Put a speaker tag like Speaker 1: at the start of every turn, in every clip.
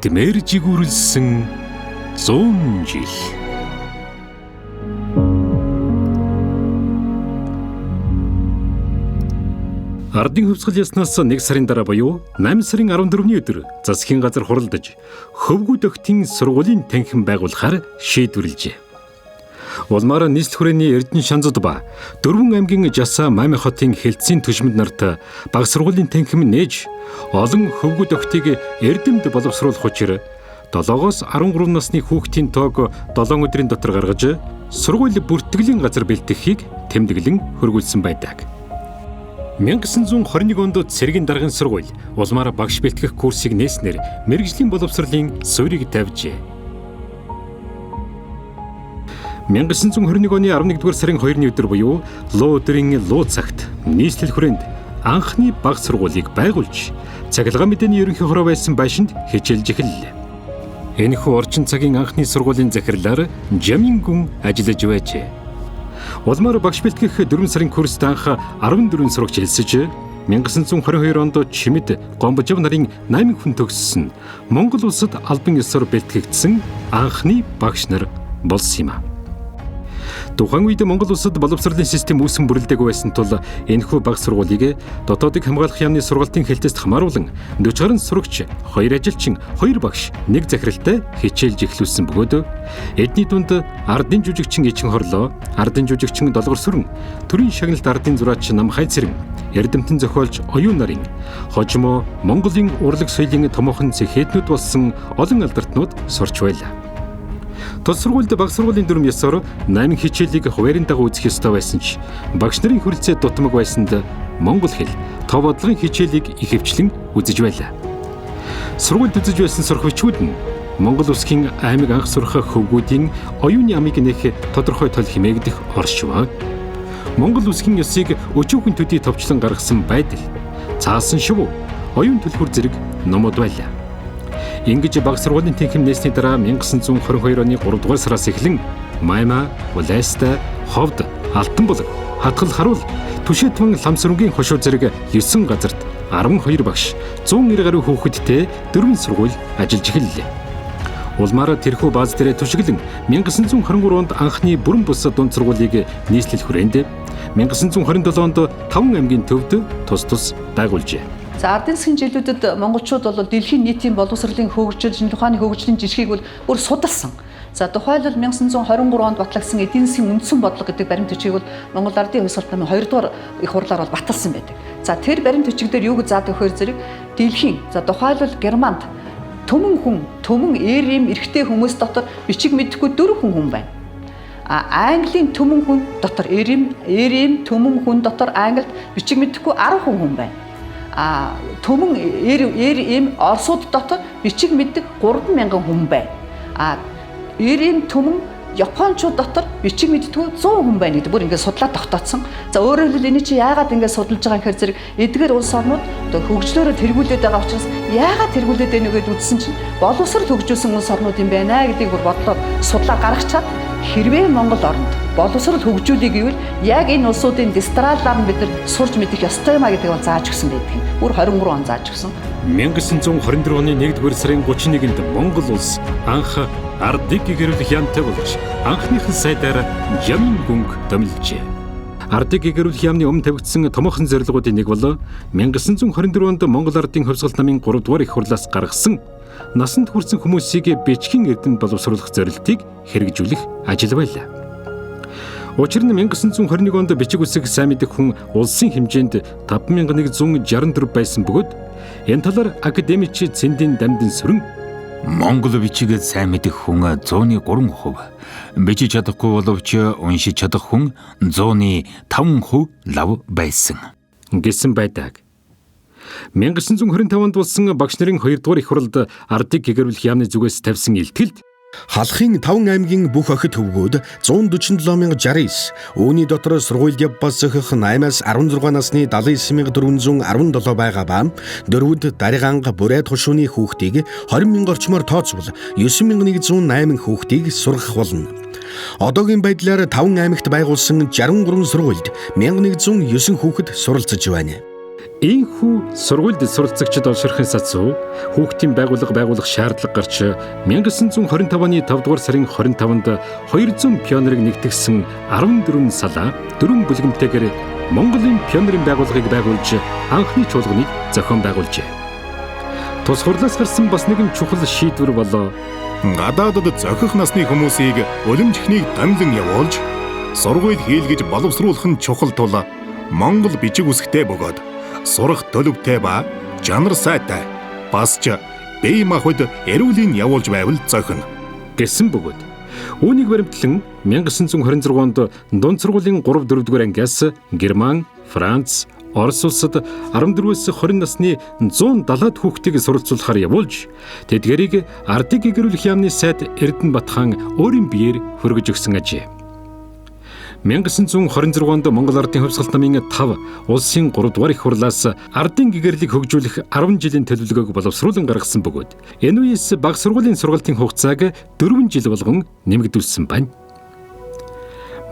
Speaker 1: эдмээр жигүүрлсэн 100 жил. Ардын хөвсгөл яснаас 1 сарын дараа буюу 8 сарын 14-ний өдөр засгийн газар хуралдаж хөвгүүд охтын сургуулийн танхим байгуулахаар шийдвэрлэжээ. Улмаар нийслэл хүрээний Эрдэнэ Шанзад ба Дөрвөн аймгийн Жаса Мами хотын хэлтсийн төшмөд нарт баг сургуулийн танхим нээж олон хөвгүүд охтыг эрдэмд боловсруулах учраа 7-13 насны хүүхдийн тоог 7 өдрийн дотор гаргаж сургууль бүртгэлийн газар бэлтгэхийг тэмдэглэн хөргүүлсэн байдаг. 1921 онд цэргийн даргын сургууль улмаар багш бэлтгэх курсыг нээснээр мэргэжлийн боловсролын суурийг тавьжээ. 1921 оны 11-р сарын 2-ны өдөр буюу Луу өдрийн Луу цагт нийслэл хүрээнд анхны баг сургуулийг байгуулж цахилгаан мэдээний ерөнхий хороо байсан байшинд хичээлж эхэллээ. Энэхүү орчин цагийн анхны сургуулийн захирлаар Жамин гүн ажиллаж байжээ. Улмаар багш бэлтгэх 4 сарын курст анх 14 сурагч хэлсэж 1922 онд Чимэд Гомбожов нарын 8 хүн төгссөн Монгол улсад албан ёсоор бэлтгэгдсэн анхны багш нар болсон юм а. Тухайн үед Монгол улсад боловсролын систем үүсгэн бүрэлдээгүй байсан тул энэхүү баг сургуулийг дотоодыг хамгаалах яамны сургалтын хэлтээс хамааруулан 40 гаруй сурагч, 2 ажилчин, 2 багш, 1 захиралтай хичээлж эхлүүлсэн бөгөөд эдний дунд ардын жүжигчин Ичин хорлоо, ардын жүжигчин Долгор сүрэн, төрийн шагналт ардын зураач Намхай цэрэн, эрдэмтэн зохиолч Оюун нарын, хожимо Монголын урлаг соёлын томоохон цэхэтнүүд болсон олон алдартнууд сурч байлаа. Тус сургуульд баг сургуулийн дүрм ёсоор 8 хичээлийг хуваарийн дагуу үзэх ёстой байсан ч багш нарын хөрөлцөө дутмаг байсанд монгол хэл, тов бодлогын хичээлийг ихэвчлэн үзэж байлаа. Сургуульд үзэж байсан сурах бичгүүд нь Монгол улсхийн аймаг анх сурах хөвгүүдийн оюуны амыг нэх тодорхой тол хэмээгдэх оршив. Монгол улсхийн ёсыг өчүүхэн төдий товчлон гаргасан байдал, цаасан шувуу, оюун төлхөр зэрэг номууд байлаа. Ингэж баг сургуулийн танхим нээсний дараа 1922 оны 3 дугаар сараас эхлэн Майма, Улайста, Ховд, Алтанбулаг, Хатгал харуул, Түшэтвэн ламсрынгийн хошуу зэрэг 9 газарт 12 багш, 190 гаруй хүүхэдтэй 4 сургууль ажиллаж эхэллээ. Улмаар тэрхүү бааз дээр түшиглэн 1923 онд анхны бүрэн бус дунд сургуулийг нийслэл хүрээнд 1927 онд 5 аймгийн төвд тус байгуулжээ.
Speaker 2: За ардын засгийн жилүүдэд монголчууд бол дэлхийн нийтийн боловсролын хөгжил, шинэ ухааны хөгжлийн жишгийг бол бүр судалсан. За тухайлбал 1923 онд батлагдсан эдийн засгийн үндсэн бодлого гэдэг баримт төчийг бол Монгол Ардын хувьсгалт намын 2 дугаар их хурлаар бол баталсан байдаг. За тэр баримт төчиг дээр юу гэж заадаг вэхээр зэрэг дэлхийн за тухайлбал Германд төмөн эрэм эрэгтэй хүмүүс дотор бичиг мэдэхгүй 4 хүн байна. Английн төмөн хүн дотор эрэм төмөн хүн дотор Англид бичиг мэдэхгүй 10 хүн байна. Төмөн эрэм Оросууд дотор бичиг мэддэг 3,000 хүн байна. Эрэм төмөн Япончууд дотор бичиг мэддэг 100 хүн байна гэдэг бүр ингээд судлаад тогтооцсон. За өөрөөр хэлбэл энэ чи яагаад ингээд судалж байгаа гэхээр зэрэг эдгээр улс орнууд одоо хөгжлөөрөө тэргүүлээд байгаа учраас яагаад тэргүүлээд байна вэ гэдээ үзсэн чинь боловсрол хөгжүүлсэн улс орнууд юм байна гэдгийг бүр бодлоо судлаа гаргачаад хэрвээ Монгол оронд боловсрол хөгжүүлэх гэвэл яг энэ улсуудын дистралаар нь бид нар сурж мэдэх ёстой юм а гэдэг бол зааж өгсөн байдаг юм. Бүр 23 он зааж өгсөн.
Speaker 1: 1924 оны 1-р сарын 31-нд Монгол улс анх ардыг гэрүүлэх яамтай болж анхныхан сайдаар Жамин гүнг томилжээ. Ардыг гэрүүлэх яамны өмнө тавигдсан томоохон зорилгоудын нэг бол 1924 онд Монгол Ардын хувьсгалт намын 3 дугаар их хурлаас гаргасан насанд хүрсэн хүмүүсийг бичгийн эрдэмт боловсруулах зорилтыг хэрэгжүүлэх ажил байлаа. Учир нь 1921 онд бичиг үсэг сайн мэдэх хүн улсын хэмжээнд 5164 байсан бөгөөд энэ талаар академич Цэндийн Дамдын сүрэн
Speaker 3: Монгол бичиг сайн мэдэх хүн 100-ны 3%, бичиж чадахгүй боловч уншиж чадах хүн 100-ны 5% лав байсан
Speaker 1: гэсэн байдаг. 1925 онд болсон багш нарын 2 дугаар их хуралд ардыг гэрүүлэх яамны зүгээс тавьсан илтгэлд
Speaker 4: халахын 5 аймгийн бүх охид хөвгүүд 147,069, үүний дотор сургуульд явбас зохих 8-аас 16 насны 79,417 байгаа ба дөрвөд дариганга бүрээд хушууны хүүхдийг 20,000 орчмоор тооцвол 9,108 хүүхдийг сургах болно. Одоогийн байдлаар 5 аймагт байгуулсан 63 сургуульд 1,109 хүүхэд суралцж байна.
Speaker 1: Ийхүү сургуульд суралцагчид олширхын сацуу хүүхдийн байгууллага шаардлага гарч 1925 оны 5 дугаар сарын 25-нд 200 пионерыг нэгтгэсэн 14 салаа 4 бүлгэмтэйгээр Монголын пионерын байгууллагыг байгуулж анхны чуулганыг зохион байгуулжээ. Тус хурлаас гарсан бас нэгэн чухал шийдвэр болоо
Speaker 5: гадаадд зохих насны хүмүүсийг улимжихнийг томилон явуулж сургууль хийлгэж боловсруулах нь чухал тул Монгол бичиг үсгтэй бөгөөд сурах төлөвтэй ба чанар сайтай бас ч бие махбод эрүүлийн явуулж байвал зохино
Speaker 1: гэсэн бөгөөд үүнийг баримтлан 1926 онд дунд сургуулийн 3-4 дугаар ангиас Герман, Франц, Орос улсад 14-өөс 20 насны 170 хүүхдийг суралцуулахаар явуулж тэдгэрийг ардыг гэрүүлэх яамны сайд Эрдэнэ Батхан өөрийн биеэр хөргөж өгсөн ажээ. 1926 онд Монгол Ардын Хувьсгалт намын 5 улсын 3 дугаар их хурлаас ардын гэгэрлийг хөгжүүлэх 10 жилийн төлөвлөгөөг боловсруулан гаргасан бөгөөд энэ үеэс бага сургуулийн сургалтын хугацааг 4 жил болгон нэмэгдүүлсэн байна.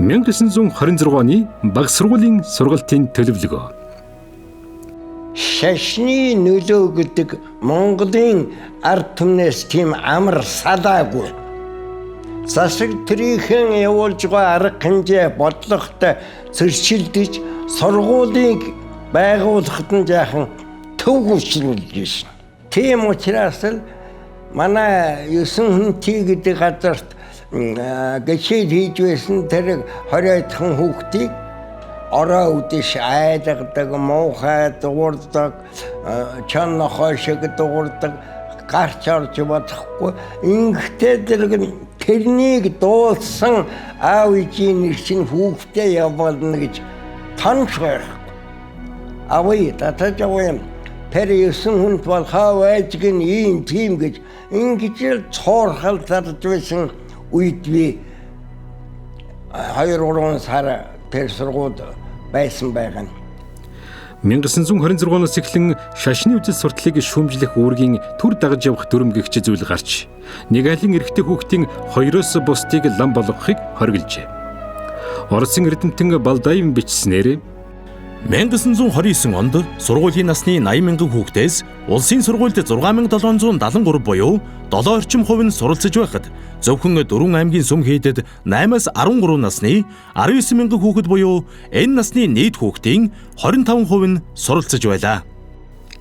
Speaker 1: 1926 оны бага сургуулийн сургалтын төлөвлөгөө.
Speaker 6: Шашны нөлөө гэдэг Монголын ард түмнээс тийм амар салаагүй. Засаг төрийнхэн явуулж байгаа арга хэмжээ бодлоготой зөрчилдөж сургуулийг байгуулахад нь жаахан төв хүчлүүлж байна. Тийм учраас л манай 9 хүнтэй гэдэг газарт гişэд хийж байсан тэр 20-ын хүүхдийг ороо үдэш айдагдаг, муухай дуурдаг, чан нохой шиг дуурдаг, гарч орж бодохгүй. Ингэхдээ тэрнийг дуулсан аав ээжийн нэр чинь хүүхдээ явуулна гэж таньж байхгүй. Авъя татаж авъя. Тэр 9 хүнд бол хаа айжг нь ийм тийм гэж ингэж л цоорхал зарж байсан үед би 2-3 сар тэр сургуульд байсан байгаа.
Speaker 1: 1926 оноос эхлэн шашны үжил сурталыг шүүмжлэх үүргийн төр дагаж явах дүрм гэгч зүйл гарч нэг айлын эрэгтэй хүүхдийн 2-оос бусдыг лам болгохыг хоригложээ. Оросын эрдэмтэн Балдаев бичснээр
Speaker 7: 1929 онд сургуулийн насны 80,000 хүүхдээс улсын сургуульд 6,773 буюу 7 орчим хувь нь суралцж байхад зөвхөн 4 аймгийн сүм хийдэд 8-аас 13 насны 19,000 хүүхэд буюу энэ насны нийт хүүхдийн 25% нь суралцж байлаа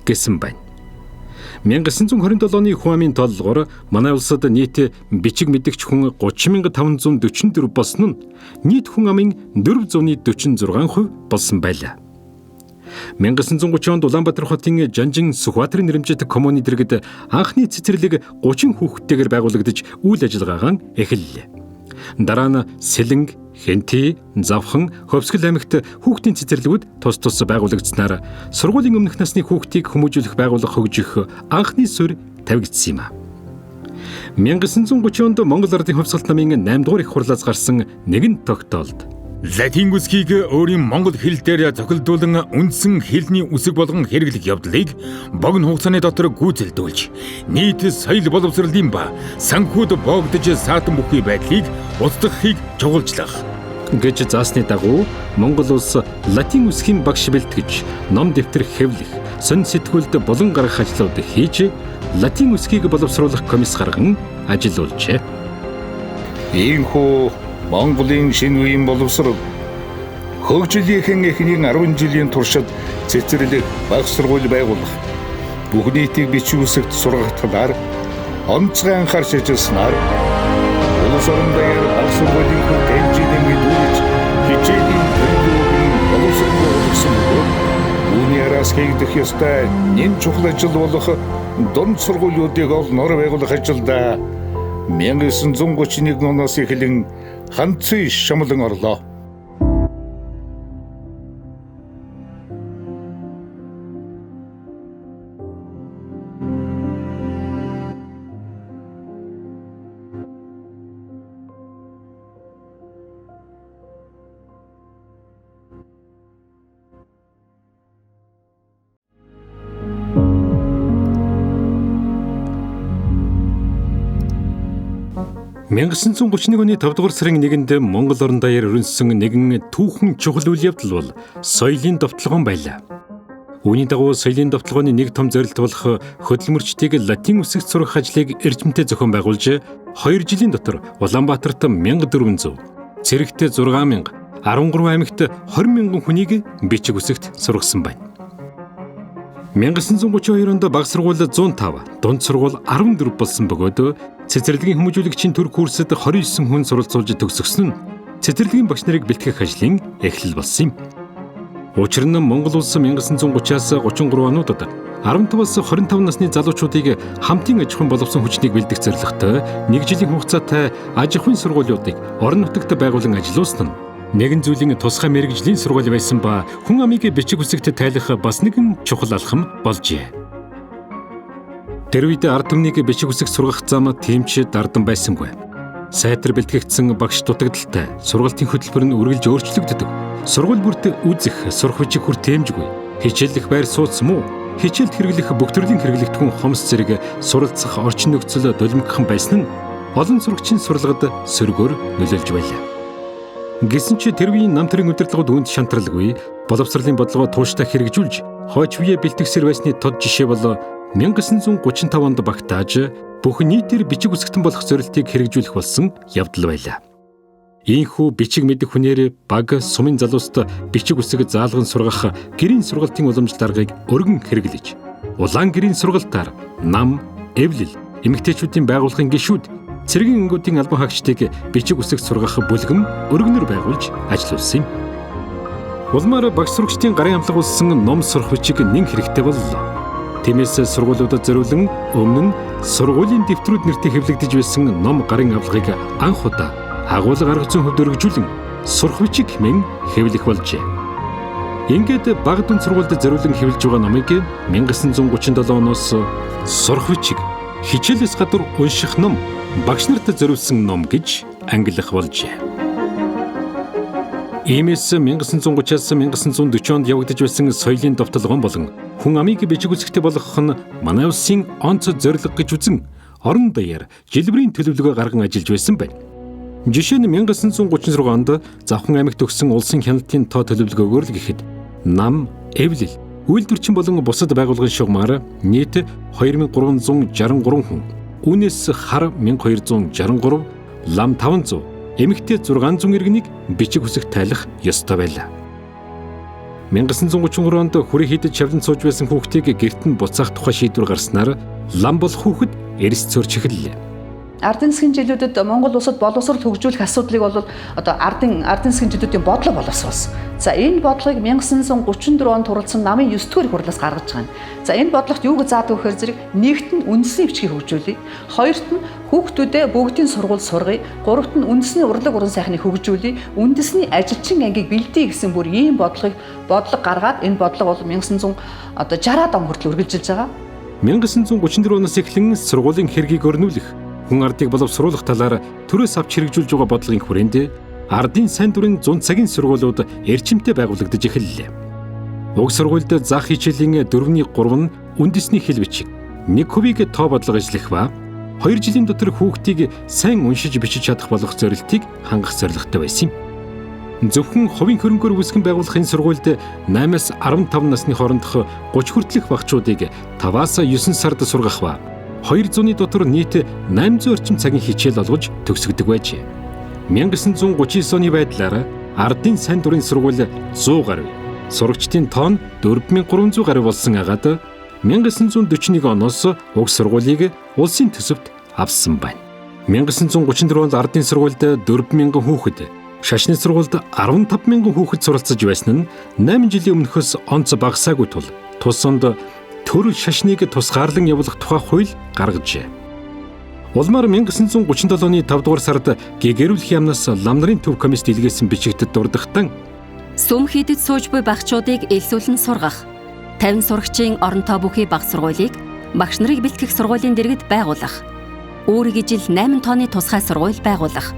Speaker 1: гэсэн байна. 1927 оны хүн амын тооллогоор манай улсад нийт бичиг мэдэгч хүн 30,544 болсон нь нийт хүн амын 446% болсон байлаа. 1930 онд Улаанбаатар хотын Жанжин Сүхбаатарын нэрэмжит коммуны дэргэд анхны цэцэрлэг 30 хүүхдтэйгээр байгуулагдаж үйл ажиллагаагаа эхэллээ. Дараа нь Сэлэнг, Хэнти, Завхан, Ховсгол аймагт хүүхдийн цэцэрлэгүүд тус байгуулагдсанаар сургуулийн өмнөх насны хүүхдийг хүмүүжүүлэх байгууллага хөгжих анхны суурь тавигдсан юм а. 1930 онд Монгол Ардын Хувьсгалт намын 8 дугаар их хурлаас гарсан нэгэн тогтоолд
Speaker 3: Латин үсгийг өөрийн монгол хэл дээр зохилдуулан үндсэн хэлний үсэг болгон хэрэглэх явдлыг богино хугацааны дотор гүйцэлдүүлж, нийт соёл боловсролын ба санхүүд боогдож саатан бүхий байдлыг устгахыг чухалчлах
Speaker 1: гэж заасны дагуу Монгол улс латин үсгийн багш бэлтгэж, ном дэвтэр хэвлэх, сонь сэтгүүлд болон гаргах ажлууд хийж, латин үсгийг боловсруулах комисс гарган ажиллаулжээ.
Speaker 5: Ийхүү Монголын шинэ үеийн боловсрол хөгжлийнхэн эхний 10 жилийн туршид цэцэрлэг бага сургууль байгуулах, бүх нийтийг бичиг үсэгт сургах талаар онцгой анхаарч ажилласнаар улс орон даяар бага сургуулийн хэмжээний мэдүүлж хичээлийн төлөвлөгөөг боловсруулах болсон бөгөөд үүний араас хийгдэх ёстой нэн чухал ажил болох дунд сургуулиудыг олноор байгуулах ажилда 1931 оноос эхлэн ганцхан шамлан орлоо.
Speaker 1: (1931 оны 5 дугаар сарын 1-нд Монгол орон даяар өрнөсөн нэгэн түүхэн чухал үйл явдал бол соёлын довтлогон байлаа. Үүний дагуу соёлын довтлогооны нэг том зорилт болох хөдөлмөрчдийг латин үсэгт сургах ажлыг эрчимтэй зохион байгуулж 2 жилийн дотор Улаанбаатарт 1400, Цэрэгт 6000, 13 аймагт 20,000 хүнийг бичиг үсэгт сургасан байна. 1932 онд бага сургууль 105, дунд сургууль 14 болсон бөгөөд цэцэрлэгийн хүмүүжүүлэгчийн төр курсад 29 хүн суралцуулж төгсгсөн нь цэцэрлэгийн багш нарыг бэлтгэх ажлын эхлэл болсон юм. Учир нь Монгол улс 1930-аас 33 онуудад 15-аас 25 насны залуучуудыг хамтын аж ахуйн боловсон хүчнийг бэлдэх зорилготой 1 жилийн хугацаатай аж ахуйн сургуулиудыг орон нутагт байгуулан ажилуулсан нь нэгэн зүйлийн тусгай мэргэжлийн сургууль байсан ба хүн амыг бичиг үсэгт тайлах бас нэгэн чухал алхам болжээ. Тэр үед ард түмнийг бичиг үсэгт сургах зам тэмч дардан байсангүй. Сайтар бэлтгэгдсэн багш дутагдaltaй, сургалтын хөтөлбөр нь үргэлж өөрчлөгддөг. Сургууль бүрт үзэх, сурах бичиг хүр тэмжгүй. Хичээллэх байр сууц муу, хичээлд хэрэглэх бүх төрлийн хэрэглэгдэхүүн хомс зэрэг суралцах орчин нөхцөл долимгхан байсан нь олон сурагчийн сурлагад сөргөөр нөлөөлж байлаа. Гэсэн ч тэр үеийн нам төрийн удирдлагууд үүнд шантралгүй, боловсролын бодлогоо тууштай хэрэгжүүлж, хойч үеэ бэлтгэсээр байсны тод жишээ бол 1935 онд багтааж бүх нийтээр бичиг үсгэтэн болох зорилтыг хэрэгжүүлэх болсон явдал байлаа. Ийхүү бичиг мэдэх хүнээр баг сумын залууст бичиг үсэг заалган сургах гэрийн сургалтын уламж даргаыг өргөн хэрэглэж, улаан гэрийн сургалтаар нам, эвлэл, эмэгтэйчүүдийн байгууллагын гишүүд, цэргийн ангуудын албан хаагчдыг бичиг үсэг сургах бүлгэм өргөнөр байгуулж ажиллуулсан юм. Улмаар багш сурагчдын гарын амлага болсон ном сурах бичиг нэн хэрэгтэй боллоо. Тиймээс сургуулиудад зориулан өмнө нь сургуулийн дэвтрүүд нэртэй хэвлэгдэж байсан ном гарын авлагыг анх удаа агуулга арга зүйн хувьд өргөжүүлэн сурах бичиг хэмээн хэвлэх болжээ. Ингээд бага дунд сургуульд зориулан хэвлэж байгаа номыг 1937 оноос сурах бичиг, хичээлээс гадуур унших ном, багш нарт зориулсан ном гэж ангилах болжээ. Иймээс 1930-аас 1940 онд явагдаж байсан соёлын довтлогоон болон хүн амыг бичиг үсэгт болгох нь манай улсын онц зорилго гэж үзэн орон даяар жилбэрийн төлөвлөгөө гарган ажиллаж байсан байна. Жишээ нь 1936 онд Завхан аймагт төгссөн улсын хяналтын тоо төлөвлөгөөгөөр л гэхэд нам, эвлэл, үйлдвэрчин болон бусад байгууллагын шугамаар нийт 2363 хүн, үүнээс хар 1263, лам 500, эмэгтэй 600 иргэнийг бичиг үсэгт тайлах ёстой байлаа. 1933 онд хүрээ хийдэж шавлан сууж байсан хүүхдийг гэрт нь буцаах тухай шийдвэр гарснаар лам болох хүүхэд эрс цөрч эхэллээ.
Speaker 2: Ардын засгийн жилүүдэд Монгол улсад боловсрол хөгжүүлэх асуудлыг бол одоо ардын засгийн жилүүдийн бодлого боловсруулсан. За энэ бодлогыг 1934 онд туралсан намын 9 дугаар хурлаас гаргаж байгаа юм. За энэ бодлогот юу гэж заадаг вэхээр зэрэг нэгт нь үндэсний бичгийг хөгжүүлье. Хоёрт нь хүүхдүүдээ бүгдийн сургууль сургая. Гуравт нь үндэсний урлаг уран сайхныг хөгжүүлье. Үндэсний ажилчин ангийг бэлдээ гэсэн бүр ийм бодлого гаргаад энэ бодлого бол 1960-аад он хүртэл үргэлжилж байгаа.
Speaker 1: 1934 оноос эхлэн сургуулийн хэргийг өрнүүлэх, хүн ардыг боловсруулах талаар төрөөс авч хэрэгжүүлж байгаа бодлогын хүрээнд ардын сайн дурын 100 цагийн сургуулиуд эрчимтэй байгуулагдаж эхэллээ. Уг сургуульд заах хичээлийн 4-ний 3 нь үндэсний хэл бичиг, 1% тоо бодлого ажиллах ба 2 жилийн дотор хүүхдийг сайн уншиж бичиж чадах болох зорилтыг хангах зорилготой байсан юм. Зөвхөн хувийн хөрөнгөөр үүсгэн байгуулах энэ сургуульд 8-аас 15 насны хоорондох 30 хүртэлх багчуудыг 5-аас 9 сард сургах ба 200-ны дотор нийт 800 орчим цагийн хичээл олгож төгсгдөг байжээ. 1939 оны байдлаар ардын сайн дурын сургууль 100 гаруй, сурагчдын тоо нь 4300 гаруй болсон агаад 1941 оноос уг сургуулийг улсын төсөвт авсан байна. 1934 онд ардын сургуульд 4000 хүүхэд, шашны сургуульд 15000 хүүхэд суралцж байсан нь 8 жилийн өмнөхөөс онц багасаагүй тул тусанд төр шашныг тусгаарлан явуулах тухай хууль гаргажээ. Улмаар 1937 оны 5 дугаар сард гэгэрүүлэх яамнаас лам нарын төв комисс дэлгэсэн бичигтэд дурдахтан
Speaker 8: сүм хийдэд сууж буй багчуудыг элсүүлэн сургах, 50 сурагчийн оронтой бүхий бага сургуулийг багш нарыг бэлтгэх сургуулийн дэргэд байгуулах, өөрийг ижил 8 тооны тусгай сургууль байгуулах,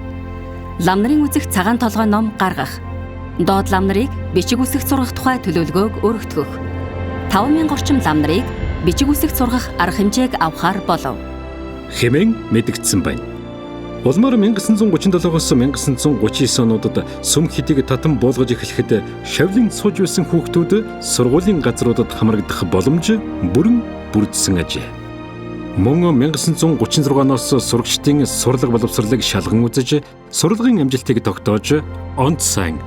Speaker 8: лам нарын үзэх цагаан толгой ном гаргах, доод лам нарыг бичиг үсэгт сургах тухай төлөвлөгөөг өргөтгөх, 5000 орчим лам нарыг бичиг үсэгт сургах арга хэмжээг авахар болов
Speaker 1: хэмээн мэдэгдсэн байна. Улмаар 1937-оос 1939 онуудад сүм хэдийг татан буулгаж эхлэхэд шавлын сууж байсан хүүхдүүд сургуулийн газруудад хамрагдах боломж бүрэн бүрдсэн ажээ. Мөн 1936-оос сурагчдын сурлага боловсролыг шалган үзэж, сурлагын амжилтыг тогтоож, онц сайн,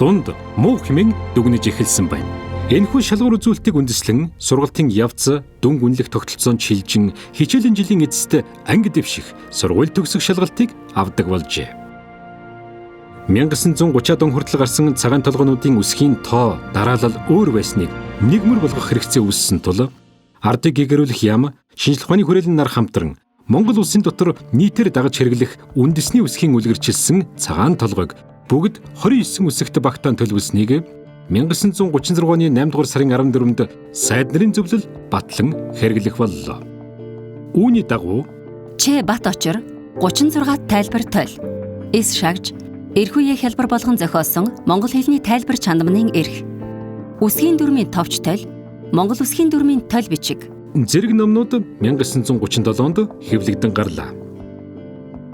Speaker 1: дунд, муу хэмээн дүгнэж эхэлсэн байна. Энэхүү шалгуур үзүүлэлтийг үндэслэн сургалтын явц, дүн гүнлэх тогтолцоонд шилжин хичээлийн жилийн эцэст анги дэвших сургууль төгсөх шалгалтыг авдаг болжээ. 1930-ад он хүртэл гарсан цагаан толгойнуудын үсгийн тоо дараалал өөр байсныг нэгмэр болгох хэрэгцээ үүссэн тул ардыг гэгэрүүлэх яам, шинжлэх ухааны хүрээлэн нар хамтран Монгол улсын дотор нийтээр дагаж хэрэглэх үндэсний үсгийн үлгэрчилсэн цагаан толгойг бүгд 29 үсэгт багтаан төлөвлөснийг 1936 оны 8 дугаар сарын 14-нд сайд нарын зөвлөл батлан хэрэглэх боллоо. Үүний дагуу
Speaker 8: Ч бат очор 36 тайлбар тойл. Эс шагж эрх үеийн хялбар болгон зохиосон монгол хэлний тайлбар чандамны эрх. Үсгийн дүрмийн товч тойл, монгол үсгийн дүрмийн тойл бичиг.
Speaker 1: Зэрэг номнууд 1937-нд хэвлэгдэн гарлаа.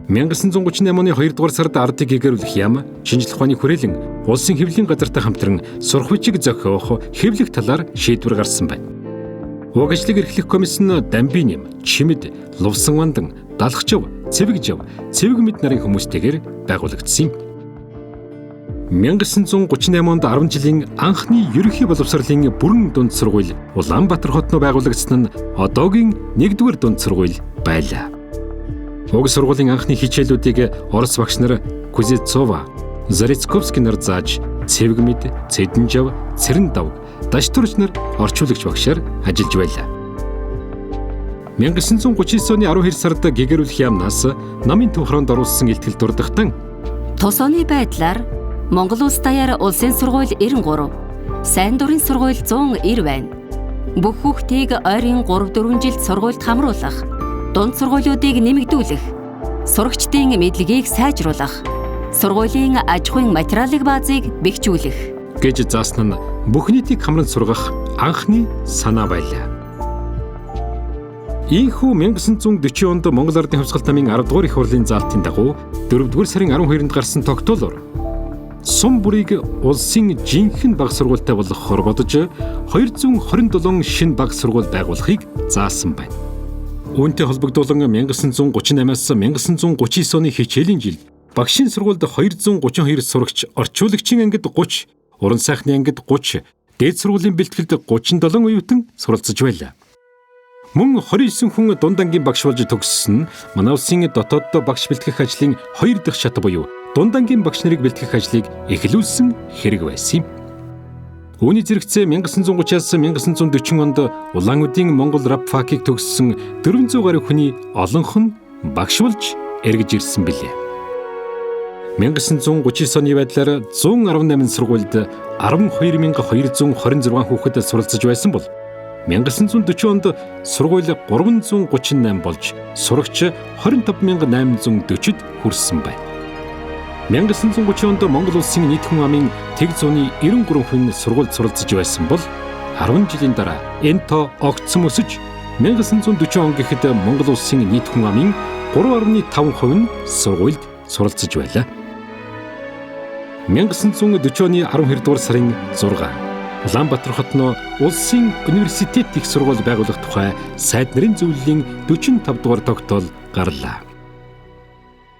Speaker 1: 1938 оны 2 дугаар сард ардыг гэгэрүүлэх яам, шинжлэх ухааны хүрээлэн улсын хэвлэлийн газартай хамтран сурах бичиг зохиох хэвлэх талаар шийдвэр гарсан байна. Уг ажлыг эрхлэх комиссн Дамбиним, Чимэд, Лувсан Вандан, Далхчав, Цэвэгжав, Цэвэг мэд нарын хүмүүстэйгээр байгуулагдсан юм. 1938 онд 10 жилийн анхны ерөнхий боловсролын бүрэн дунд сургууль Улаанбаатар хотноо байгуулагдсан нь одоогийн 1-р дунд сургууль байлаа. Уг сургуулийн анхны хичээлүүдийг орос багш нар Кузецова, Зарицковский нар зааж, Цэвэгмэд, Цэдэнжав, Цэрэндав, Даштурч нар орчуулагч багшаар ажиллаж байлаа. 1939 оны 12 сард гэгэрүүлэх яамнаас намын төв хороонд оруулсан илтгэл дурдахтан
Speaker 8: Тус оны байдлаар Монгол улс даяар улсын сургууль 93, сайн дурын сургууль 190 байна. Бүх хүүхдийг ойрын 3-4 жилд сургуульд хамруулах, дунд сургуулиудыг нэмэгдүүлэх, сурагчдын мэдлэгийг сайжруулах, сургуулийн аж ахуйн материалын баазыг бэхжүүлэх
Speaker 1: гэж заасан нь бүх нийтийг хамран сургах анхны санаа байлаа. Ийхүү 1940 онд Монгол Ардын Хувьсгалт намын 10 дугаар их хурлын заалтын дагуу 4 дугаар сарын 12-нд гарсан тогтоолоор сум бүрийг улсын жинхэнэ баг сургуультай болгохоор бодож 227 шинэ баг сургууль байгуулахыг заасан байна. Үүнтэй холбогдуулан 1938-аас 1939 оны хичээлийн жилд багшийн сургуульд 232 сурагч, орчуулагчийн ангид 30, уран сайхны ангид 30, дээд сургуулийн бэлтгэлд 37 оюутан суралцж байлаа. Мөн 29 хүн дунд ангийн багш болж төгссөн нь манай улсын дотооддоо багш бэлтгэх ажлын 2 дахь шат буюу дунд ангийн багш нарыг бэлтгэх ажлыг эхлүүлсэн хэрэг байсан юм. Үүний зэрэгцээ 1930-аас 1940 онд Улаанудын Монгол рабфакийг төгссөн 400 гаруй хүний олонх нь багш болж эргэж ирсэн билээ. 1939 оны байдлаар 118 сургуульд 12226 хүүхэд суралцж байсан бол 1940 онд сургууль 338 болж сурагч 25840-д хүрсэн байна. 1930 онд Монгол улсын нийт хүн амын тэг зууны 93% нь сургуульд суралцж байсан бол 10 жилийн дараа энэ тоо огцом өсөж 1940 он гэхэд Монгол улсын нийт хүн амын 3.5% нь сургуульд суралцж байлаа. 1940 оны 12 дугаар сарын 6 Улаанбаатар хотноо улсын университет их сургууль байгуулах тухай сайд нарын зөвлөлийн 45 дугаар тогтоол гарлаа.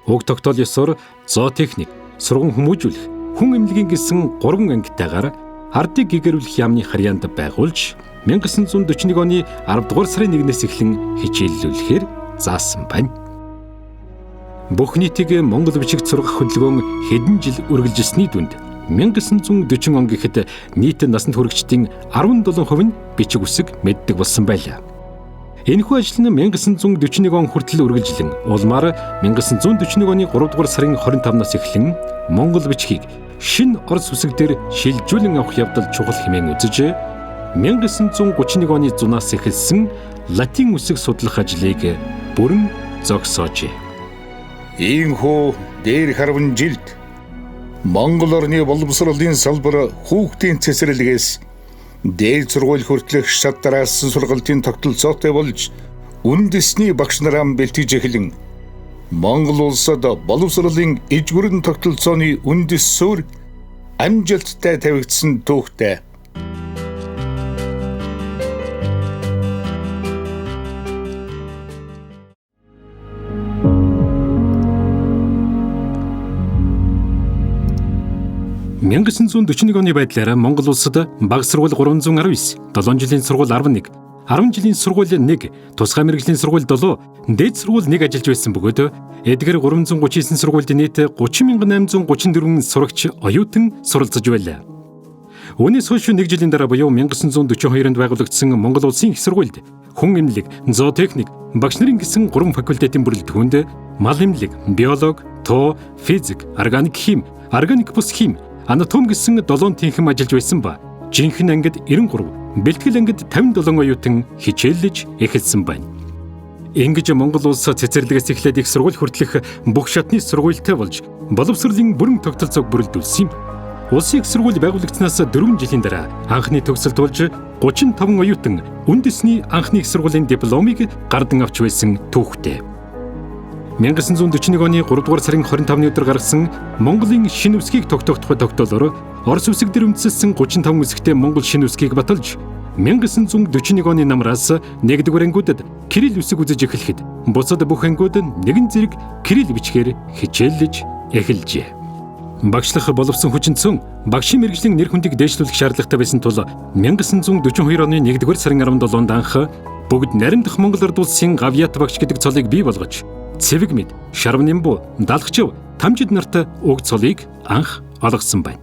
Speaker 1: Уг тогтоол ёсоор зоотехник, сургууль хүмүүжүүлэх, хүн эмнэлгийн гэсэн 3 ангитайгаар ардыг гэгэрүүлэх яамны харьяанд байгуулж 1941 оны 10 дугаар сарын 1-ээс эхлэн хичээллүүлэхээр заасан байна. Бүх нийтийг Монгол бичигт сургах хөдөлгөөн хэдэн жил үргэлжилсэний дүнд 1940 он гэхэд нийт насанд хүрэгчдийн 17% нь бичиг үсэг мэддэг болсон байлаа. Энэхүү ажил нь 1941 он хүртэл үргэлжлэн улмаар 1941 оны 3 дугаар сарын 25-наас эхлэн Монгол бичгийг шинэ орос үсэг дээр шилжүүлэн авах явдал чухал хэмээн үзэж 1931 оны зунаас эхэлсэн латин үсэг судлах ажлыг бүрэн зогсоожээ.
Speaker 5: Иймхүү дээр 10 жилд Монгол орны боловсролын салбар хүүхдийн цэцэрлэгээс дээд сургууль хүртэлх шат дараалсан сургалтын тогтолцоотой болж үндэсний багш нараа бэлтгэж эхлэн Монгол улсад боловсролын эжгүрэн тогтолцооны үндэс суурь амжилттай тавигдсан түүхтэй.
Speaker 1: (1941) оны байдлаар Монгол улсад бага сургууль 319, 7 жилийн сургууль 11, 10 жилийн сургууль 1, тусгай мэргэжлийн сургууль 7, дээд сургууль 1 ажиллаж байсан бөгөөд эдгээр 339 сургуульд нийт 30,834 сурагч оюутан суралцж байлаа. Үүнээс хойш 1 жилийн дараа буюу 1942-нд байгуулагдсан Монгол улсын их сургуульд хүн эмнэлэг, зоотехник, багш нарын гэсэн 3 факультетийн бүрэлдэхүүнд мал эмнэлэг, биолог, тоо, физик, органик хим, органик бус хим, анатом гэсэн 7 тэнхэм ажиллаж байсан ба жинхэнэ ангид 93, бэлтгэл ангид 57 оюутан хичээллэж эхэлсэн байна. Ингэж Монгол улс цэцэрлэгээс эхлээд их сургууль хүртэлх бүх шатны сургуультай болж боловсролын бүрэн тогтолцоог бүрэлдүүлсэн юм. Улсын их сургууль байгуулагдсанаас 4 жилийн дараа анхны төгсөлт болж 35 оюутан үндэсний анхны их сургуулийн дипломыг гардан авч байсан түүхтэй. 1941 оны 3 дугаар сарын 25-ны өдөр гаргасан Монголын шинэ үсгийг тогтоох тухай тогтоолоор Орос үсэг дээр үндэслэсэн 35 үсэгтэй Монгол шинэ үсгийг баталж 1941 оны намраас 1-р ангиудад кирилл үсэг үзэж эхлэхэд бусад бүх ангиуд нэгэн зэрэг кирилл бичгээр хичээллэж эхэлжээ. Багшлах боловсон хүчинцэн багшийн мэргэжлийн нэр хүндийг дээшлүүлэх шаардлагатай байсан тул 1942 оны 1-р сарын 17-нд анх бүгд наримдах Монгол Ард улсын Гавьят багш гэдэг цолыг бий болгож Цэвэг мэд, Шарвнэмбу, Далхчав, Тамжид нарт уг цолыг анх олгосон байна.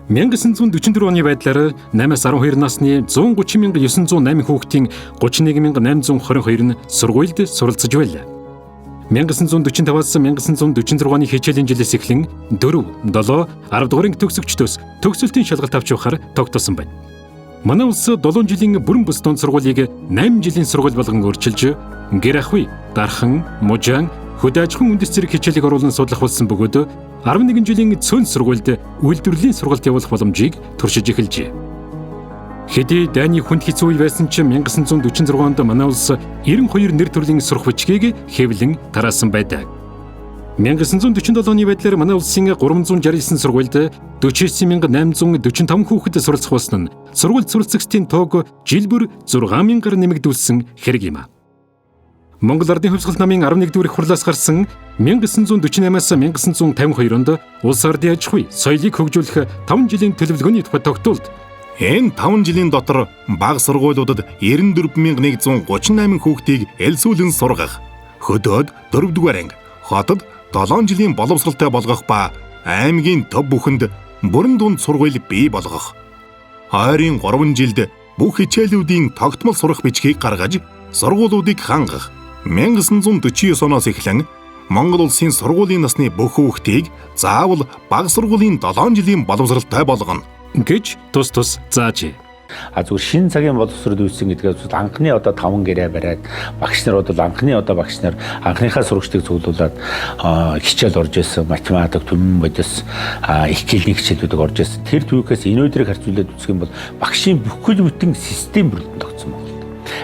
Speaker 1: 1944 оны байдлаар 8-12 насны 130,908 хүүхдийн 31,822 нь сургуульд суралцж байлаа. 1945-аас 1946 оны хичээлийн жилээс эхлэн 4, 7, 10 дугаар төгсөгчдөөс төгсөлтийн шалгалт авч явахаар тогтоосон байна. Манай улс 7 жилийн бүрэн бүс дунд сургуулийг 8 жилийн сургууль болгон өөрчилж гэр ахуй, дархан, мужаан, хөдөө аж ахуйн үндэс зэрэг хичээлийг оруулан судлах болсон бөгөөд 11 жилийн цөөн сургуульд үйлдвэрлэлийн сургалт явуулах боломжийг туршиж эхэлжээ. Хэдий дайны хүнд хэцүү үе байсан ч 1946 онд манай улс 92 нэр төрлийн сурах бичгийг хэвлэн тараасан байдаг. 1947 оны байдлаар манай улсын 369 сургуульд 49,845 хүүхэд суралцах болсон нь сургууль суралцагчдын тоог жил бүр 6,000-аар нэмэгдүүлсэн хэрэг юм. Монгол Ардын хувьсгал намын 11-р их хурлаас гарсан 1948-аас 1952 онд улс ардын аж ахуй, соёлыг хөгжүүлэх 5 жилийн төлөвлөгөөний тухай тогтоолд
Speaker 3: Энэ 5 жилийн дотор бага сургуулиудад 94,138 хүүхдийг элсүүлэн сургах, хөдөөд 4-р анги, хотод 7 жилийн боловсралтай болгох ба аймгийн төв бүхэнд бүрэн дунд сургууль бий болгох. Ойрын 3 жилд бүх хичээлүүдийн тогтмол сурах бичгийг гаргаж сургуулиудыг хангах. 1949 оноос эхлэн Монгол улсын сургуулийн насны бүх хүүхдийг заавал бага сургуулийн 7 жилийн боловсралтай болгоно
Speaker 1: гэж тус заажээ.
Speaker 9: Зүгээр шинэ цагийн боловсрол үүсгэн гэдгээс анхны 5 гэрээ бариад багш нар анхны багш нар анхныхаа сурагчдыг цуглуулад хичээл орж исэн математик, түмэн бодис, их хэлний хичээлүүдийг орж исэн. Тэр түүхээс энэ өдрийг харьцуулаад үзэх юм бол багшийн бүхэл бүтэн систем бүрэлдэхүүн тогтсон байна.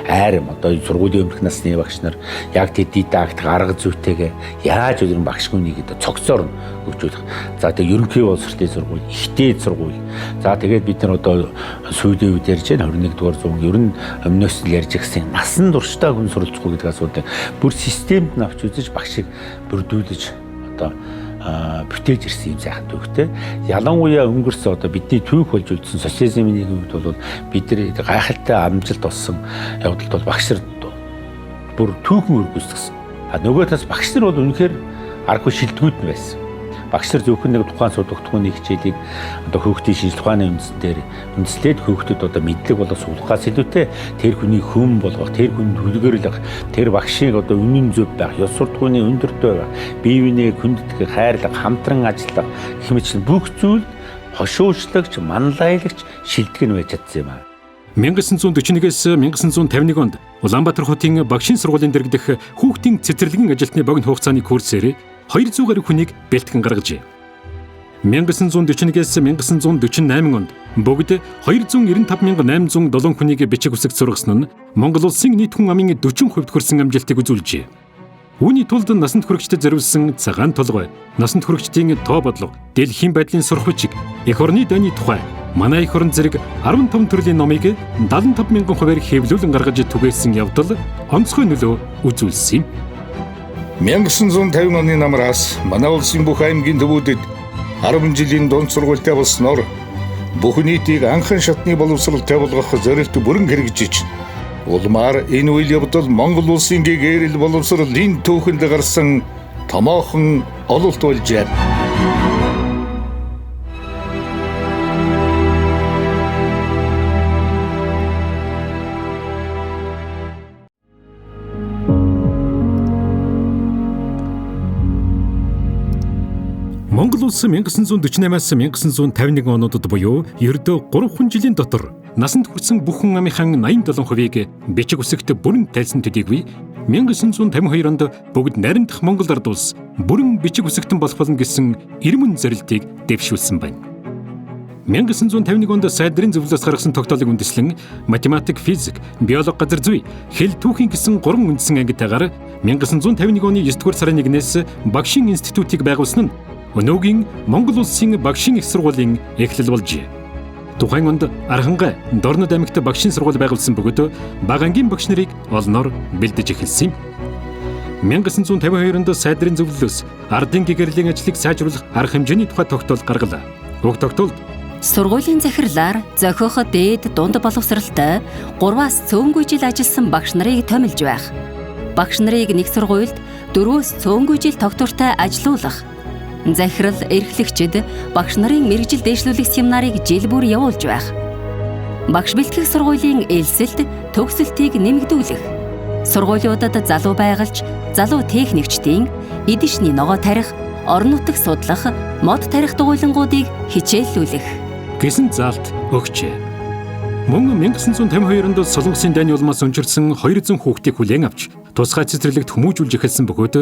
Speaker 9: Айрам сургуулийн өмнөх насны багш нар яг тэр дидакт арга зүйтэйгээ яаж өөр багш хүнийг цогцоор хөгжүүлэх. За тэгээ ерөнхий боловсролын сургууль, ихтэй сургууль. За тэгээд бид нар сүүлийн үед ярьж байна 21-р зууны ер нь өмнөөс нь ярьж гисэн насан туршдаа хүн суралцахгүй гэдэг асуудал бүр системд нь авч үзэж багшийг бүрдүүлж бүтээж ирсэн юм сайхан түүхтэй. Ялангуяа өнгөрсөн бидний түүх болж үлдсэн социализмын үед бол бид нар гайхалтай амжилт олсон явдалд бол багш нар бүр түүхэн үргэлжлэсэн. Нөгөө талаас багш нар бол үнэхээр аргагүй шилдэгүүд нь байсан. Багш нар зөвхөн нэг тухайн судалгахны хичээлийг хүүхдийн шинжилгээ ухааны үндэслээд хүүхдэд мэдлэг болоо суулгахаас илүүтэй тэр хүний хүн болгох, тэр хүнд хүлгэрэлэх, тэр багшийг үнэн зөв байх, ёс суртахууны өндөртэй байх, бие биенээ хүндэтгэх, хайрлах, хамтран ажиллах гэх мэт бүх зүйл хошуучлагч, манлайлагч шилдэг нь байж чадсан юм аа.
Speaker 1: 1941-ээс 1951 онд Улаанбаатар хотын багшийн сургуулийн дэргэдэх хүүхдийн цэцэрлэгийн ажилтны богино хугацааны курсээр 200 гаруй хүнийг бэлтгэн гаргажээ. 1941-ээс 1948 онд бүгд 295,807 хүнийг бичиг үсэгт сургасан нь Монгол улсын нийт хүн амын 40% хүрсэн амжилтыг үзүүлжээ. Үүний тулд насанд хүрэгчдэд зориулсан цагаан толгой, насанд хүрэгчдийн тоо бодлого, дэлхийн байдлын сурах бичиг, эх орны дайны тухай, манай эх орон зэрэг 15 төрлийн номыг 75 мянган хувиар хэвлүүлэн гаргаж түгээсэн явдал онцгой нөлөө үзүүлсэн юм.
Speaker 5: 1950 оны намраас манай улсын бүх аймгийн төвүүдэд 10 жилийн дунд сургуультай болсноор бүх нийтийг анхан шатны боловсролтой болгох зорилт бүрэн хэрэгжиж, улмаар энэ үйл явдал Монгол улсын гэгэрэл боловсролын түүхэнд гарсан томоохон ололт болжээ.
Speaker 1: Монгол улс 1948-аас 1951 онуудад буюу ердөө 3 жилийн дотор насанд хүрсэн бүх хүн амынхан 87%-ийг бичиг үсэгт бүрэн тайлсан төдийгүй 1952 онд бүгд найрамдах Монгол ард улс бүрэн бичиг үсэгтэн болох болно гэсэн эрмэн зорилтыг дэвшүүлсэн байна. 1951 онд сайдрын зөвлөлөөс гаргасан тогтоолыг үндэслэн математик, физик, биологи, газар зүй, хэл түүхийн гэсэн 3 үндсэн ангитайгаар 1951 оны 9 дугаар сарын 1-ээс Багшийн институтыг байгуулсан нь өнөөгийн Монгол улсын багшийн их сургуулийн эхлэл болжээ. Тухайн онд Архангай, Дорнод аймагт багшийн сургууль байгуулсан бөгөөд бага ангийн багш нарыг олноор бэлдэж эхэлсэн юм. 1952 онд сайдрын зөвлөлөөс ардын гэгэрлийн ажлыг сайжруулах арга хэмжээний тухай тогтоол гаргалаа. Уг тогтоолд
Speaker 8: сургуулийн захирлаар зохиох дээд дунд боловсралтай 3-аас цөөнгүй жил ажилласан багш нарыг томилж байх. Багш нарыг нэг сургуульд 4-өөс цөөнгүй жил тогтвортой ажилуулах. Захирал эрхлэгчид багш нарын мэргэжил дээшлүүлэх семинарыг жил бүр явуулж байх. Багш бэлтгэх сургуулийн ээлсэлт, төгсөлтийг нэмэгдүүлэх. Сургуулиудад залуу байгальч, залуу техникчдийн эд ишний ногоо тарих, орон нутаг судлах, мод тарих дугуйлангуудыг хичээллүүлэх
Speaker 1: гэсэн заалт өгчээ. Мөн 1952 онд Солонгосын дайны улмаас өнчирсэн 200 хүүхдийг хүлээн авч тусгай цэцэрлэгт хүмүүжүүлж эхэлсэн бөгөөд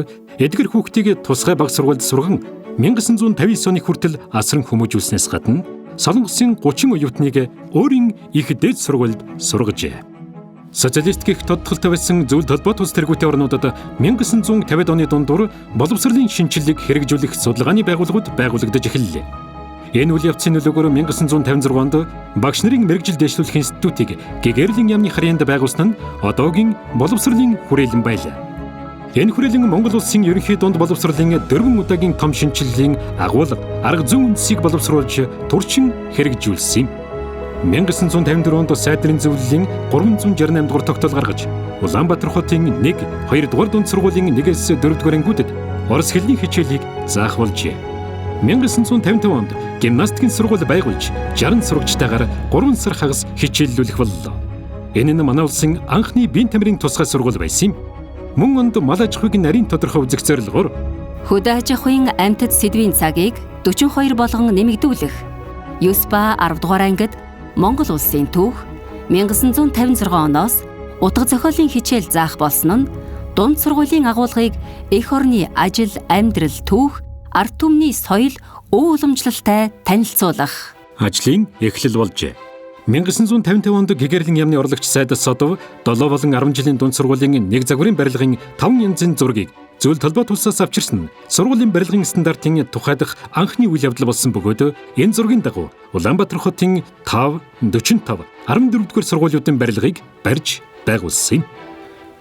Speaker 1: эдгээр хүүхдийг тусгай бага сургуульд сурган 1959 оны хүртэл асран хүмүүжүүлснээс гадна Солонгосын 30 оюутныг өөрийн их дээд сургуульд сургажээ. Социалист гэх тодтолтой байсан зөвлөлт холбоот улс тэргүүтийн орнуудад 1950-ад оны дундуур боловсролын шинжилгээг хэрэгжүүлэх судалгааны байгууллагууд байгуулагдаж эхэллээ. Энэ үйл явцын нөлөөгөөр 1956 онд багш нарын мэргэжил дээшлүүлэх институтыг гэгэрлийн яамны харьяанд байгуулсан нь одоогийн боловсролын хүрээлэн байлаа. Энэ хүрээлэн Монгол улсын ерөнхий дунд боловсролын 4 удаагийн том шинжилгээний агуулга, арга зүйн үндсийг боловсруулж турчин хэрэгжүүлсэн юм. 1954 онд сайдрын зөвлөлийн 368 дугаар тогтоол гаргаж Улаанбаатар хотын 1, 2 дугаар дунд сургуулийн 1-ээс 4 дугаар ангиудад орос хэлний хичээлийг заах болжээ. 1955 онд гимнастикийн сургууль байгуулж 60 сурагчтайгаар 3 сар хагас хичээллүүлэх боллоо. Энэ нь манай улсын анхны биеийн тамирын тусгай сургууль байсан юм. Мөн онд мал аж ахуйг нарийн тодорхой үзэх зорилгоор
Speaker 8: хөдөө аж ахуйн амьтад сэдвийн цагийг 42 болгон нэмэгдүүлэх. 9 ба 10 дугаар ангид Монгол улсын түүх 1956 оноос утга зохиолын хичээл заах болсон нь дунд сургуулийн агуулгыг эх орны ажил, амьдрал, түүх, ард түмний соёл, өв уламжлалтай танилцуулах
Speaker 1: ажлын эхлэл болжээ. 1955 онд гэгэрлийн яамны орлогч Сайд Содов 7 болон 10 жилийн дунд сургуулийн нэг загварын барилгын 5 янзын зургийг зөвлөлт холбоот улсаас авчирсан нь сургуулийн барилгын стандартын тухайдах анхны үйл явдал болсон бөгөөд энэ зургийн дагуу Улаанбаатар хотын 5, 45, 14 дугаар сургуулиудын барилгыг барьж байгуулсан юм.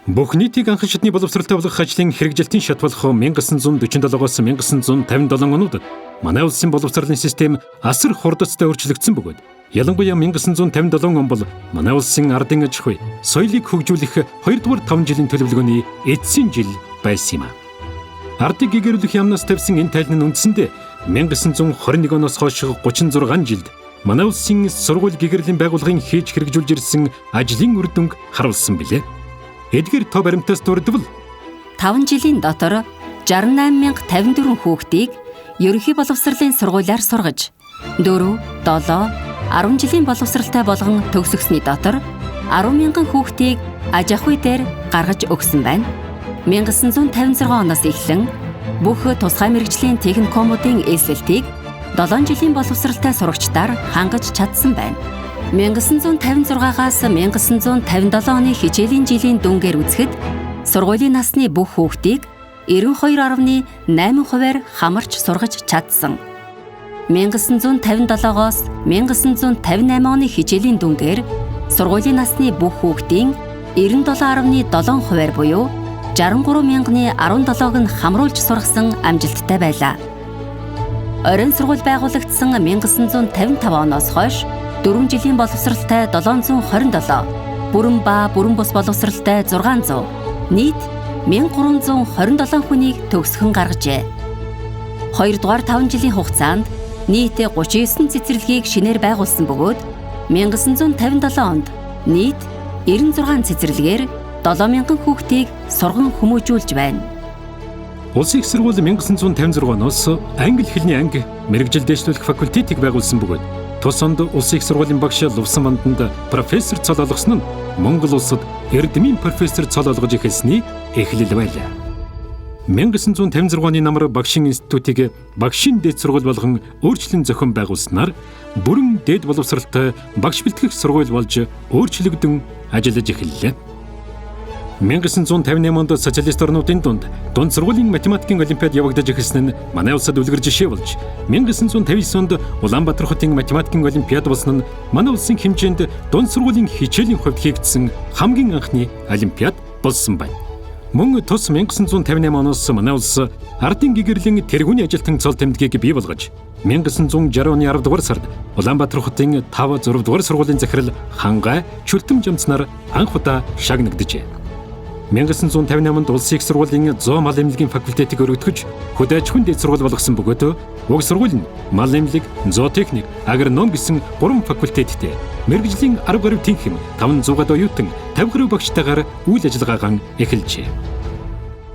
Speaker 1: Бүх нийтийг анхан шатны боловсролтой болгох ажлын хэрэгжилтийн шат болох 1947-оос 1957 онуудад манай улсын боловсролын систем асар хурдцтай өөрчлөгдсөн бөгөөд ялангуяа 1957 он бол манай улсын ардын аж ахуй, соёлыг хөгжүүлэх 2 дугаар 5 жилийн төлөвлөгөөний эцсийн жил байсан юм. Ардыг гэгэрүүлэх яамнаас тавьсан энэ тайлан нь үндсэндээ 1921 оноос хойш 36 жилд манай улсын сургууль гэгэрлийн байгууллагын хийж хэрэгжүүлж ирсэн ажлын үр дүнг харуулсан билээ. Эдгээр тоо баримтаас дурдвал
Speaker 8: 5 жилийн дотор 68054 хүүхдийг ерөнхий боловсролын сургуулиар сургаж 4, 7, 10 жилийн боловсралтай болгон төгсгсөний дотор 10,000 хүүхдийг аж ахуй дээр гаргаж өгсөн байна. 1956 оноос эхлэн бүх тусгай мэргэжлийн техникумуудын ээлсэлтийг 7 жилийн боловсралтай сурагчдаар хангаж чадсан байна. 1956-аас 1957 оны хичээлийн жилийн дүнгээр үзэхэд сургуулийн насны бүх хүүхдийг 92.8%-аар хамарч сургаж чадсан. 1957-оос 1958 оны хичээлийн дүнгээр сургуулийн насны бүх хүүхдийн 97.7% буюу 63,017-г нь хамруулж сургасан амжилттай байлаа. Оройн сургууль байгуулагдсан 1955 оноос хойш 4 жилийн боловсралтай 727, бүрэн ба бүрэн бус боловсралтай 600, нийт 1327 хүнийг төгсгөн гаргажээ. 2 дугаар 5 жилийн хугацаанд нийт 39 цэцэрлэгийг шинээр байгуулсан бөгөөд 1957 онд нийт 96 цэцэрлэгээр 7000 хүүхдийг сурган хүмүүжүүлж байна.
Speaker 1: Улсын их сургууль 1956 оноос англи хэлний анги мэрэгжил дэвшлүүлэх факультетийг байгуулсан бөгөөд тус онд улсын их сургуулийн багш Лувсан Ванданд профессор цол олгосон нь Монгол улсад эрдэмийн профессор цол олгож эхэлсний эхлэл байлаа. 1956 оны намар багшийн институтыг багшийн дээд сургууль болгон өөрчлөн зохион байгуулснаар бүрэн дээд боловсралтай багш бэлтгэх сургууль болж өөрчлөгдөн ажиллаж эхэллээ. 1958 онд социалист орнуудын дунд сургуулийн математикийн олимпиад явагдаж эхэлсэн нь манай улсад үлгэр жишээ болж 1959 онд Улаанбаатар хотын математикийн олимпиад болсон нь манай улсын хэмжээнд дунд сургуулийн хичээлийн хувьд хийгдсэн хамгийн анхны олимпиад болсон байна. Мөн тус 1958 оноос манай улс ардын гэгэрлийн тэргүүний ажилтан цол тэмдгийг бий болгож 1960 оны 10 дугаар сард Улаанбаатар хотын 5-6 дугаар сургуулийн захирал Хангай Чүлтэм жамцнаар анх удаа шагнагджээ. 1958 онд улсын их сургуулийн зоо мал эмнэлгийн факультетийг өргөтгөж хөдөө аж ахуйн дэд сургууль болгосон бөгөөд уг сургууль нь мал эмнэлэг, зоотехник, агроном гэсэн 3 факультеттэй мэргэжлийн 10 гаруй тэнхим 500 оюутан 50 гаруй багштайгаар үйл ажиллагаагаа эхэлжээ.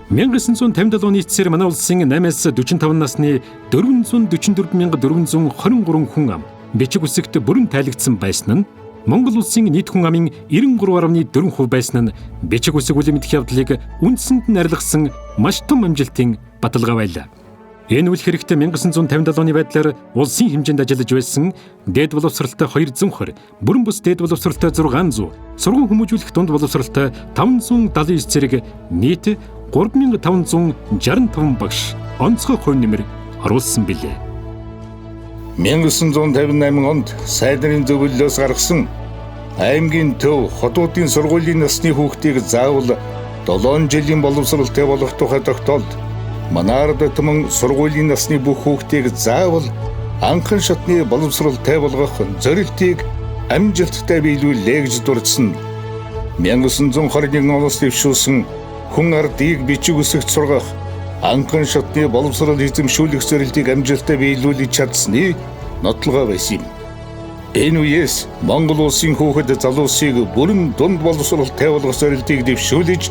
Speaker 1: 1957 оны эцсээр манай улсын 8-аас 45 насны 444,423 хүн ам бичиг үсэгт бүрэн тайлагдсан байсан нь Монгол улсын нийт хүн амын 93.4% байсан нь бичиг үсэг үл мэдэх явдлыг үндсэнд нь арилгасан маш том амжилтын баталгаа байлаа. Энэ үйл хэрэгт 1957 оны байдлаар улсын хэмжээнд ажиллаж байсан дээд боловсралтай 220, бүрэн бус дээд боловсралтай 600, сургууль хүмүүжүүлэх дунд боловсралтай 579 зэрэг нийт 3565 багш онцгой хувь нэмэр оруулсан билээ.
Speaker 5: 1958 онд сайдны зөвлөлөөс гаргасан аймгийн төв хотуудын сургуулийн насны хүүхдийг заавал 7 жилийн боловсралтай болгох тухай тогтоолд манай ард түмэн сургуулийн насны бүх хүүхдийг заавал анхан шатны боловсралтай болгох зорилтыг амжилттай биелүүлээ гэж дурдсан. 1921 оноос дэвшүүлсэн хүн ардыг бичиг үсэгт сургах анхан шатны боловсрол эзэмшүүлэх зорилтыг амжилттай биелүүлж чадсны нотлогоо байсан юм. Энэ үеэс Монгол улсын хүүхэд залуусыг бүрэн дунд боловсралтай болгох зорилтыг дэвшүүлж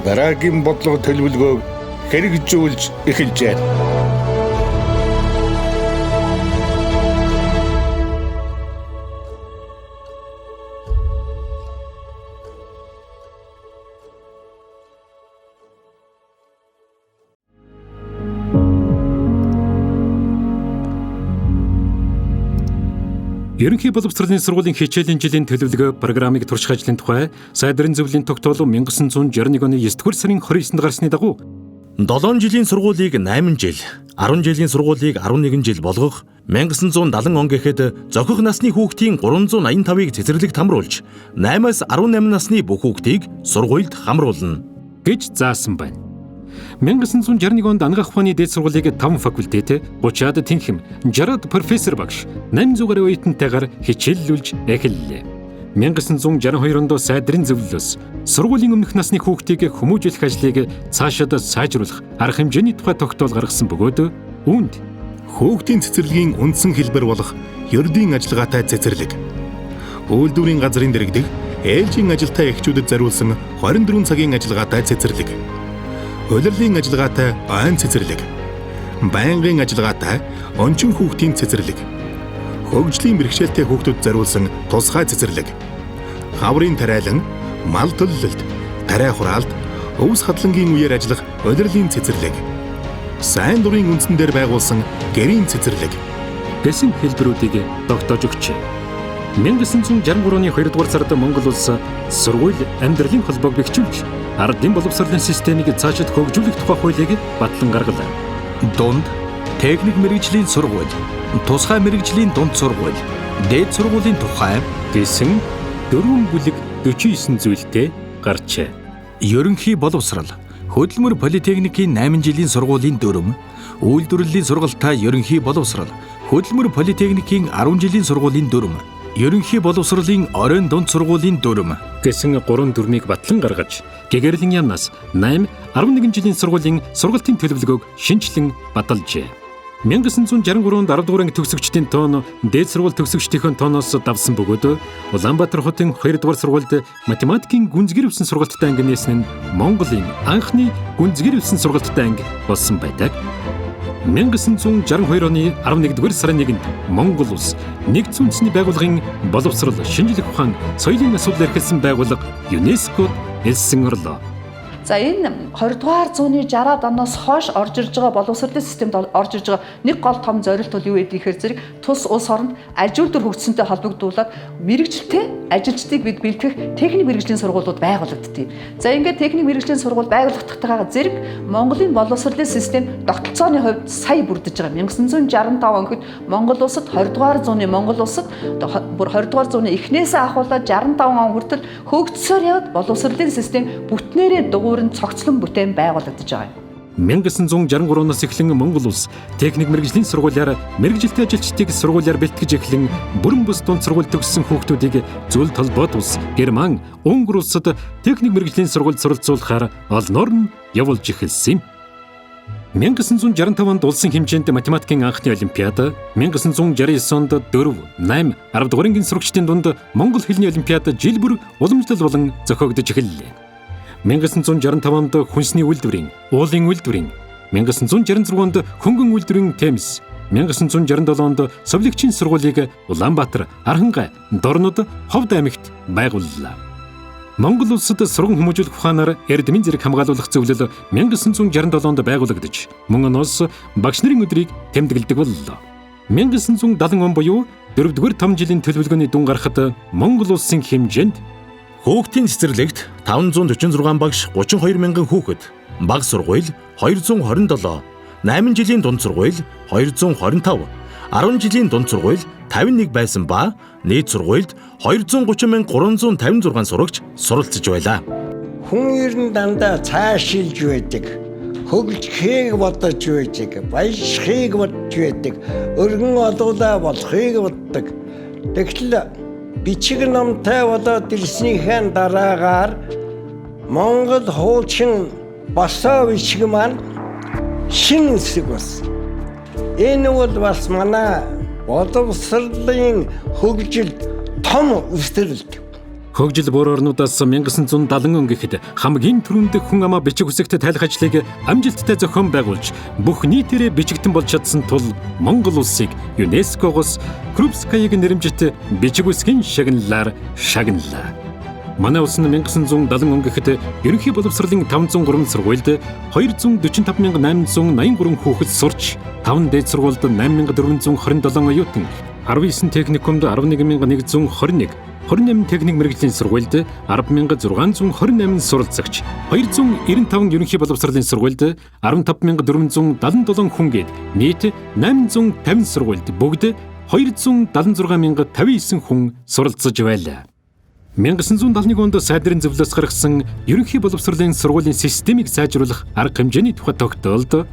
Speaker 5: дараагийн бодлого төлөвлөгөөг хэрэгжүүлж эхэлжээ.
Speaker 1: Ерөнхий боловсролын сургуулийн хичээлийн жилийн төлөвлөгөө программыг турших ажлын тухай сайдрын зөвлөлийн тогтоол 1961 оны 9-р сарын 29-нд гарсны дагуу
Speaker 7: 7 жилийн сургуулийг 8 жил, 10 жилийн сургуулийг 11 жил болгох, 1970 он гэхэд зохих насны хүүхдийн 385-ыг цэцэрлэгт хамруулж, 8-аас 18 насны бүх хүүхдийг сургуульд хамруулна
Speaker 1: гэж заасан байна. 1961 онд ангаах ухааны дээд сургуулийг 5 факультет, 30-аад тэнхим, 60-аад профессор багш, 800 гаруй оюутантайгаар хичээллүүлж эхэллээ. 1962 онд сайдрын зөвлөлөөс сургуулийн өмнөх насны хүүхдийг хүмүүжүүлэх ажлыг цаашид сайжруулах арга хэмжээний тухай тогтоол гаргасан бөгөөд үүнд
Speaker 10: хүүхдийн цэцэрлэгийн үндсэн хэлбэр болох ердийн ажиллагаатай цэцэрлэг, үйлдвэрийн газрын дэргэдэх, ээлжийн ажилтай эхчүүдэд зориулсан 24 цагийн ажиллагаатай цэцэрлэг, улирлын ажиллагаатай ойн цэцэрлэг, байнгын ажиллагаатай ончин хүүхдийн цэцэрлэг, хөгжлийн бэрхшээлтэй хүүхдүүд зориулсан тусгай цэцэрлэг, хаврын тариалан, мал төлөлт, тариа хураалт, өвс хадлангийн үеэр ажиллах улирлын цэцэрлэг, сайн дурын үндсэн дээр байгуулсан гэрийн цэцэрлэг
Speaker 1: гэсэн хэлбэрүүдийг тогтоож өгчээ. 1963 оны 2 дугаар сард Монгол улс сургууль амьдралын холбоог бэхжүүлж ардын боловсролын системийг цаашид хөгжүүлэх тухай хуулийг батлан гаргалаа.
Speaker 7: Дунд техник мэргэжлийн сургууль, тусгай мэргэжлийн дунд сургууль, дээд сургуулийн тухай
Speaker 1: гэсэн 4 бүлэг 49 зүйлтэй гарчээ.
Speaker 7: ерөнхий боловсрал, хөдөлмөр политехникийн 8 жилийн сургуулийн дүрм, үйлдвэрлэлийн сургалтаа ерөнхий боловсрал, хөдөлмөр политехникийн 10 жилийн сургуулийн дүрм, ерөнхий боловсролын оройн дунд сургуулийн дүрм
Speaker 1: гэсэн 3 дүрмийг батлан гаргаж, гэгэрлийн яамнаас 8, 11 жилийн сургуулийн сургалтын төлөвлөгөөг шинчлэн баталжээ. 1963-нд 10 дугаар анги төгсөгчдийн тоон дээд сургууль төгсөгчдийн тооноос давсан бөгөөд Улаанбаатар хотын 2 дугаар сургуульд математикийн гүнзгэр өвсөн сургалттай анги нээсэн нь Монголын анхны гүнзгэр өвсөн сургалттай анги болсон байдаг. 1962 оны 11-р сарын 1-нд Монгол улс Нэгдсэн үндэсний байгууллагын боловсрол, шинжлэх ухаан, соёлын асуудал эрхэлсэн байгууллага ЮНЕСКОд элсэн орлоо.
Speaker 2: За энэ 20 дугаар зууны 60-аад оноос хойш орж ирж байгаа боловсролын системд орж ирж байгаа нэг гол том зорилт бол юу вэ гэхээр зэрэг тус улс орнд ажил дүр хөгжсөнтэй холбогдуулаад мэрэгжилтэй ажилчдыг бид бэлтгэх техник мэрэгжлийн сургуулиуд байгуулагдтыг. За ингээд техник мэрэгжлийн сургууль байгуулагдахтайгаа зэрэг Монголын боловсролын систем тогтолцооны хувьд сая бүрдэж байгаа. 1965 онд Монгол улсад 20 дугаар зууны Монгол улсад бүр 20 дугаар зууны эхнээсээ ахуулаад 65 он хүртэл хөгжсөөр яваад боловсролын систем бүтнээрээ цогцлон бүтээн байгуулагдаж байгаа юм.
Speaker 1: 1963-оос эхлэн Монгол улс техник мэргэжлийн сургуулиар мэргэжилтэй ажилчдыг сургуулиар бэлтгэж эхлэн бүрэн бус дунд сургууль төгссөн хүүхдүүдийг зөвлөлт холбоот улс Герман, Унгар улсад техник мэргэжлийн сургуульд суралцуулахаар олноор нь явуулж эхэлсэн юм. 1965 онд улсын хэмжээнд математикийн анхны олимпиад, 1969 онд 4, 8, 10 дугаар ангийн сурагчдын дунд монгол хэлний олимпиад жил бүр уламжлал болон зохиогдож эхэллээ. 1965 онд хүнсний үйлдвэрийн, уулын үйлдвэрийн, 1966 онд хөнгөн үйлдвэрийн Темс, 1967 онд совлэгчийн сургуулийг Улаанбаатар, Архангай, Дорнод, Ховд аймагт байгууллаа. Монгол улсад сургууль хүмүүжүүлэх ухаанаар эрдмийн зэрэг хамгаалуулах зөвлөл 1967 онд байгуулагдаж, мөн оноос багш нарын өдрийг тэмдэглэдэг боллоо. 1970 он буюу 4-р том жилийн төлөвлөгөөний дүн гарахад Монгол улсын хэмжээнд
Speaker 7: Хүүхдийн цэцэрлэгт 546 багш 32 мянган хүүхэд, бага сургууль 227, 8 жилийн дунд сургууль 225, 10 жилийн дунд сургууль 51 байсан ба нийт сургуульд 230,356 сурагч суралцж байлаа.
Speaker 6: Хүн ер нь дандаа цаашилж байдаг, хөгжихийг бодож байдаг, баяжхийг бодож байдаг, өргөн олуулаа болохыг боддог. Тэгтэл бичиг номтой болоод ирснийхэн дараагаар Монгол хуучин босоо бичиг маань шин үсэг болсон. Энэ бол бас манай боловсролын хөгжилд том өсрэлт.
Speaker 1: Хөгжил буур орнуудаас 1970 он гэхэд хамгийн түрүүнд хүн амаа бичиг үсэгт тайлах ажлыг амжилттай зохион байгуулж бүх нийтээрээ бичигдэн болж чадсан тул Монгол улсыг ЮНЕСКО-гоос Крупскаяг нэрэмжит бичиг үсгийн шагналаар шагналаа. Манай улс нь 1970 он гэхэд ерөнхий боловсролын 503 сургуульд 245,883 хүүхэд сурч, 5 дээд сургуульд 8,427 оюутан, 19 техникумд 11,121, 28 техник мэргэжлийн сургуульд 10,628 суралцагч, 295 ерөнхий боловсролын сургуульд 15,477 хүн гээд нийт 850 сургуульд бүгд 276,059 хүн суралцж байлаа. 1971 онд сайдрын зөвлөөс гаргасан ерөнхий боловсролын сургуулийн системийг сайжруулах арга хэмжээний тухай тогтоолд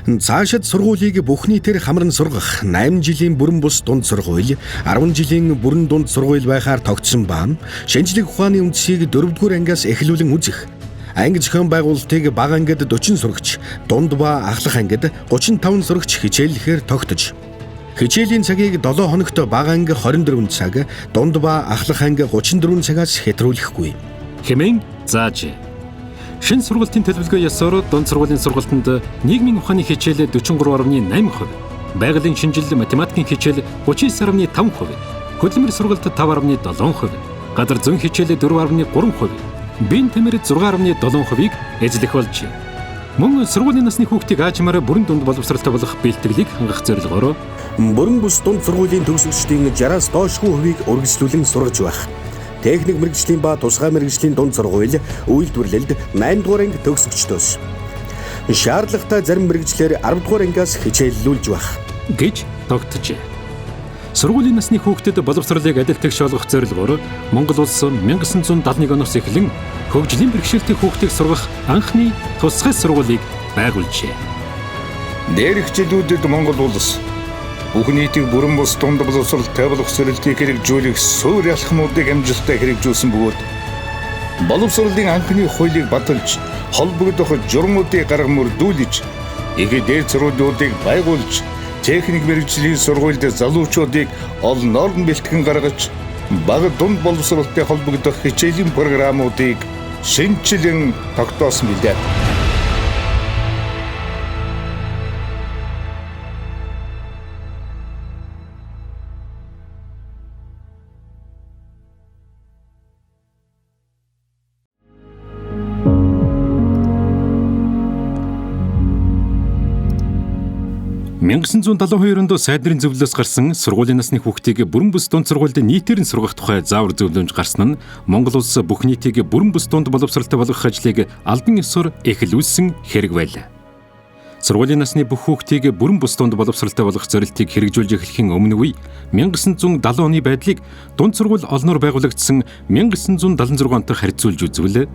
Speaker 4: цаашид сургуулийг бүх нийтээр хамран сургах 8 жилийн бүрэн бус дунд сургууль, 10 жилийн бүрэн дунд сургууль байхаар тогтсон ба шинжлэх ухааны үндсийг 4-р ангиас эхлүүлэн үзэх. Анги зохион байгуулалтыг бага ангид 40 сурагч, дунд ба ахлах ангид 35 сурагч хичээллэхээр тогтож, хичээлийн цагийг 7 хоногт бага анги 24 цаг, дунд ба ахлах анги 34 цагаас хэтрүүлэхгүй
Speaker 1: хэмээн зааж. Шинэ сургалтын төлөвлөгөө ёсоор дунд сургуулийн сургалтанд нийгмийн ухааны хичээл 43.8%, байгалийн шинжил математикийн хичээл 39.5%, хөдөлмөр сургалт 5.7%, газар зүйн хичээл 4.3%, биеийн тамир 6.7%-ийг эзлэх болжээ. Мөн сургуулийн насны хүүхдийг аажмаар бүрэн дунд боловсралтай болох бэлтгэлийг хангах зорилгоор
Speaker 4: бүрэн бус дунд сургуулийн төгсөгчдийн 60-аас доошгүй хувийг үргэлжлүүлэн сургаж байх. техник мэргэжлийн ба тусгай мэргэжлийн дунд сургууль үйлдвэрлэлд 8 дугаар анги төгсөгчдөөс шаардлагатай зарим мэргэжлэр 10 дугаар ангиас хичээллүүлж байх
Speaker 1: гэж тогтжээ. Сургуулийн насны хүүхдэд боловсролыг адил тэгш олгох зорилгоор Монгол улс 1971 оноос эхлэн хөгжлийн бэрхшээлтэй хүүхдийг сургах анхны тусгай сургуулийг байгуулжээ.
Speaker 5: Дээрх жилүүдэд Монгол улс бүх нийтийг бүрэн бус дунд боловсролтой болох сорилтыг хэрэгжүүлэх суурь алхмуудыг амжилттай хэрэгжүүлсэн бөгөөд боловсролын анхны хуулийг баталж холбогдох журмуудыг гарга мөрдүүлж их дээд сургуулиудыг байгуулж техник мэргэжлийн сургуульд залуучуудыг олноор нь бэлтгэн гаргаж бага дунд боловсролтой холбогдох хичээлийн програмуудыг шинжилэн тогтоосон билээ.
Speaker 1: онд сайдрын зөвлөлөөс гарсан сургуулийн насны хүүхдийг бүрэн бүс дунд сургуульд нийтээр нь сургах тухай заавар зөвлөмж гарсан нь Монгол улс бүх нийтийг бүрэн бүс дунд боловсролтой болгох ажлыг албан ёсоор эхлүүлсэн хэрэг байлаа. Сургуулийн насны бүх хүүхдийг бүрэн бүс дунд боловсролтой болгох зорилтыг хэрэгжүүлж эхлэхийн өмнө үе 1970 оны байдлыг дунд сургууль олноор байгуулагдсан 1976 онтой харьцуулж үзвэл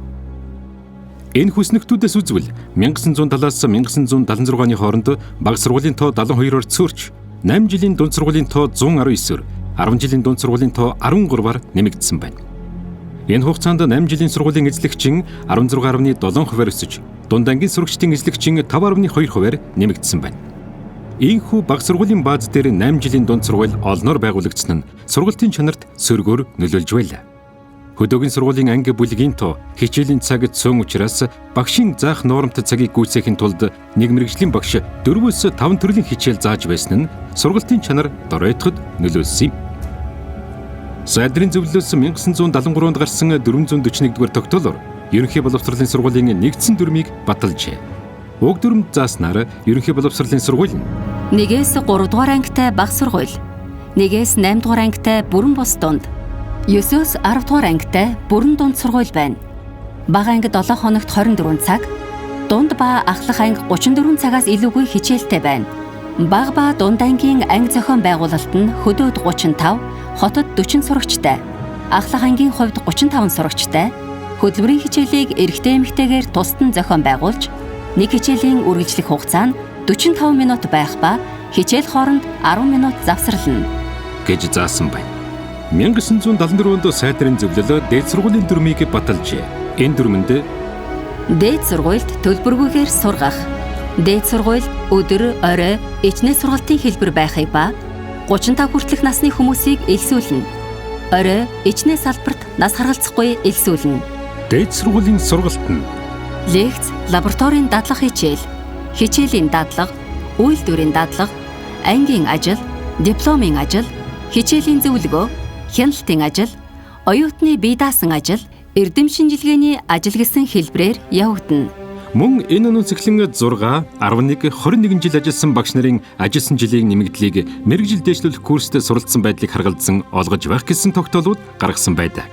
Speaker 1: энэ хүснэгтүүдээс үзвэл 1970-аас 1976 оны хооронд бага сургуулийн тоо 72-оор цөөрч 8 жилийн дунд сургуулийн тоо 119-оор 10 жилийн дунд сургуулийн тоо 13-аар нэмэгдсэн байна. Энэ хугацаанд 8 жилийн сургуулийн эзлэгчин 16.7%-аар өсөж дунд ангийн сурагчдын эзлэгчин 5.2%-аар нэмэгдсэн байна. Ийхүү бага сургуулийн бааз дээр 8 жилийн дунд сургууль олноор байгуулагдсан нь сургалтын чанарт сөргөөр нөлөөлж байлаа. Хөдөөгийн сургуулийн анги бүлгийн тоо хичээлийн цаг цөөн учраас багшийн заах нуурамт цагийг гүйцээхийн тулд нэг мэргэжлийн багш 4-5 төрлийн хичээл зааж байсан нь сургалтын чанар доройтоход нөлөөлсөн юм. Сайдрын зөвлөлөөс 1973 онд гарсан 441-р тогтоолоор ерөнхий боловсролын сургуулийн нэгдсэн дүрмийг баталжээ. Уг дүрм зааснаар ерөнхий боловсролын сургууль нь
Speaker 8: 1-ээс 3 дугаар ангитай бага сургууль, 1-ээс 8 дугаар ангитай бүрэн бус дунд, 9-өөс 10 дугаар ангитай бүрэн дунд сургууль байна. Бага анги 7 хоногт 24 цаг, дунд ба ахлах анги 34 цагаас илүүгүй хичээлтэй байна. Бага ба дунд ангийн анги зохион байгуулалт нь хөдөөд 35, хотод 40 сурагчтай, ахлах ангийн хувьд 35 сурагчтай, хөдөлмөрийн хичээлийг эрэгтэй эмэгтэйгээр тусад нь зохион байгуулж, нэг хичээлийн үргэлжлэх хугацаа нь 45 минут байх ба хичээл хооронд 10 минут завсарлана
Speaker 1: гэж заасан байна. 1974 онд сайдрын зөвлөлөө дээд сургуулийн дүрмийг баталжээ. Энэ дүрмэнд
Speaker 8: дээд сургуульд төлбөргүйгээр сургах, дээд сургууль өдөр, орой ичнэ сургалтын хэлбэр байхыг ба 35 хүртэлх насны хүмүүсийг элсүүлнэ. Орой ичнэ салбарт нас харгалзахгүй элсүүлнэ.
Speaker 1: Дээд сургуулийн сургалт нь
Speaker 8: лекц, лабораторийн дадлага хичээл, хичээлийн дадлага, үйлдвэрийн дадлага, ангийн ажил, дипломын ажил, хичээлийн зөвлөгөө, хяналтын ажил, оюутны бие даасан ажил, эрдэм шинжилгээний ажил гэсэн хэлбрээр явагдана.
Speaker 1: Мөн энэ оноос эхлэн 6, 11, 21 жил ажилласан багш нарын ажилласан жилийн нэмэгдлийг мэргэжил дэвшлүүлэх курст суралцсан байдлыг харгалзан олгож байх гэсэн тогтоолууд гаргасан байдаг.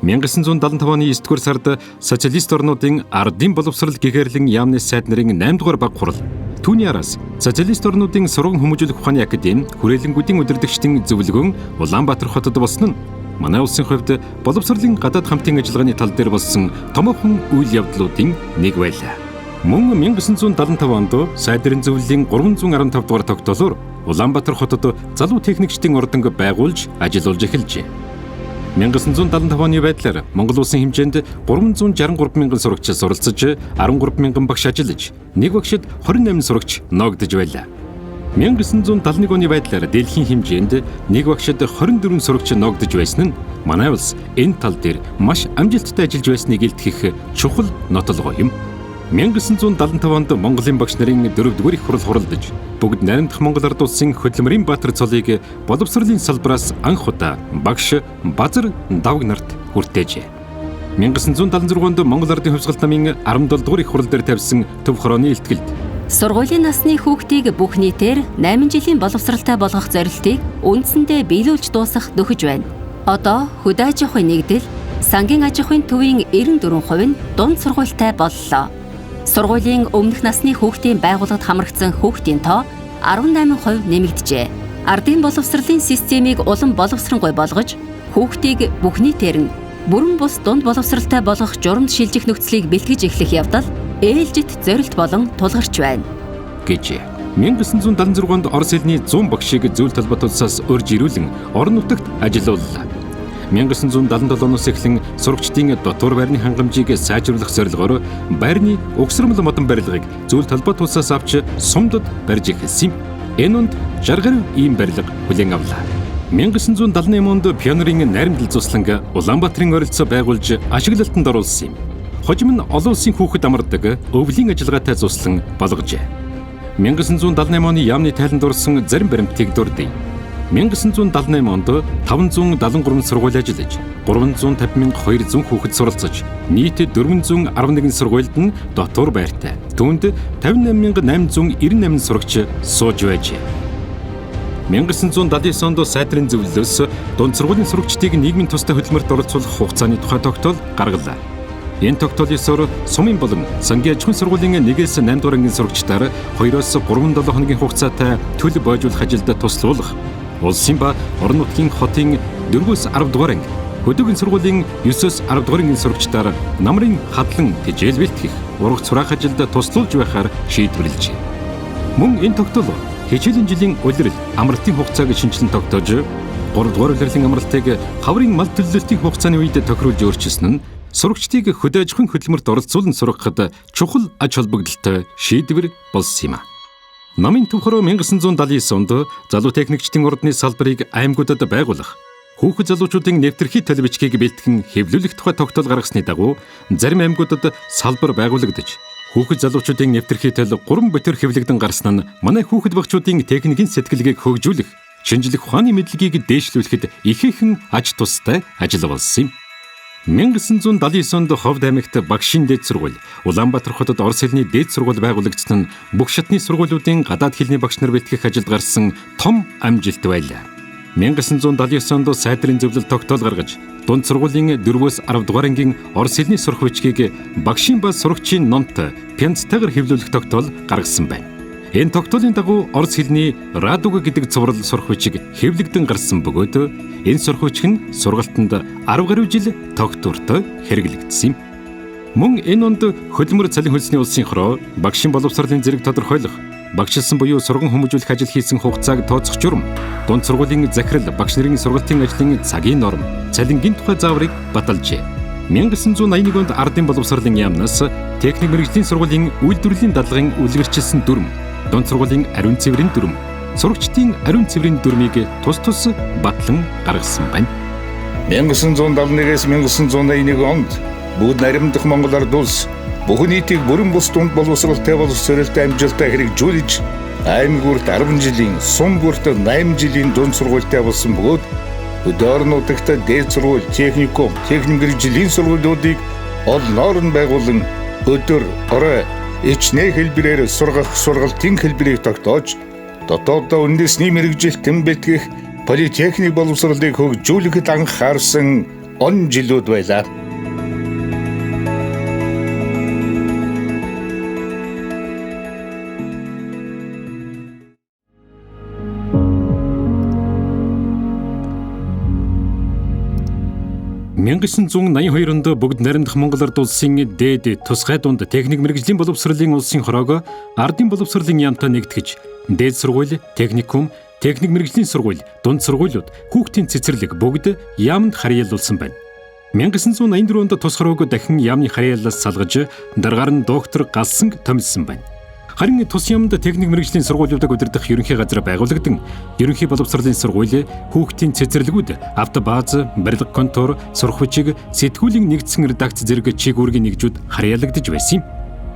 Speaker 1: 1975 оны 9 дугаар сард социалист орнуудын ардын боловсрол гэгэрлэн яамны сайд нарын 8 дугаар баг хурал түүний араас социалист орнуудын сургууль хүмүүжүүлэх ухааны академи хүрээлэнгүүдийн удирдагчдын зөвлөгөөн Улаанбаатар хотод болсон нь манай улсын хувьд боловсролын гадаад хамтын ажиллагааны тал дээр болсон томоохон үйл явдлуудын нэг байлаа. Мөн 1975 онд сайдрын зөвлөлийн 315 дугаар тогтоолоор Улаанбаатар хотод залуу техникчдийн ордонг байгуулж ажиллаж эхэлжээ. 1975 оны байдлаар Монгол улсын хэмжээнд 363 мянган сурагч суралцж, 13 мянган багш ажиллаж, нэг багшид 28 сурагч ноогдож байлаа. 1971 оны байдлаар дэлхийн хэмжээнд нэг багшид 24 сурагч ноогдож байсан нь манай улс энэ тал дээр маш амжилттай ажиллаж байсныг илтгэх чухал нотолгоо юм. 1975 онд Монголын багш нарын 4-р их хурал хуралдаж, бүгд найрамдах Монгол Ард улсын хөдөлмөрийн баатар цолыг боловсролын салбараас анх удаа багш Базар Давг нарт хүртээжээ. 1976 онд Монгол Ардын хувьсгалт намын 17-р их хурал дээр тавьсан төв хорооны илтгэлд
Speaker 8: сургуулийн насны хүүхдийг бүх нийтээр 8 жилийн боловсралтай болгох зорилтыг үндсэндээ биелүүлж дуусгах нөхөж байна. Одоо хөдөө аж ахуйн нэгдэл сангийн аж ахуйн төвийн 94% нь дунд сургуультай боллоо. Сургуулийн өмнөх насны хүүхдийн байгууллагад хамрагдсан хүүхдийн тоо 18% нэмэгджээ. Ардын боловсролын системийг улам боловсронгуй болгож, хүүхдийг бүх нийтээр нь бүрэн бус дунд боловсралтай болгох журамд шилжих нөхцөлийг бэлтгэж эхлэх явдал ээлжит зорилт болон тулгарч байна
Speaker 1: гэж 1976 онд Орос хэлний 100 багшийг зөвлөлт талбайд улсаас урьж ирүүлэн орон нутагт ажиллууллаа. 1977 оноос эхлэн сурагчдын дотор байрны хангамжийг сайжруулах зорилгоор байрны угсрамл модон барилгыг зөвлөлт талбайд улсаас авч сумдад барьж эхэлсэн юм. Энэ онд 60 гаруй ийм барилга хүлээн авлаа. 1978 онд пионерын найрамдал цусланг Улаанбаатарын ойролцоо байгуулж ашиглалтанд оруулсан юм. Хожим нь олон улсын хүүхэд амардаг өвлийн ажиллагаатай цуслан болгожээ. 1978 оны яамны тайланд орсон зарим баримтыг дурдъя. 1978 онд 573 сургууль ажиллаж 350,200 хүүхэд суралцаж нийт 411 сургуульд нь дотор байртай. Түүнд 58,898 сурагч сууж байжээ. 1979 онд сайдрын зөвлөлөөс дунд сургуулийн сурагчдыг нийгмийн тустай хөдөлмөрт оролцуулах хугацааны тухай тогтоол гаргалаа. Энэ тогтоолын ёсоор сумын болон сангийн аж ахуйн сургуулийн 1-8 дугаар ангийн сурагчдаар 2-3 хоногийн хугацаатай төлөв боожуулах ажилд туслуулах, улсын ба орон нутгийн хотын 4-10 дугаар анги, хөдөөгийн сургуулийн 9-10 дугаар ангийн сурагчдаар намрын хадлан тэжээл бэлтгэх, ургац сураах ажилд туслуулж байхаар шийдвэрлэжээ. Мөн энэ тогтоол хичээлийн жилийн улирал амралтын хугацааг шинжилэн тогтоож, 3 дугаар улирлын амралтыг хаврын мал төлөвлөлтийн хугацааны үед тохируулж өөрчилсөн нь сурагчдыг хөдөө аж ахуйн хөдөлмөрт оролцуулан сургахад чухал ач холбогдолтой шийдвэр болсон юм а. Намын төвхөр 1979 онд залуу техникчдийн урдны салбарыг аймагуудад байгуулах, хүүхэд залуучуудын нэвтрхий төлөвчгийг бэлтгэн хэвлүүлэх тухай тогтоол гаргасны дагуу зарим аймагуудад салбар байгуулагдаж, хүүхэд залуучуудын нэвтрхий төл 3 битэр хэвлэгдэн гарсан нь манай хүүхэд багчуудын техникийн сэтгэлгээг хөгжүүлэх, шинжлэх ухааны мэдлэгийг дээшлүүлэхэд ихээхэн аж тустай ажил болсон юм. 1979 онд Ховд аймагт багшийн дээд сургууль, Улаанбаатар хотод Орос хэлний дээд сургууль байгуулагдсан нь бүх шатны сургуулиудын гадаад хэлний багш нар бэлтгэх ажилд гарсан том амжилт байлаа. 1979 онд сайдрын зөвлөлт тогтоол гаргаж, дунд сургуулийн 4-10 дугаар ангийн Орос хэлний сурах бичгийг багшийн ба сурагчийн номт пянцтайгаар хэвлүүлэх тогтоол гаргасан байна. Энэ тогтоолын дагуу Орос хэлний радуга гэдэг цуврал сурах бичиг хэвлэгдэн гарсан бөгөөд энэ сурах бичиг нь сургалтанд 10 гаруй жил тогтвортой хэрэглэгдсэн юм. Мөн энэ онд хөдөлмөр цалин хөлсний улсын хороо, багшийн боловсролын зэрэг тодорхойлох, багшилсан буюу сурган хүмүүжүүлэх ажил хийсэн хугацааг тооцох журам, дунд сургуулийн захирал, багш нарын сургалтын ажлын цагийн норм, цалингийн тухай зааврыг баталжээ. 1981 онд ардын боловсролын яамнаас техник мэргэжлийн сургуулийн үйлдвэрлэлийн дадлагын үлгэрчилсэн дүрм, дунд сургуулийн ариун цэврийн дүрм, сурагчдын ариун цэврийн дүрмийг тус батлан гаргасан байна.
Speaker 5: 1971-ээс 1981 онд бүгд наримдах Монгол ард улс бүхэн нийтийг бүрэн бус дунд боловсролтой боловсролтой амжилттай хэрэгжүүлж, аймагт 10 жилийн, сум бүрт 8 жилийн дунд сургуультай болсон бөгөөд хөдөө орон нутагт дээд сургууль, техникум, техник мэргэжлийн сургуулиудыг олноор нь байгуулан өдөр, орой ичнээ хэлбэрээр сургах сургалтын хэлбэрийг тогтоож, дотооддоо үндэсний мэргэжилтэн бэлтгэх политехник боловсролыг хөгжүүлэхэд анхаарсан он жилүүд байлаа.
Speaker 1: (1982) онд бүгд найрамдах Монгол ард улсын дээд тусгай дунд техник мэргэжлийн боловсролын улсын хороог ардын боловсролын яамтай нэгтгэж, дээд сургууль, техникум, техник мэргэжлийн сургууль, дунд сургуулиуд, хүүхдийн цэцэрлэг бүгд яамд харьяалуулсан байна. 1984 онд тус хороог дахин яамны харьяалаас салгаж, дараагаар нь доктор Галсанг томилсон байна. Харин тус яамд техник мэргэжлийн сургуулиудыг удирдах ерөнхий газар байгуулагдсан. Ерөнхий боловсролын сургууль, хүүхдийн цэцэрлэгүүд, автобааз, барилга контор, сурах бичиг, сэтгүүлийн нэгдсэн редакц зэрэг чигүүргийн нэгжүүд харьяалагдж байсан юм.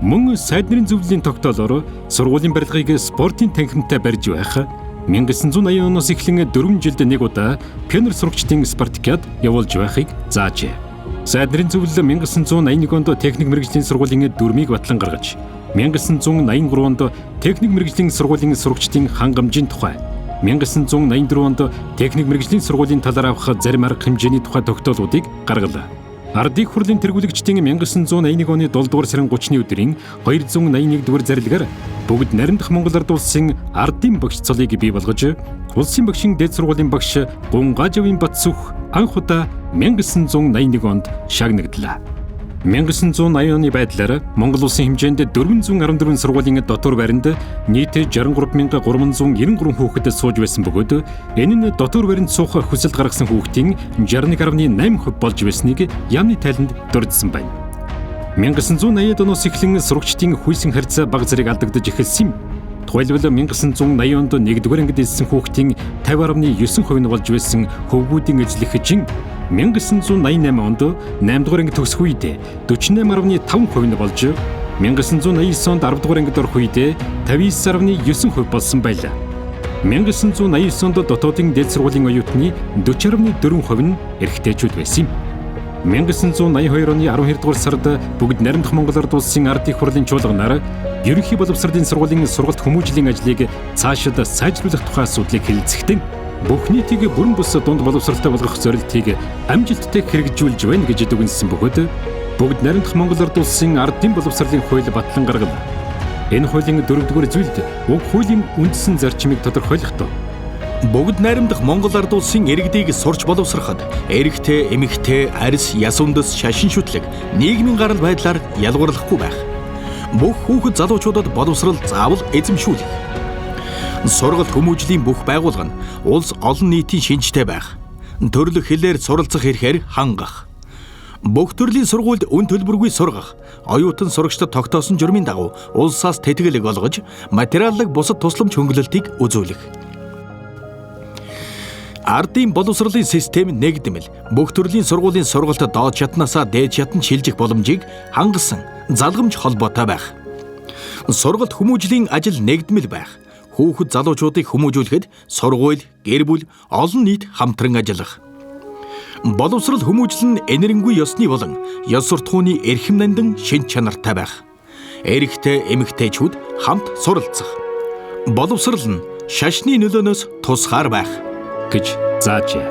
Speaker 1: Мөн сайд нарын зөвлөлийн тогтоолоор сургуулийн барилгыг спортын танхимтай барьж байх, 1980 оноос эхлэн 4 жилд нэг удаа пионер сурагчдын спартакиад явуулж байхыг заажээ. Сайд нарын зөвлөл 1981 онд техник мэргэжлийн сургуулийн дүрмийг батлан гаргаж, 1983 онд техник мэргэжлийн сургуулийн сурагчдын хангамжийн тухай, 1984 онд техник мэргэжлийн сургуулийн талаар авах зарим арга хэмжээний тухай тогтоолуудыг гаргала. Ардын их хурлын тэргүүлэгчдийн 1981 оны 7 дугаар сарын 30-ны өдрийн 281 дугаар зарилгаар бүгд найрамдах Монгол Ард улсын ардын багш цолыг бий болгож, улсын багшийн дээд сургуулийн багш Гунгажавын Батсүх анх удаа 1981 онд шагнаглалаа. 1980 оны байдлаар Монгол улсын хэмжээнд 414 сургуулийн дотор баринд нийт 63393 хүүхэд сууж байсан бөгөөд энэ нь дотор баринд суух хүсэл гаргасан хүүхдийн 61.8% болж байсныг яамны тайланд дурдсан байна. 1980-ад оноос эхлэн сурагчдын хүйсэн харьцаа бага зэрэг алдагдаж эхэлсэн юм. Тухайлбал 1980 онд 1-р ангид элсэн хүүхдийн 50.9% нь болж байсан хөвгүүдийн эзлэгчийн 1988 онд 8-р анги төгсөх үед 48.5% нь болж 1989 онд 10-р ангид орох үед 59.9% болсон байлаа. 1989 онд дотоодын дээд сургуулийн оюутны 40.4% нь эрэгтэйчүүд байсан юм. 1982 оны 12-р сард бүгд найрамдах Монгол Ард улсын ардын их хурлын чуулганаар ерөнхий боловсролын сургуулийн сургалт хүмүүжлийн ажлыг цаашид сайжруулах тухай асуудлыг хэлэлцэхдээ бүх нийтийг бүрэн бус дунд боловсролтой болгох зорилтыг амжилттай хэрэгжүүлж байна гэж дүгнсэн бөгөөд бүгд найрамдах Монгол Ард улсын ардын боловсролын хууль батлан гаргав. Энэ хуулийн 4-р зүйлд уг хуулийн үндсэн зарчмыг тодорхойлохдоо
Speaker 7: бүгд найрамдах Монгол Ард улсын иргэдийг сурч боловсроход эрэгтэй, эмэгтэй, арьс, яс үндэс, шашин шүтлэг, нийгмийн гарал байдлаар ялгуурлахгүй байх. Бүх хүүхэд залуучуудад боловсрол заавал эзэмшүүлэх. Сургалт хүмүүжлийн бүх байгууллага нь улс олон нийтийн шинжтэй байх. Төрөлх хэлээр суралцах эрхээр хангах. Бүх төрлийн сургуульд үн төлбөргүй сургах. Оюутан сурагчдад тогтоосон журмын дагуу улсаас тэтгэлэг олгож, материаллык бусад тусламж хөнгөлөлтийг үзүүлэх. Ардын боловсролын систем нэгдмэл бүх төрлийн сургуулийн сургалт доод шатнаасаа дээд шатанд шилжих боломжийг хангасан залгамж холбоотой байх. Сургалт хүмүүжлийн ажил нэгдмэл байх. Хүүхэд залуучуудыг хүмүүжүүлэхэд сургууль, гэр бүл, олон нийт хамтран ажиллах. Боловсрол хүмүүжил нь энэрэнгүй ёсны болон ёс суртахууны эрхэм нандин шин чанартай байх. Эрэгтэй, эмэгтэйчүүд хамт суралцах. Боловсрол нь шашны нөлөөнөөс тусгаар байх
Speaker 1: гэж заажээ.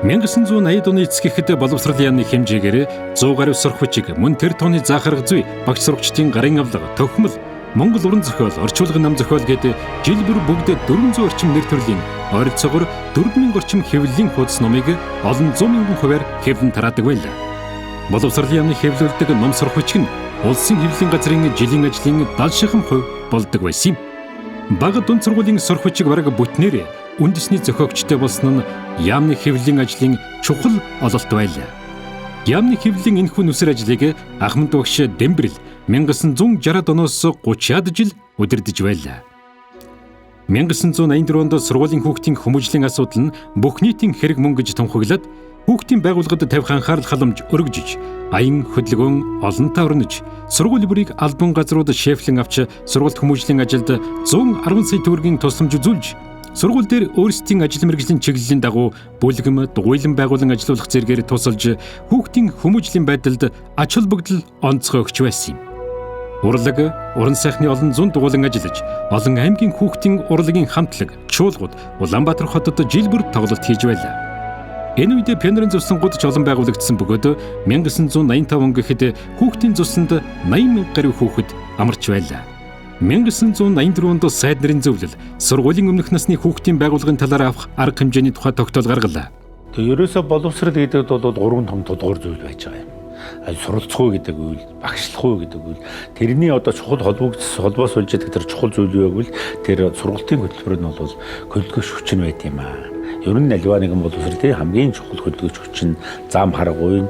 Speaker 1: 1980 оны эцгийхэд боловсролын яамны хэмжээгээр 100 гаруй сурах хүчиг, мөн тэр тооны заахарга зүй, багш сурагчдын гарын авлага, тохимол, Монгол уран зохиол, орчуулга нам зохиол гэдэг жил бүр бүгд 400 орчим нэр төрлийн ойролцоогоор 4000 орчим хэвлэлийн хуудас номыг олон 100,000 хувиар хэвлэн тараадаг байлаа. Боловсролын яамны хэвлүүлдэг ном сурах хүчиг нь улсын хэвлэлийн газрын жилийн ажлын 70% болдог байсан юм. Бага дунд сургуулийн сурах хүчиг бараг бүтнээр үндэсний зохиогчтой болсон нь яамны хэвлэлийн ажлын чухал ололт байлаа. Яамны хэвлэлийн энэхүү нүсэр ажлыг Ахмад багш Дэмбэрэл 1960-ад оноос 30-аад жил удирдах байлаа. 1984 онд сургуулийн хүүхдийн хүмүүжлийн асуудал нь бүх нийтийн хэрэг мөн гэж тунхаглаад хүүхдийн байгууллагад тавих анхаарал халамж өргөжж, аян хөдөлгөөн олонтаа өрнөж, сургууль бүрийг албан газрууд шефлэн авч сургалт хүмүүжлийн ажилд 110 сая төгрөгийн тусламж үзүүлж, сургууль дээр өөрсдийн ажил мэргэжлийн чиглэлийн дагуу бүлгэм, дугуйлан байгуулан ажилуулах зэргээр тусалж хүүхдийн хүмүүжлийн байдалд ач холбогдол онцгой өгч байсан юм. Урлаг, уран сайхны олон зуун дугуйлан ажиллаж, олон аймгийн хүүхдийн урлагийн хамтлаг, чуулгууд Улаанбаатар хотод жил бүр тоглолт хийж байлаа. Энэ үед пионерын зурсангууд ч олон байгуулагдсан бөгөөд 1985 он гэхэд хүүхдийн зурсанд 80,000 гаруй хүүхэд амарч байлаа. 1984 онд сайд нарын зөвлөл сургуулийн өмнөх насны хүүхдийн байгууллагын талаар авах арга хэмжээний тухай тогтоол гаргалаа.
Speaker 9: Тэгээ ерөөсө боловсрол гэдэг бол 3 том тодгор зүйл байж байгаа юм. Суралцах уу гэдэг үйл, багшлах уу гэдэг үйл. Тэрний одоо чухал холбоос болж байгаа тэр чухал зүйл юу гэвэл тэр сургалтын хөтөлбөр нь бол хөдөлгөөч хүч нь байт юм аа. Ер нь аливаа нэгэн боловсролын хамгийн чухал хөдөлгөөч хүч нь зам харгуй,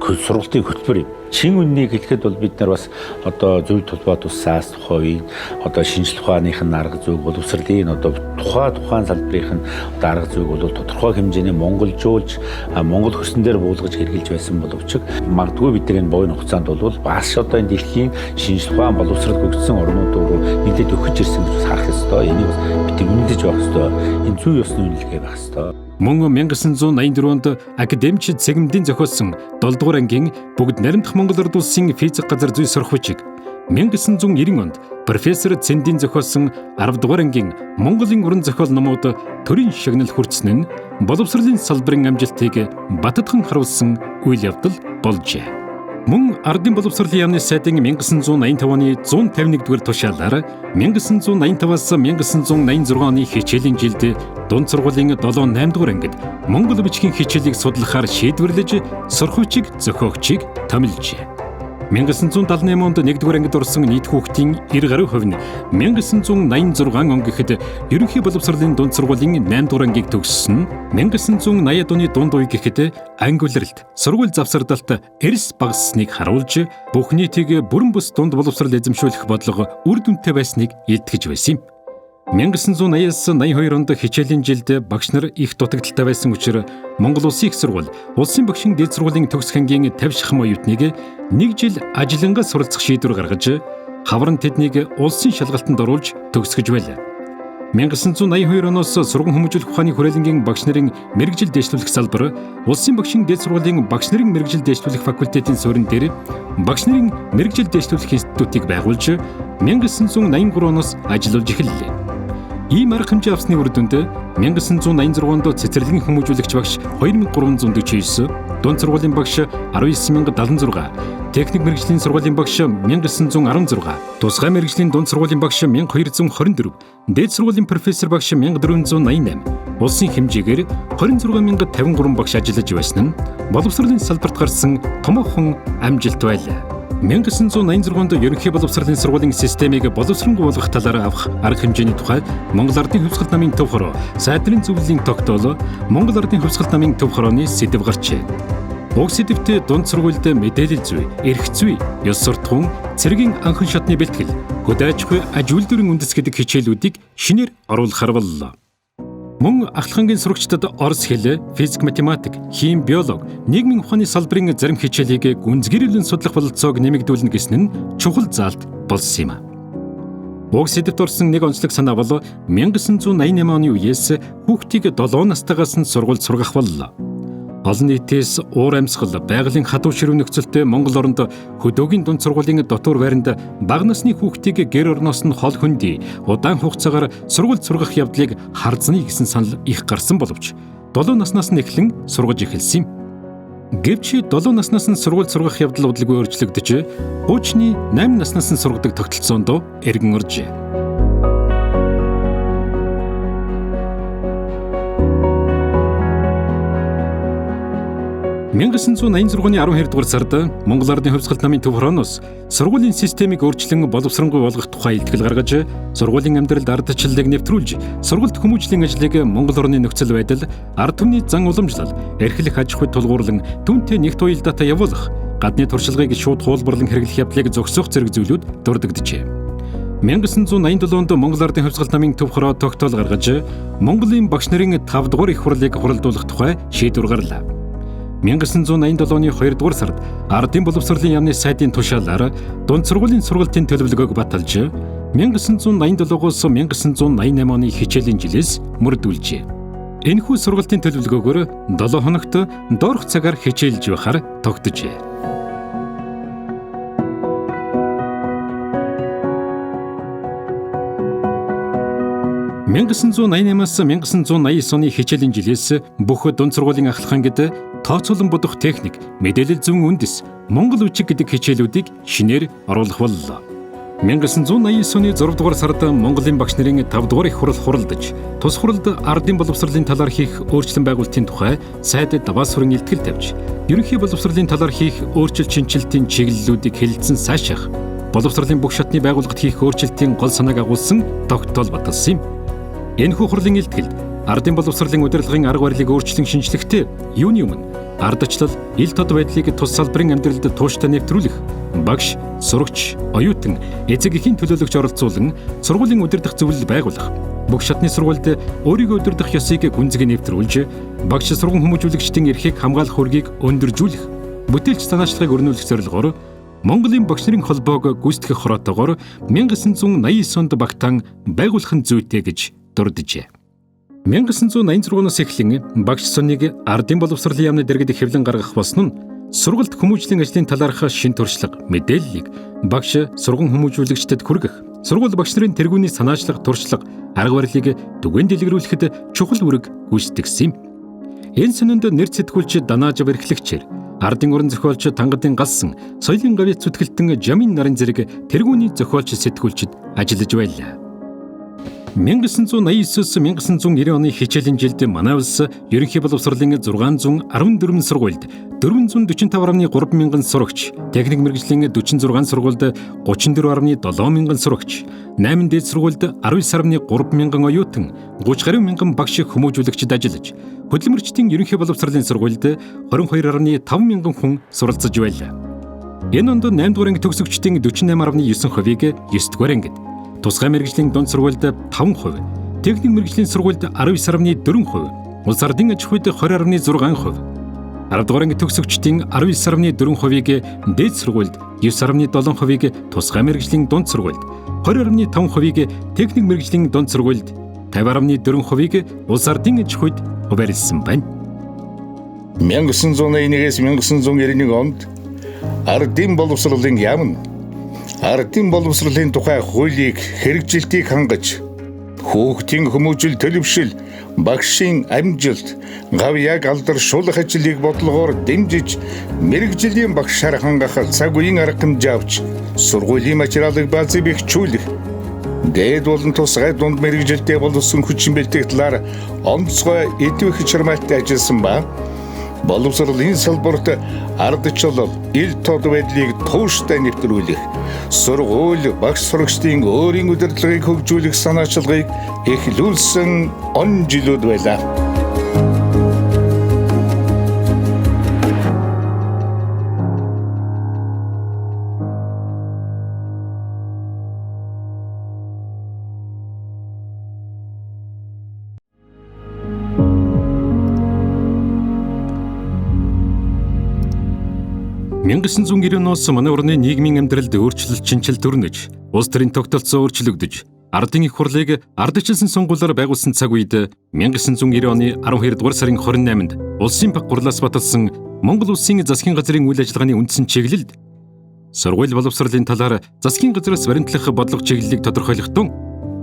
Speaker 9: сургалтын хөтөлбөр юм. Чин үннийг хэлэхэд бол бид нар бас одоо зөв толгой тусаас тухайн одоо шинжлэх ухааных нь арга зүйг боловсролын одоо тухайн салбарын одоо арга зүйг бол тодорхой хэмжээний монголжуулж монгол хөрсөн дээр буулгаж хэрэгжилж байсан боловч магадгүй бидний энэ богино хугацаанд бол бас одоо энэ дэлхийн шинжлэх ухаан боловсрол хөгжсөн орнууд руу нэлээд өгч ирсэн гэж харах ёстой. Энийг бас бид үнэлж байх ёстой. Энэ зүй ёсны үнэлгээ байх ёстой.
Speaker 1: Мөн 1984 онд академич Цэгмдийн зохиосон 7 дугаар ангийн бүгд найрамдах Монгол Ард улсын физик газар зүй сурах хүчиг, 1990 онд профессор Цэндийн зохиосон 10 дугаар ангийн Монголын уран зохиол номууд төрийн шагнал хүртсэн нь боловсролын салбарын амжилтыг баттган харуулсан үйл явдал болжээ. Мөн ардын боловсролын яамны сайдын 1985 оны 151-р тушаалаар 1985-аас 1986 оны хичээлийн жилд дунд сургуулийн 7-8 дугаар ангид монгол бичгийн хичээлийг судлахаар шийдвэрлэж сурхуучиг зохиогчийг томилжээ. 1978 онд 1-р ангид орсон нийт хүүхдийн 90% нь 1986 он гэхэд ерөнхий боловсролын дунд сургуулийн 8-р ангийг төгссөн. 1980-ад оны дунд үе гэхэд ангиллалд сургууль завсардалт эрс багассныг харуулж бүх нийтийг бүрэн бүс дунд боловсрол эзэмшүүлэх бодлого үр дүнтэй байсныг илтгэж байсан юм. 1980-аас 82 онд хичээлийн жилд багш нар их дутагдaltaй байсан учраас Монгол Улсын их сургууль, улсын багшийн дэд сургуулийн төгсөх ангийн 50 шахам оюутныг 1 жил ажиллангаа суралцах шийдвэр гаргаж, хавран тэднийг улсын шалгалтанд оруулж төгсгөж байлаа. 1982 оноос сургууль хүмүүжүүлэх ухааны хүрээлэнгийн багш нарын мэргэжил дэвшлүүлэх салбар, улсын багшийн дэд сургуулийн багш нарын мэргэжил дэвшлүүлэх факультетийн суурин дээр багш нарын мэргэжил дэвшлүүлэх институтыг байгуулж 1983 оноос ажиллаж эхэллээ. Ийм арга хэмжээ авсны үр дүнд 1986 онд цэцэрлэгийн хүмүүжүүлэгч багш 2349, дунд сургуулийн багш 19076, техник мэргэжлийн сургуулийн багш 1916, тусгай мэргэжлийн дунд сургуулийн багш 1224, дээд сургуулийн профессор багш 1488, улсын хэмжээгээр 26053 багш ажиллаж байсан нь боловсролын салбарт гарсан томоохон амжилт байлаа. 1986 онд ерөнхий боловсролын сургуулийн системийг боловсронгуй болгох талаар авах арга хэмжээний тухай Монгол Ардын Хувьсгалт намын төв хороо, сайдрын зөвлөлийн тогтоол, Монгол Ардын Хувьсгалт намын төв хорооны сэдэв гарчээ. Уг сэдэвт дунд сургуульд мэдээлэл зүй, эрх зүй, ёс суртахуун, цэргийн анхан шатны бэлтгэл, хөдөө аж ахуй, аж үйлдвэрийн үндэс гэдэг хичээлүүдийг шинээр оруулахар боллоо. Мөн ахлахангийн сурагчдад орос хэл, физик, математик, хим, биолог, нийгмийн ухааны салбарын зарим хичээлийг гүнзгийрүүлэн судлах бололцоог нэмэгдүүлнэ гэсэн нь чухал заалт болсон юм а. Уг сэдэвт орсон нэг онцлог санаа бол 1988 оны үеэс хүүхдийг 7 настайгаас нь сургуульд сургах боллоо. Олон нийтээс уур амьсгал, байгалийн хадуу ширүүн нөхцөлтэй Монгол оронд хөдөөгийн дунд сургуулийн дотор байранд бага насны хүүхдийг гэр орноос нь хол хөндөй удаан хугацаагаар сургуульд сургах явдлыг харзнаа гэсэн санал их гарсан боловч 7 наснаас нь эхлэн сургаж эхэлсэн юм. Гэвч 7 наснаас нь сургуульд сургах явдал удалгүй өөрчлөгдөж, хуучны 8 наснаас нь сургадаг тогтолцоонд эргэн оржээ. 1986-ны 12 дугаар сард Монгол Ардын Хувьсгалт намын төв хорооноос сургуулийн системийг өөрчлөн боловсронгуй болгох тухай илтгэл гаргаж, сургуулийн амьдралд ардчлалыг нэвтрүүлж, сургуульд хүмүүжлийн ажлыг Монгол орны нөхцөл байдал, ард түмний зан уламжлал, эрхлэх аж ахуйд тулгуурлан түүнтэй нэгт уялдаатай явуулах, гадны туршлагыг шууд хуулбарлан хэрэглэх явдлыг зогсоох зэрэг зүйлүүд дурддагджээ. 1987 онд Монгол Ардын Хувьсгалт намын төв хороо тогтоол гаргаж, Монголын багш нарын 5 дугаар их хурлыг хуралдуулах тухай шийдвэр гарлаа. 1987 оны 2 дугаар сард Ардын боловсролын яамны сайдын тушаалаар дунд сургуулийн сургалтын төлөвлөгөөг баталж 1987-оос 1988 оны хичээлийн жилээс мөрдүүлжээ. Энэхүү сургалтын төлөвлөгөөгөөр 7 хоногт доорх цагаар хичээлж байхаар тогтжээ. – 1988-аас 1989 оны хичээлийн жилээс бүх дунд сургуулийн ахлах ангид тооцоолон бодох техник, мэдээлэл зүйн үндэс, Монгол үжиг гэдэг хичээлүүдийг шинээр оруулах боллоо. 1989 оны 6 дугаар сард Монголын багш нарын 5 дугаар их хурал хуралдаж, тус хуралд ардын боловсролын талаар хийх өөрчлөлт байгуулалтын тухай сайд даваа сүрэн илтгэл тавьж, ерөнхий боловсролын талаар хийх өөрчлөлт шинжилтийн чиглэлүүдийг хэлэлцэн сайшаах, боловсролын бүх шатны байгууллагад хийх өөрчлөлтийн гол санааг агуулсан тогтоол баталсан юм. Энэхүү хурлын илтгэл ардын боловсролын удирдлагын арга барилыг өөрчлөн шинжлэхдээ юуны өмнө ардчлал, ил тод байдлыг тус салбарын амьдралд тууштай нэвтрүүлэх, багш, сурагч, оюутан, эцэг эхийн төлөөлөгч оролцуулан сургуулийн удирдах зөвлөл байгуулах, бүх шатны сургуульд өөрийгөө удирдах ёсыг гүнзгий нэвтрүүлж, багш сургууль хүмүүжүүлэгчдийн эрхийг хамгаалах үргийг өндөржүүлэх, бүтээлч санаачлагыг өрнүүлэх зорилгоор Монголын багш нарын холбоог гүйцэтгэх хороотойгоор 1989 онд багтаан байгуулах нь зүйтэй гэж дурджээ. 1986 оноос эхлэн багш соныг ардын боловсролын яамны дэргэд хэвлэн гаргах болсон нь Сургуульд хүмүүжлийн ажлын талаарх шин туршлага, мэдээллийг багш сургууль хүмүүжүүлэгчдэд хүргэх, сургууль багш нарын тэргүүний санаачлах, туршлага, арга барилыг түгээн дэлгэрүүлэхэд чухал үүрэг гүйцэтгэсэн юм. Энэ сүнэнд нэр сэтгүүлч Данааж Берхлэгчээр, ардын уран зохиолч Тангадын Галсан, соёлын гавьяц зүтгэлтэн Жамин нарын зэрэг тэргүүний зохиолч сэтгүүлчид ажиллаж байлаа. 1989-1990 оны хичээлийн жилд манай улс ерөнхий боловсролын 614 сургуульд 445.3 мянган сурагч, техник мэргэжлийн 46 сургуульд 34.7 мянган сурагч, 8 дээд сургуульд 19.3 мянган оюутан, 30 гаруй мянган багш хүмүүжүүлэгчид ажиллаж, хөдөлмөрчдийн ерөнхий боловсролын сургуульд 22.5 мянган хүн суралцж байлаа. Энэ онд 8 дугаар анги төгсөгчдийн 48.9%-ийг 9 дугаар ангид, тусгай мэргэжлийн дунд сургуульд 5%, техник мэргэжлийн сургуульд 19.4%, улс ардын аж ахуйд 20.6%, 10 дугаар анги төгсөгчдийн 19.4%-ийг дээд сургуульд, 9.7%-ийг тусгай мэргэжлийн дунд сургуульд, 20.5%-ийг техник мэргэжлийн дунд сургуульд, 50.4%-ийг улс ардын аж ахуйд хуваарлсан байна.
Speaker 5: 1981-ээс 1991 онд ардын боловсролын яам нь ардын боловсролын тухай хуулийг хэрэгжилтийг хангаж, хүүхдийн хүмүүжил төлөвшил, багшийн амжилт, гавьяаг алдаршуулах ажлыг бодлогоор дэмжиж, мэргэжлийн багшаар хангах цаг үеийн арга хэмжээ авч, сургуулийн материалыг базыг бэхжүүлэх, дээд болон тусгай дунд мэргэжилтэд болсон хүчин бэлтгэх талаар онцгой идэвх чармайлттай ажилласан ба боловсролын салбарт ардчлал, ил тод байдлыг тууштай нэвтрүүлэх, сургууль багш сурагчдын өөрийн удирдлагыг хөгжүүлэх санаачлагыг эхлүүлсэн он жилүүд байлаа.
Speaker 1: (1990-оос) манай орны нийгмийн амьдралд өөрчлөлт шинжилт төрнөж, улс төрийн тогтолцоо өөрчлөгдөж, ардын их хурлыг ардчилсан сонгуулиар байгуулсан цаг үед 1990 оны 12 дугаар сарын 28-нд улсын баг гурлаас баталсан Монгол улсын засгийн газрын үйл ажиллагааны үндсэн чиглэлд сургууль боловсролын талаар засгийн газраас баримтлах бодлого чиглэлийг тодорхойлохдон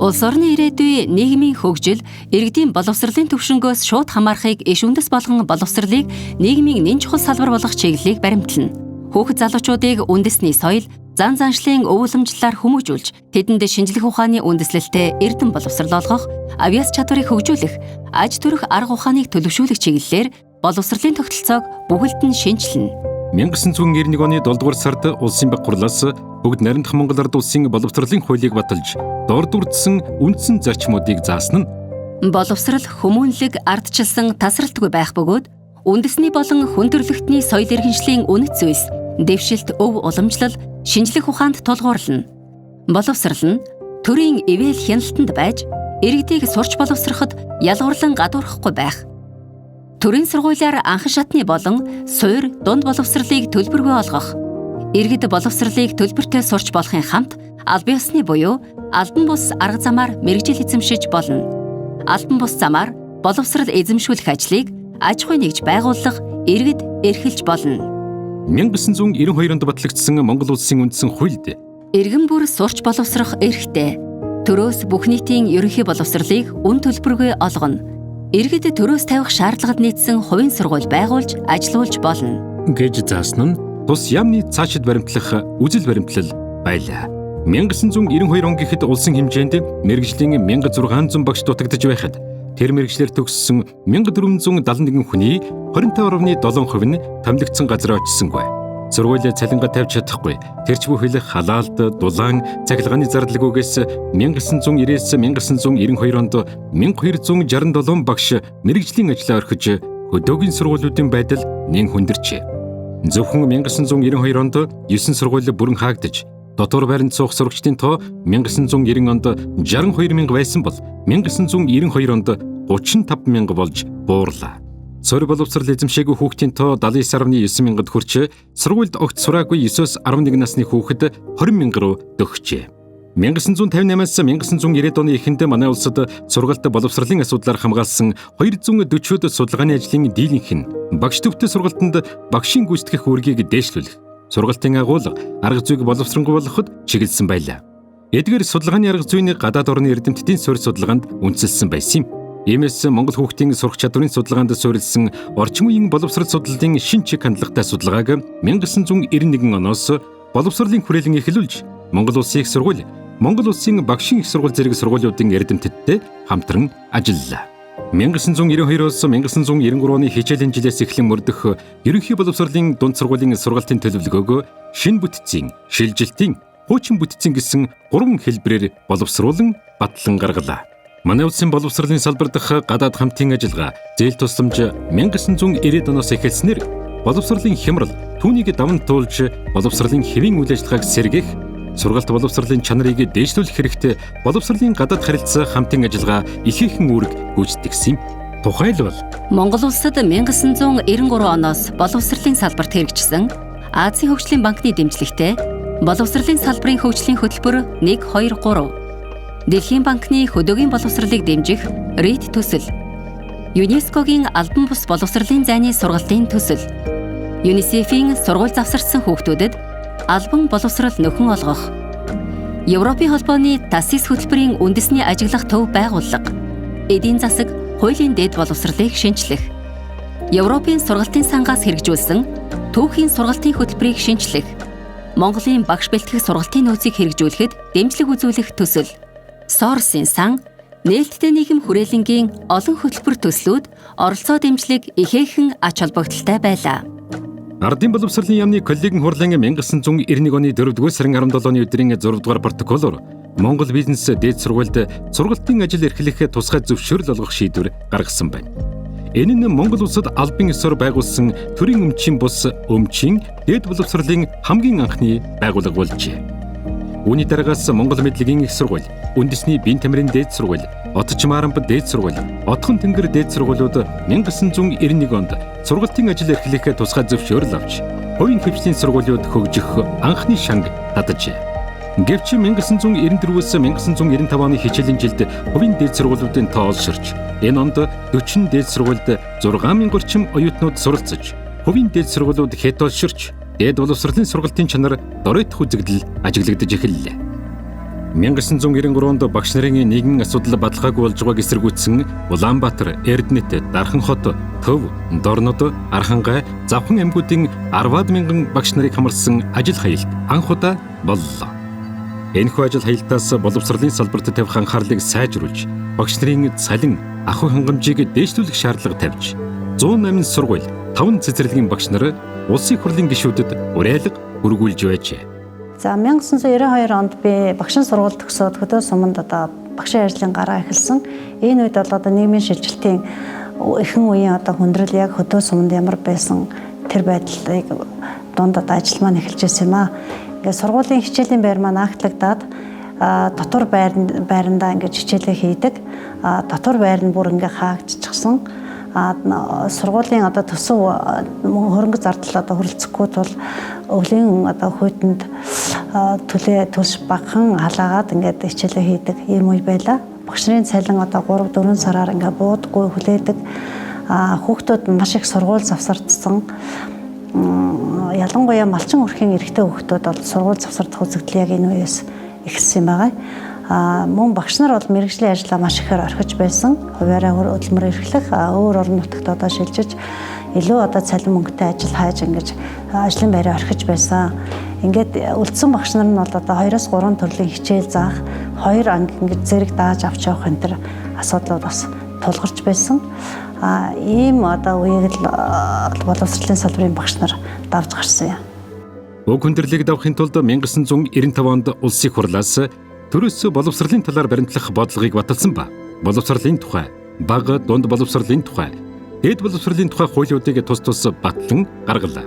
Speaker 8: улс орны ирээдүй нийгмийн хөгжил, иргэдийн боловсролын төвшнгөөс шууд хамаарахыг иш үндэс болгон боловсролыг нийгмийн нэн чухал салбар болгох чиглэлийг баримтлана. Хүүхэд залуучуудыг үндэсний соёл, зан заншлын өвөлмжлэлээр хүмүүжүүлж, тэдэнд шинжлэх ухааны үндэслэлтэй эрдэм боловсрол олгох, авьяас чадварыг хөгжүүлэх, аж төрөх арга ухааныг төлөвшүүлэх чиглэлээр боловсролын тогтолцоог бүхэлд нь шинжилнэ.
Speaker 1: 1991 оны 7 дугаар сард улсын баг гурлаас бүгд найрамдах Монгол ард улсын боловсролын хуулийг баталж, дор дурдсан үндсэн зарчмуудыг заасан нь
Speaker 8: боловсрол хүмүүнлэг ардчилсан тасралтгүй байх бөгөөд үндэсний болон хүн төрөлхтний соёл иргэншлийн үнэт зүйлс, дэвшилт, өв уламжлал, шинжлэх ухаанд тулгуурлана. Боловсрол нь төрийн ивэл хяналтанд байж, иргэдийг сурч боловсроход ялгуурлан гадуурхахгүй байх. Төрийн сургуулиар анхан шатны болон суур, дунд боловсролыг төлбөргүй олгох. Иргэд боловсролыг төлбөртэй сурч болохын хамт албан ёсны буюу албан бус арга замаар мэргэжил эзэмшиж болно. Албан бус замаар боловсрол эзэмшүүлэх ажлыг аж ахуй нэгж байгууллага, иргэд эрхэлж болно.
Speaker 1: 1992 онд батлагдсан Монгол улсын үндсэн хуульд
Speaker 8: иргэн бүр сурч боловсрох эрхтэй. Төрөөс бүх нийтийн ерөнхий боловсролыг үн төлбөргүй олгоно. Иргэд төрөөс тавих шаардлагад нийцсэн хувийн сургууль байгуулж, ажилуулж болно
Speaker 1: гэж заасан нь тус яамны цаашид баримтлах үзэл баримтлал байлаа. 1992 он гэхэд улсын хэмжээнд мэргэжлийн 1600 багш дутагдж байхад тэр мэргэжлэр төгссөн 1471 хүний 25.7% нь томилогдсон газар очисонгүй. Сургууль цалингаа тавьж чадахгүй. Тэрч бүхэл халаалт, дулаан, цахилгааны зардлгүйгээс 1990-ээс 1992 онд 1267 багш мэргэжлийн ажлаа орхиж, хөдөөгийн сургуулиудын байдал нэн хүндэрчээ. Зөвхөн 1992 онд 9 сургууль бүрэн хаагдаж, дотор байранд суух сурагчдын тоо 1990 онд 62,000 байсан бол 1992 онд 35,000 болж буурлаа. Сорь боловсрол эзэмшээгүй хүүхдийн тоо 79,900-д хүрч, сургуульд огт сураагүй 9-11 насны хүүхэд 20,000 руу дөхжээ. 1958-аас 1990 оны эхэнд манай улсад сургалт боловсролын асуудлаар хамгаалсан 240-од судалгааны ажлын дийлэнх нь багш төвтэй сургалтанд багшийн гүйцэтгэх үүргийг дээшлүүлэх, сургалтын агуулга, арга зүйг боловсронгуйлгахад чиглэсэн байлаа. Эдгээр судалгааны арга зүйн гадаад орны эрдэмтдийн суурь судалгаанд үндэслэсэн байсан юм. Иймээс Монгол хүүхдийн сурах чадварын судалгаанд суурилсан орчин үеийн боловсрол судлалын шин чиг хандлагатай судалгааг 1991 оноос боловсролын хүрээлэн эхлүүлж Монгол Улсын их сургууль, Монгол Улсын багшийн их сургууль зэрэг сургуулиудын эрдэмтдтэй хамтран ажиллалаа. 1992-оос 1993 оны хичээлийн жилээс эхлэн мөрдөх ерөнхий боловсролын дунд сургуулийн сургалтын төлөвлөгөөгөө шин бүтцийн, шилжилтийн, хуучин бүтцийн гэсэн 3 хэлбэрээр боловсруулан батлан гаргалаа. Манай улсын боловсролын салбар дахь гадаад хамтын ажиллагаа зээл тусламж 1990 оноос эхэлснээр боловсролын хямрал түүнийг даван туулж боловсролын хэвийн үйл ажиллагааг сэргээх, сургалт боловсролын чанарыг дээшлүүлэх хэрэгтэй боловсролын гадаад харилцаа хамтын ажиллагаа ихээхэн үүрэг гүйцэтгэсэн юм. Тухайлбал
Speaker 8: Монгол улсад 1993 оноос боловсролын салбарт хэрэгжсэн Азийн хөгжлийн банкны дэмжлэгтэй боловсролын салбарын хөгжлийн хөтөлбөр 123, Дэлхийн банкны хөдөөгийн боловсролыг дэмжих REIT төсөл, ЮНЕСКОгийн албан бус боловсролын зайны сургалтын төсөл, ЮНИСЕФ-ийн сургууль завсарсан хүүхдүүдэд албан боловсрол нөхөн олгох, Европын холбооны ТАСИС хөтөлбөрийн үндэсний ажиглах төв байгууллага, эдийн засаг, хуулийн дэд боловсролыг шинжлэх, Европын сургалтын сангаас хэрэгжүүлсэн түүхийн сургалтын хөтөлбөрийг шинжлэх, Монголын багш бэлтгэх сургалтын нөөцийг хэрэгжүүлэхэд дэмжлэг үзүүлэх төсөл, Соросын сан, нээлттэй нийгэм хүрээлэнгийн олон хөтөлбөр төслүүд оролцоо дэмжлэг ихээхэн ач холбогдолтой байлаа.
Speaker 1: Ардын боловсролын яамны коллегийн хурлын 1991 оны 4-р сарын 17-ны өдрийн 6-р протоколоор Монгол бизнес дээд сургуульд сургалтын ажил эрхлэх тусгай зөвшөөрөл олгох шийдвэр гаргасан байна. Энэ нь Монгол улсад албан ёсоор байгуулсан төрийн өмчийн бус өмчийн дээд боловсролын хамгийн анхны байгууллага болжээ. Үүний дараагаас Монгол мэдлэгийн их сургууль, үндэсний биеийн тамирын дээд сургууль, Отчмаарамб дээд сургууль, Отхон тэнгэр дээд сургуулиуд 1991 онд сургалтын ажил эрхлэх тусгай зөвшөөрөл авч, хувийн хөгжлийн сургуулиуд хөгжих анхны шанг татжээ. Гэвч 1994-өөс 1995 оны хичээлийн жилд хувийн дээд сургуулиудын тоо олширч, энэ онд 40 дээд сургуульд 6000 орчим оюутнууд суралцж, хувийн дээд сургуулиуд хэд олширч, дээд боловсролын сургалтын чанар доройтох үзэгдэл ажиглагдаж эхэллээ. 1993 онд багш нарын нийгмийн асуудал баталгаагүй болж байгааг эсэргүүцсэн Улаанбаатар, Эрдэнэт, Дарханхот, Төв, Дорнод, Архангай, Завхан аймагуудын 10,000 багш нарыг хамарсан ажил хаялт анх удаа боллоо. Энэхүү ажил хаялтаас боловсролын салбарт тавих анхаарлыг сайжруулж, багш нарын цалин, ахуй хангамжийг дээшлүүлэх шаардлага тавьж, 108 сургууль, 5 цэцэрлэгийн багш нар улсын хурлын гишүүдэд уриалга өргүүлж байжээ.
Speaker 11: За 1992 онд би багшийн сургууль төгсөөд хөдөө суманд багшийн ажлын гараа эхэлсэн. Энэ үед бол нийгмийн шилжилтийн ихэнх үеийн хүндрэл яг хөдөө суманд ямар байсан тэр байдлыг дунд ажил маань эхэлж байсан юм аа. Ингээд сургуулийн хичээлийн байр маань агтлагдаад дотор байрандаа ингээд хичээлээ хийдэг. Дотор байр нь бүр ингээд хаагдчихсан. Сургуулийн төсөв хөрөнгө зардал хөрөлцөхгүй тул өвлийн хүйтэнд төлс багахан халаагаад ингээд хичээлээ хийдэг ийм үе байлаа. Багш нарын цалин 3-4 сараар ингээд буудаггүй хүлээдэг. Хүүхдүүд маш их сургууль завсардсан. Ялангуяа малчин өрхийн эрэгтэй хүүхдүүд бол сургууль завсардах үзэгдэл яг энэ үеэс эхэлсэн юм байгаа. Мөн багш нар бол мэргэжлийн ажлаа маш ихээр орхиж байсан. Хуваараа хөдөлмөр эрхлэх, өөр орон нутагт шилжиж илүү цалин мөнгөтэй ажил хайж ингэж ажлын байраа орхиж байсан. Ингээд үлдсэн багш нар нь бол 2-3 төрлийн хичээл заах, 2 анги ингэж зэрэг дааж авч явах энэ төр асуудлууд бас тулгарч байсан. Ийм үеийг л боловсролын салбарын багш нар давж гарсан юм.
Speaker 1: Уг хүндрэлийг давахын тулд 1995 онд улсын хурлаас төрөөс боловсролын талаар баримтлах бодлогыг баталсан ба боловсролын тухай, бага дунд боловсролын тухай, дээд боловсролын тухай хуулиудыг тус батлан гаргалаа.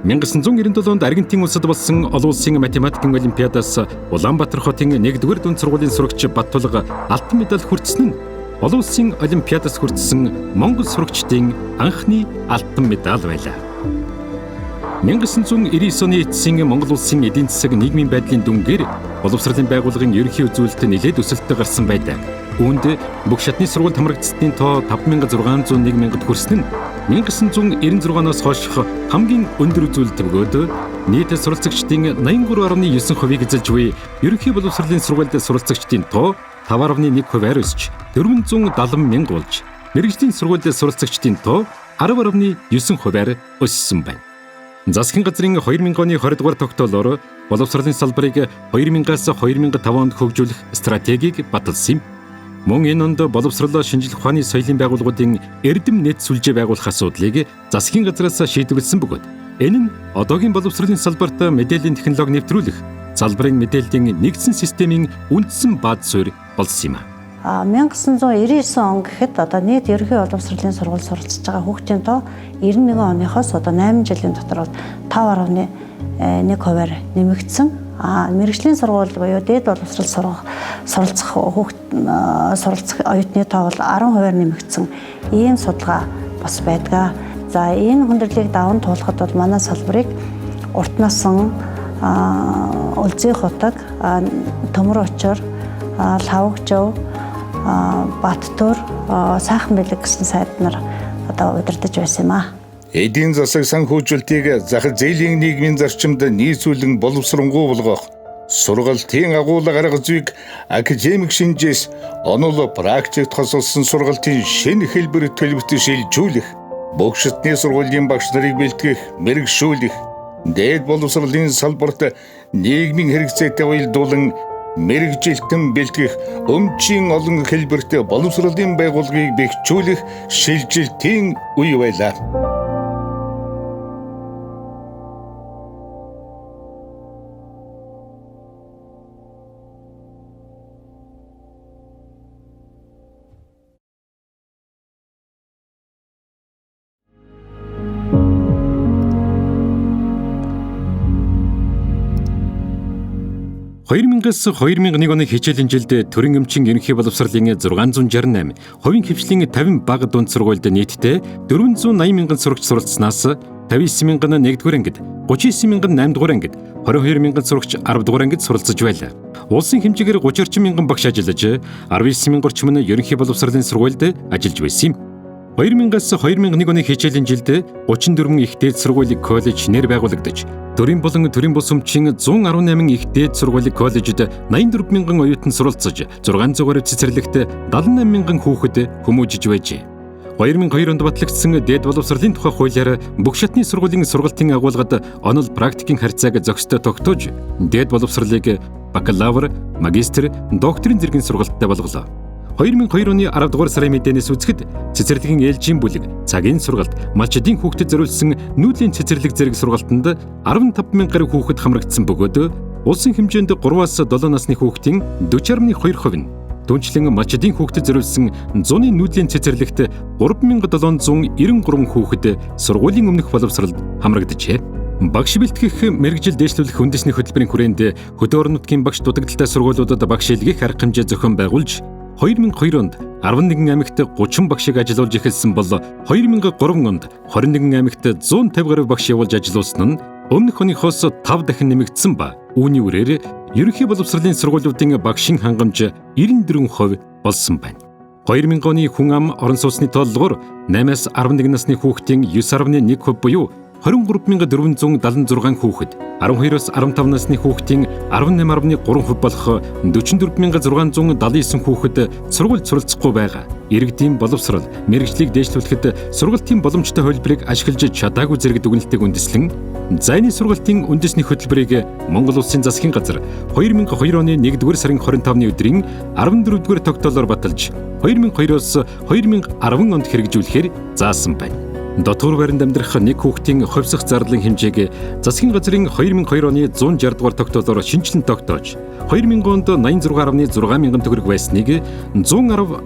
Speaker 1: 1997 онд Аргентин улсад болсон олон улсын математикийн олимпиадаас Улаанбаатар хотын 1-р дунд сургуулийн сурагч Баттулга алтан медаль хүртсэн нь олон улсын олимпиадаас хүртсэн Монгол сурагчдын анхны алтан медаль байлаа. 1999 оны эцсийн Монгол улсын эдийн засаг нийгмийн байдлын дүнгээр боловсролын байгууллагын ерөнхий үзүүлэлт нэлээд өсөлтөд гарсан байдаг. Үүнд бүх шатны сургуульд хамрагдсны тоо 5601 хүрсэн нь 1996-аас хойших хамгийн өндөр үзүүлэлт бөгөөд нийт суралцагчдын 83.9%-ийг эзэлж буй ерөнхий боловсролын сургуульд суралцагчдын тоо 5.1%-аар өсч 470,000 болж, мэргэжлийн сургуульд суралцагчдын тоо 10.9%-аар өссөн байна. Засгийн газрын 2000 оны 20 дугаар тогтоолоор боловсролын салбарыг 2000-аас 2005 онд хөгжүүлэх стратегийг баталсан юм. Мөн энэ онд боловсролоо шинжлэх ухааны соёлын байгууллагуудын эрдэм нийт сүлжээ байгуулах асуудлыг засгийн газраас шийдвэрлсэн бөгөөд энэ нь одоогийн боловсролын салбарт мэдээллийн технологи нэвтрүүлэх залбарын мэдээллийн нэгдсэн системийн үндсэн бааз суурь болсон юм.
Speaker 11: 1999 он гэхэд одоо нийт ерөнхий боловсролын сургууль суралцж байгаа хүүхдийн тоо 91 оныхоос одоо 8 жилийн дотор 5.1%-аар нэмэгдсэн. Мэргэжлийн сургууль буюу дээд боловсрол суралцах оюутны тоо бол 10%-аар нэмэгдсэн ийм судалгаа бас байдаг. За энэ хүндрэлийг даван туулахад бол манай салбарыг урт насан, Улзий хотог, Төмөр учир, Лавгжав, Баттуур, Сайхан бэлэг гэсэн сайд нар одоо удирдах байсан юм аа.
Speaker 5: Эдийн засаг санхүүжилтийг захир зээлийн нийгмийн зарчимд нийцүүлэн боловсронгуй болгох, сургалтын агуулга арга зүйг академик шинжээс онол практикт хосолсон сургалтын шинэ хэлбэр төлөвт шилжүүлэх, бүх шатны сургуулийн багш нарыг бэлтгэх, мэрэгшүүлэх, дээд боловсролын салбарт нийгмийн хэрэгцээтэй уялдуулан мэрэгжилтэн бэлтгэх, өмчийн олон хэлбэрт боловсролын байгууллагыг бэхжүүлэх шилжилтийн үе байлаа.
Speaker 1: Хоёрмингаас 2001 оны хичээлийн жилд төрийн эмчийн ерөнхий боловсролын 668, хувийн хвшлийн 50 бага дунд сургуульд нийтдээ 480,000 сурагч суралцсанаас 59,000 нь 1-р ангид, 39,000 нь 8-р ангид, 22,000 сурагч 10-р ангид суралцж байлаа. Улсын хэмжээгээр 30,000 багш ажиллаж, 19,000 орчим нь ерөнхий боловсролын сургуульд ажиллаж байсан юм. 2000-аас 2001 оны хичээлийн жилд 34 их дээд сургууль коллеж нэр байгуулагдаж, төрийн болон төрийн бус өмчийн 118 их дээд сургууль коллежид 84,000 оюутан суралцаж, 600-аар цэцэрлэгт 78,000 хүүхэд хүмүүжиж байжээ. 2002 онд батлагдсан дээд боловсролын тухай хуулиар бүх шатны сургуулийн сургалтын агуулгад онол практикийн харьцааг зохистой тогтоож, дээд боловсролыг бакалавр, магистр, докторийн зэргийн сургалттай болголоо. 2002 оны 10 дугаар сарын мэдээнээс үзэхэд цэцэрлэгийн ээлжийн бүлэг, цагийн сургалт, малчдын хүүхдэд зориулсан нүүдлийн цэцэрлэг зэрэг сургалтанд 15,000 гаруй хүүхэд хамрагдсан бөгөөд улсын хэмжээнд 3-аас 7 насны хүүхдийн 40.2% нь, түүнчлэн малчдын хүүхдэд зориулсан зуны нүүдлийн цэцэрлэгт 3,793 хүүхэд сургуулийн өмнөх боловсролд хамрагджээ. Багш бэлтгэх, мэргэжил дээшлүүлэх үндэсний хөтөлбөрийн хүрээнд хөдөө орон нутгийн багш дутагдaltaй сургуулиудад багш илгээх арга хэмжээ зохион байгуулж, 2002 онд 11 аймагт 30 багшийг ажилуулж эхэлсэн бол 2003 онд 21 аймагт 150 гаруй багш явуулж ажилуулсан нь өмнөх оныхоос 5 дахин нэмэгдсэн ба үүний үрээр ерөнхий боловсролын сургуулиудын багшийн хангамж 94% болсон байна. 2000 оны хүн ам орон сууцны тооллогоор 8-аас 11 насны хүүхдийн 9.1% буюу 23,476 хүүхэд, 12-оос 15 насны хүүхдийн 18.3% болох 44,679 хүүхэд сургуульд суралцахгүй байгаа. Иргэдийн боловсрол, мэргэжлийг дээшлүүлэхэд сургалтын боломжтой хувилбарыг ашиглаж чадаагүй зэрэг дүгнэлтийг үндэслэн, зайны сургалтын үндэсний хөтөлбөрийг Монгол Улсын засгийн газар 2002 оны 1-р сарын 25-ны өдрийн 14-р тогтоолоор баталж, 2002-оос 2010 онд хэрэгжүүлэхээр заасан байна. Дотор байранд амьдрах нэг хүүхдийн хувьсах зарлалын хэмжээг засгийн газрын 2002 оны 160 дугаар тогтоолоор шинжилэн тогтоож, 2000 онд 86.6 мянган төгрөг байсныг 110.9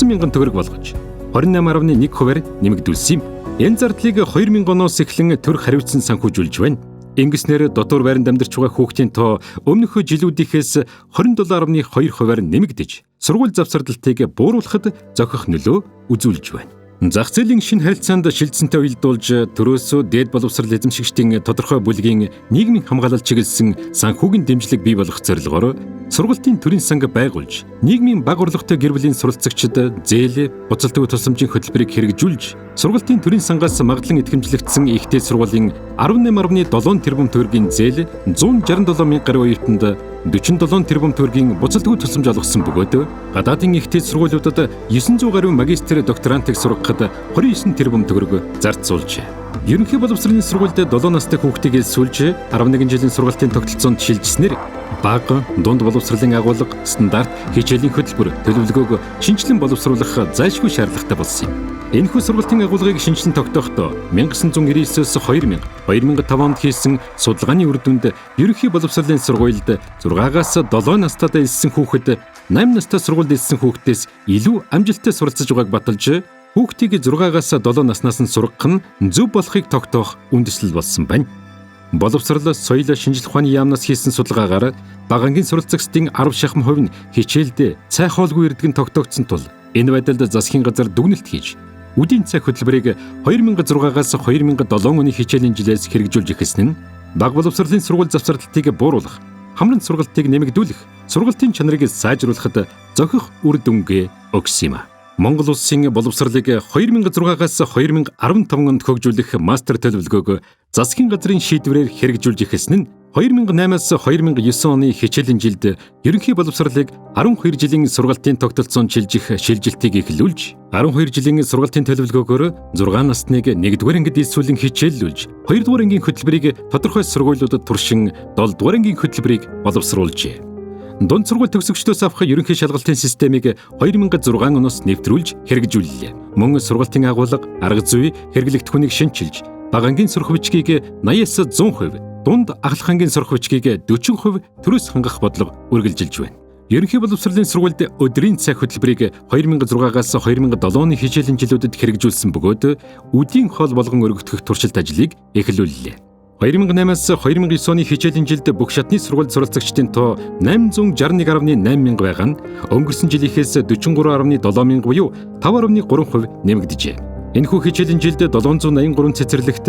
Speaker 1: мянган төгрөг болгож, 28.1%-аар нэмэгдүүлсэн юм. Энэ зардлыг 2000 оноос эхлэн төр хариуцсан санхүүжүүлж байна. Ингэснээр дотор байранд амьдарч байгаа хүүхдийн тоо өмнөх жилүүдийнхээс 27.2%-аар нэмэгдэж, сургууль завсардалтыг бууруулахад зохих нөлөө үзүүлж байна. Зах зээлийн шинэ харилцаанд шилжсэнтэй уялдуулж төрөөсөө дээд боловсрал эзэмшигчдийн тодорхой бүлгийн нийгмийн хамгаалалт чиглэсэн санхүүгийн дэмжлэг бий болгох зорилгоор сургалтын төрийн санг байгуулж нийгмийн бага орлоготой гэр бүлийн суралцагчид зээл, буцалтгүй тусламжийн хөтөлбөрийг хэрэгжүүлж сургалтын төрийн сангаас магадлан идэвхжлэгдсэн ихтэй сургуулийн 18.7 тэрбум төгрөгийн зээл 167 мянга гаруй оюутанд 47 тэрбум төгрөгийн буцалтгүй тусламж олгосон бөгөөд гадаадын ихтэй сургуулиудад 900 гаруй магистр докторантыг сургахад 29 тэрбум төгрөг зарцуулжээ. Ерөнхий боловсролын сургуульд 7 настай хүүхдийг элсүүлж 11 жилийн сургалтын тогтолцоонд шилжснээр бага, дунд боловсролын агуулга, стандарт, хичээлийн хөтөлбөр, төлөвлөгөөг шинжилэн боловсруулах зайлшгүй шаардлагатай болсон юм. Энэхүү сургалтын агуулгыг шинжилэн тогтоохдоо 1999-с 2000, 2005 онд хийсэн судалгааны үр дүнд ерөнхий боловсролын сургуульд 6-аас 7 настайдаа элссэн хүүхэд 8 настай сургуульд элссэн хүүхдээс илүү амжилттай суралцж байгааг баталж хүүхдийг 6-аас 7 наснаас нь сургах нь зөв болохыг тогтоох үндэслэл болсон байна. Боловсрол, соёл, шинжилх ухааны яамнаас хийсэн судалгаагаар багангийн суралцагчдын 10 шахам хувь нь хичээлдээ цай хоолгүй ирдгэн тогтоогдсон тул энэ байдалд засгийн газар дүгнэлт хийж үдийн цай хөтөлбөрийг 2006-аас 2007 оны хичээлийн жилээс хэрэгжүүлж эхэлсэн нь бага боловсролын сургууль завсарлалтыг бууруулах, хамран сургалтыг нэмэгдүүлэх, сургалтын чанарыг сайжруулахад зохих үр дүнгээ өгсөн юм. Монгол улсын боловсролыг 2006-аас 2015 онд хөгжүүлэх мастер төлөвлөгөөг засгийн газрын шийдвэрээр хэрэгжүүлж эхэлсэн нь 2008-аас 2009 оны хичээлийн жилд ерөнхий боловсролыг 12 жилийн сургалтын тогтолцоонд шилжих шилжилтийг эхлүүлж 12 жилийн сургалтын төлөвлөгөөгөөр 6 насныг 1-р ангид элсүүлэн хичээллүүлж 2-р ангийн хөтөлбөрийг тодорхой сургуулиудад туршин 7-р ангийн хөтөлбөрийг боловсруулжээ. Дунд сургууль төгсөгчдөөс авах ерөнхий шалгалтын системийг 2006 оноос нэвтрүүлж хэрэгжүүллээ. Мөн сургалтын агуулга, арга зүй, хэрэглэгдэхүүнийг шинчилж, бага ангийн сурах бичгийг 80-аас 100%, дунд ахлах ангийн сурах бичгийг 40% төрөөс хангах бодлого үргэлжилж байна. Ерөнхий боловсролын сургуульд өдрийн цай хөтөлбөрийг 2006-аас 2007 оны хичээлийн жилүүдэд хэрэгжүүлсэн бөгөөд үдийн хоол болгон өргөдөх туршилт ажлыг эхлүүллээ. 2008-аас 2009 оны хичээлийн жилд бүх шатны сургууль суралцагчдын тоо 861.8 мянга байгаа нь өнгөрсөн жилийнхээс 43.7 мянга буюу 5.3% нэмэгдэжээ. Энэхүү хичээлийн жилд 783 цэцэрлэгт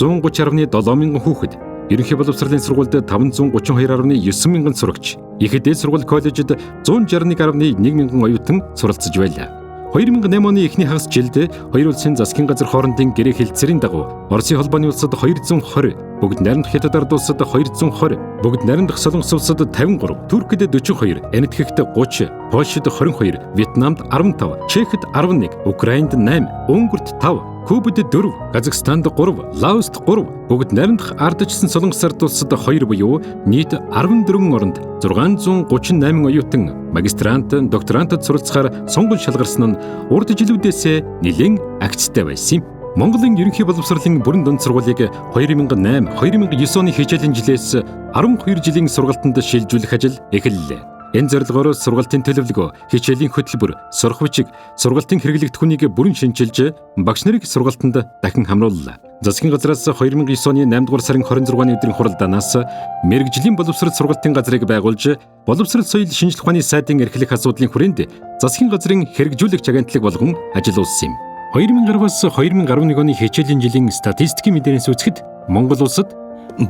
Speaker 1: 130.7 мянган хүүхэд, ерөнхий боловсролын сургуульд 532.9 мянган сурагч, их дээд сургууль коллежид 161.1 мянган оюутан суралцж байлаа. 2008 оны эхний хагас жилд хоёр улсын засгийн газар хоорондын гэрээ хэлтсэрийн дагуу Оросын холбооны улсад 220, бүгд найрамдах Хятад ард улсад 220, бүгд найрамдах Солонгос улсад 53, Туркид 42, Энэтхэгт 30, Польшид 22, Вьетнамд 15, Чехэд 11, Украинд 8, Унгарт 5, Кубад 4, Казахстанд 3, Лаост 3, бүгд найрамдах ардчсан Солонгос ард улсад 2 буюу нийт 14 оронд 638 оюутан магистрант, докторантад суралцахаар сонгон шалгарсан нь урд жилүүдээс нэлээд агцтай байсан юм. Монголын ерөнхий боловсролын бүрэн дунд сургуулийг 2008-2009 оны хичээлийн жилээс 12 жилийн сургалтанд шилжүүлэх ажил эхэллээ. Энэ зорилгоор сургалтын төлөвлөгөө, хичээлийн хөтөлбөр, сурах бичиг, сургалтын хэрэглэгдэхүүнийг бүрэн шинчилж, багш нарыг сургалтанд дахин хамрууллаа. Засгийн газраас 2009 оны 8-р сарын 26-ны өдрийн хуралдаанаас мэргэжлийн боловсрол сургалтын газрыг байгуулж, боловсрол соёл шинжилх ухааны сайдын эрхлэх асуудлын хүрээнд засгийн газрын хэрэгжүүлэгч агентлаг болгон ажилласан юм. 2010-аас 2011 оны хичээлийн жилийн статистикийн мэдээлэлээс үзэхэд Монгол улсад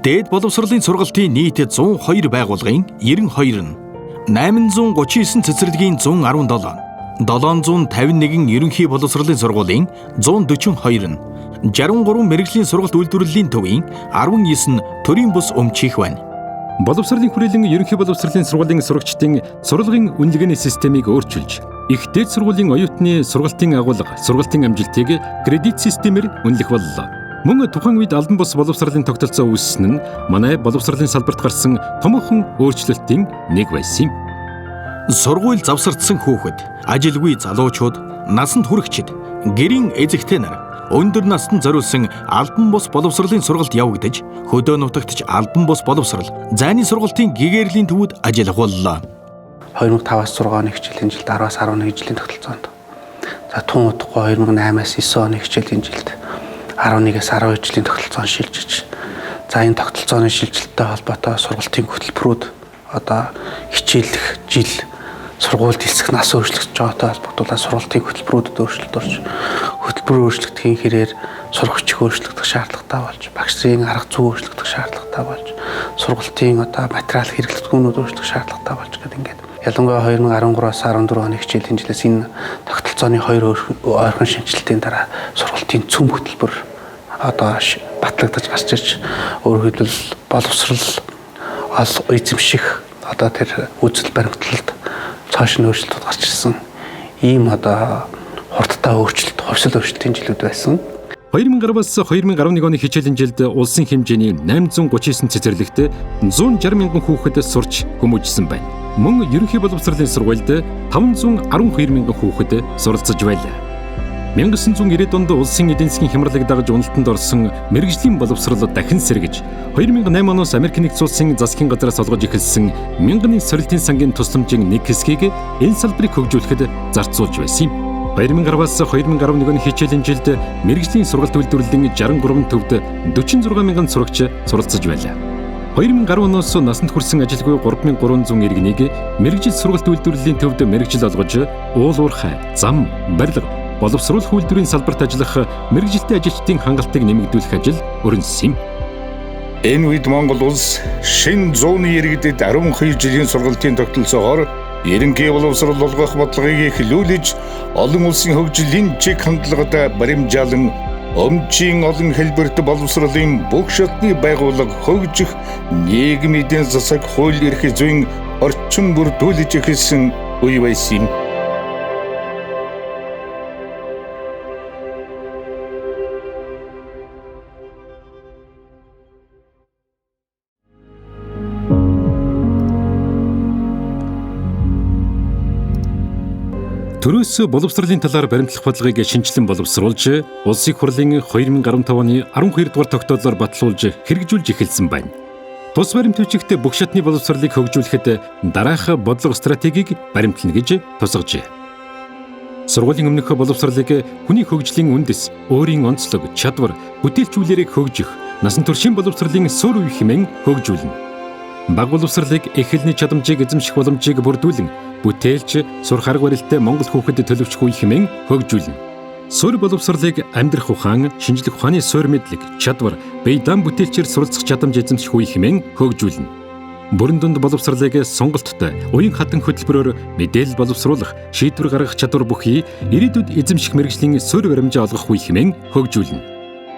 Speaker 7: дээд боловсролын сургалтын нийт 102 байгууллагын 92 нь 839 цэцэрлэгийн 117, 751 ерөнхий боловсролын сургуулийн 142 нь 63 мэргэжлийн сургалт үйлдвэрлэлийн төвийн 19 нь төрийн бус өмчих байна.
Speaker 1: Боловсролын хүрээлэн ерөнхий боловсролын сургуулийн сурагчдын сурлагын үнэлгээний системийг өөрчилж, их дээд сургуулийн оюутны сургалтын агуулга, сургалтын амжилтыг кредит системээр үнэлэх боллоо. Мөн тухайн үед албан бус боловсролын тогтолцоо үүссэн нь манай боловсролын салбарт гарсан томоохон өөрчлөлтийн нэг байсан юм.
Speaker 7: Сургууль завсардсан хүүхэд, ажилгүй залуучууд, насанд хүрэгчид, гэрийн эзэгтэй нар өндөр насанд зориулсан албан бус боловсролын сургалт явагдаж, хөдөө нутагтч албан бус боловсрол, зайны сургалтын гэгэрлийн төвүүд ажиллах боллоо.
Speaker 12: 2005-аас 6 оны хичээлийн жилд 10-аас 11 жилийн тогтолцоонд. За тун удахгүй 2008-аас 9 оны хичээлийн жилд 11-ээс 12 жилийн тогтолцоонд шилжиж. За энэ тогтолцооны шилжилттэй холбоотой сургалтын хөтөлбөрүүд одоо хичээлэх жил сургуульд элсэх нас өөрчлөгдөж байгаатай холбогдуулаад сургалтын хөтөлбөрүүдэд өөрчлөлт орж хөтөлбөр өөрчлөгдөхийн хэрээр сурагчийг өөрчлөгдөх шаардлагатай болж, багш нарын арга зүй өөрчлөгдөх шаардлагатай болж, сургалтын материал хэрэглэгдэхүүнүүд өөрчлөгдөх шаардлагатай болж гэдэг ингээд. Ялангуяа 2013-аас 14 оны хичээлийн жилээс энэ тогтолцооны 2 ойрхон шинжилтийн дараа сургалтын цөм хөтөлбөр батлагдаж гарч ирж, өөрөөр хэлбэл боловсрол эзэмших тэр үзэл баримтлалд цааш нь өөрчлөлт гарч ирсэн ийм хурдтай өөрчлөлт, хувьсэл өөрчлөлтийн жилүүд байсан.
Speaker 1: 2010-аас 2011 оны хичээлийн жилд улсын хэмжээний 839 цэцэрлэгт 160 мянган хүүхэд сурч хүмүүжсэн байна. Мөн ерөнхий боловсролын сургуульд 512 мянган хүүхэд суралцж байлаа. 1990-ад онд улсын эдийн засгийн хямралыг дагаж уналтанд орсон мэргэжлийн боловсрол дахин сэргэж 2008 оноос Америк нэгдсэн улсын засгийн газраас олгож эхэлсэн мянганы сорилтын сангийн тусламжийн нэг хэсгийг энэ салбарыг хөгжүүлэхэд зарцуулж байсан юм. 2010-аас 2011 оны хичээлийн жилд мэргэжлийн сургалт үйлдвэрлэлийн 63 төвд 46 мянган сурагч суралцж байлаа. 2010 оноос насанд хүрсэн ажилгүй 3300 иргэнийг мэргэжил сургалт үйлдвэрлэлийн төвд мэргэжил олгож, уул уурхай, зам, барилга, боловсруулах үйлдвэрийн салбарт ажиллах мэргэжилтэй ажилчдын хангалтыг нэмэгдүүлэх ажил өрнөсөн юм.
Speaker 5: Энэ үед Монгол улс шинэ 100-ны иргэдэд 12 жилийн сургалтын тогтолцоогоор ерөнхий боловсрол олгох бодлогыг эхлүүлж, олон улсын хөгжлийн чиг хандлагад баримжаалан өмчийн олон хэлбэрт боловсролын бүх шатны байгууллага хөгжих, нийгмийн эдийн засаг, хууль эрх зүйн орчин бүрдүүлж эхэлсэн үе байсан юм.
Speaker 1: Төрөөс боловсролын талаар баримтлах бодлогыг шинжилэн боловсруулж, улсын хурлын 2015 оны 12 дугаар тогтоолоор батлуулж хэрэгжүүлж эхэлсэн байна. Тус баримт бичигт бүх шатны боловсролыг хөгжүүлэхэд дараах бодлого стратегийг баримтлана гэж тусгажээ. Сургуулийн өмнөх боловсролыг хүний хөгжлийн үндэс, өөрийн онцлог, чадвар, бүтээлчүүлээрээ хөгжих, насан туршийн боловсролын суурь үе хэмээн хөгжүүлнэ. Баг боловсролыг эхлэлний чадамжийг эзэмших боломжийг бүрдүүлэн, бүтээлч, сурах арга барилтай Монгол хүүхэд төлөвшөх үе хэмээн хөгжүүлнэ. Суурь боловсролыг амьдрах ухаан, шинжлэх ухааны суурь мэдлэг, чадвар, бие даан бүтээлчээр суралцах чадамж эзэмших үе хэмээн хөгжүүлнэ. Бүрэн дунд боловсролыг сонголттой, уян хатан хөтөлбөрөөр мэдээлэл боловсруулах, шийдвэр гаргах чадвар бүхий ирээдүйд эзэмших мэргэжлийн суурь баримжаа олгох үе хэмээн хөгжүүлнэ.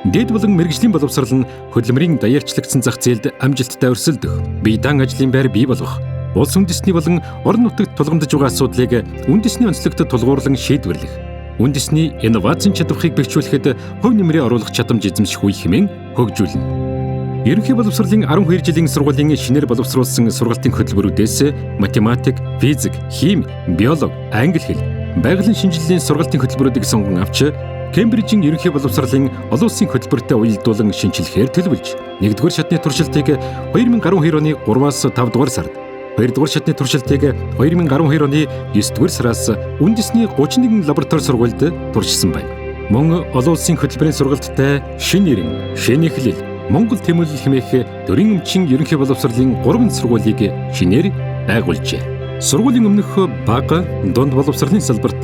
Speaker 1: Дээд болон мэргэжлийн боловсрол нь хөдөлмөрийн даяарчлагдсан зах зээлд амжилттай өрсөлдөх, бие даан ажлын байр бий болгох, улс үндэсний болон орон нутагт тулгамдж байгаа асуудлыг үндэсний онцлогт тулгуурлан шийдвэрлэх, үндэсний инновацийн чадварыг бэхжүүлэхэд хувь нэмрээ оруулах чадамж эзэмших үе хэмээн хөгжүүлнэ. Ерөнхий боловсролын 12 жилийн сургуулийн шинээр боловсруулсан сургалтын хөтөлбөрүүдээс математик, физик, хими, биологи, англи хэл, байгалийн шинжилгээний сургалтын хөтөлбөрүүдийг сонгон авч Кембрижийн ерөнхий боловсролын олон улсын хөтөлбөртэй уялдуулан шинжилгээр төлөвлөж, 1-р шатны туршилтыг 2012 оны 3-аас 5 дугаар сард, 2-р шатны туршилтыг 2012 оны 9-р сараас үндэсний 31 лаборатори сургуульд туршсан байна. Мөн олон улсын хөтөлбөрийн сургалттай шинэ нэрийн, шинэ эхлэл, Монгол тэмүүлэл хэмээх төрийн өмчийн ерөнхий боловсролын 3 сургуулийг шинээр байгуулжээ. Сургуулийн өмнөх бага, дунд боловсролын салбарт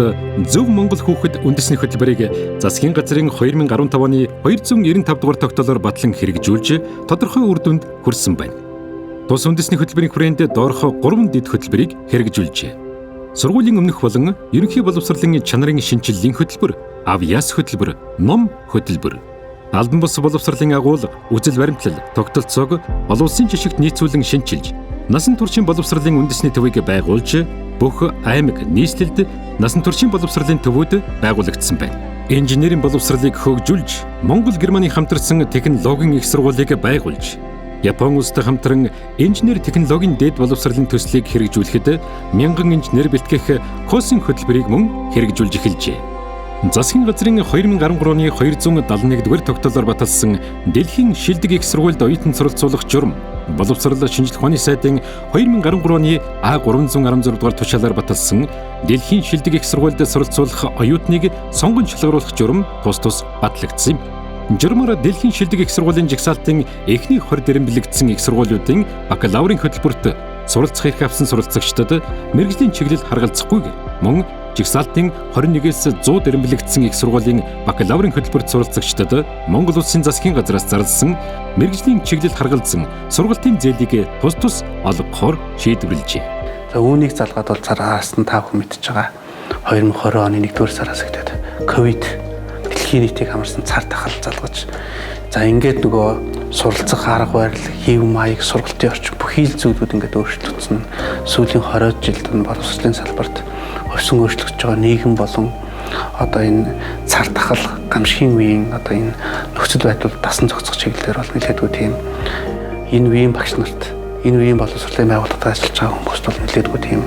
Speaker 1: зөв Монгол хүүхэд үндэсний хөтөлбөрийг засгийн газрын 2015 оны 295 дугаар тогтоолоор батлан хэрэгжүүлж, тодорхой үр дүнд хүрсэн байна. Тус үндэсний хөтөлбөрийн хүрээнд доорх 3 дэд хөтөлбөрийг хэрэгжүүлжээ. Сургуулийн өмнөх болон ерөнхий боловсролын чанарын шинжиллийн хөтөлбөр, авьяас хөтөлбөр, ном хөтөлбөр, албан бус боловсролын агуулга, үзэл баримтлал, тогтолцоог олон улсын жишгт нийцүүлэн шинжилж, насан туршийн боловсролын үндэсний төвийг байгуулж, бүх аймаг, нийслэлд насан туршийн боловсролын төвүүд байгуулагдсан байна. Инженерийн боловсролыг хөгжүүлж, Монгол-Германы хамтарсан технологийн их сургуулийг байгуулж, Япон улстай хамтран инженер технологийн дээд боловсролын төслийг хэрэгжүүлэхэд 1000 инженер бэлтгэх КОС-ын хөтөлбөрийг мөн хэрэгжүүлж эхэлжээ. Засгийн газрын 2013 оны 271-р тогтоолоор баталсан Дэлхийн шилдэг их сургуульд оюутан суралцуулах журам, боловсрол шинжлэх ухааны сайдын 2013 оны А316 дугаар тушаалаар баталсан Дэлхийн шилдэг их сургуульд суралцуулах оюутныг сонгон шалгаруулах журам тус батлагдсан юм. Журмаар Дэлхийн шилдэг их сургуулийн жагсаалтын эхний 20 дэрэмблэгдсэн их сургуулиудын бакалаврын хөтөлбөрт суралцах эрх авсан суралцагчдад мэргэжлийн чиглэл харгалзахгүйгээр мөн Жигсаалтын 21-с 100 эренбэлэгдсэн их сургуулийн бакалаврын хөтөлбөрт суралцагчдад Монгол Улсын засгийн газраас зарласан мэргэжлийн чиглэл харгалзан сургалтын зээлийг тус тус олгохоор шийдвэрлэжээ.
Speaker 12: За үүнийг залгаад бол цараас нь та бүхэн мэдж байгаа. 2020 оны 1-р сараас эхлээд ковид дэлхийн нийтийг хамарсан цар тахал залгаж. За ингээд нөгөө суралцах арга барил, хэв маяг, сургалтын орчин бүхий л зүйлүүд ингээд өөрчлөгдсөн. Сүүлийн 20 жилд нь боловсролын салбарт өсөн өөрчлөгдөж байгаа нийгэм болон одоо энэ цар тахал гамшигын үеийн одоо энэ нөхцөл байдал дасан зохицох чиглэлээр бол нэлээдгүй тийм энэ үеийн багш нарт энэ үеийн боловсролын байгууллагад ажиллаж байгаа хүмүүст бол нэлээдгүй тийм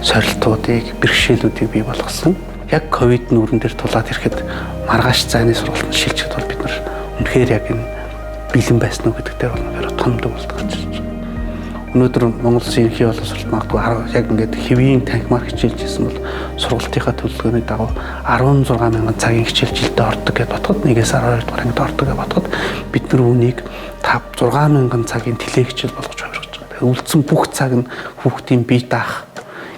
Speaker 12: сорилтуудыг, бэрхшээлүүдийг бий болгосон. Яг ковид нүүрэн дээр тулаад ирэхэд маргааш зайны сургалтанд шилжихэд бол бид нар үнэхээр яг энэ бэлэн байсан уу гэдэг дээр бол том дүгнэлт гарч ирж байна. Өнөөдөр Монгол Улсын ерөнхий боловсролт магадгүй яг ингээд хэвийн танхимаар хичээлжсэн бол сургалтынхаа төлөвлөгөөний дагуу 16,000 цагийн хичээлжилтэд ордог гэж бодоход 1-ээс 12 дугаар ангид ордог гэж бодоход бид нар үүнийг 5-6,000 цагийн тэлээ хичээл болгож хувиргаж байгаа. Үлдсэн бүх цаг нь хүүхдийн бие даах,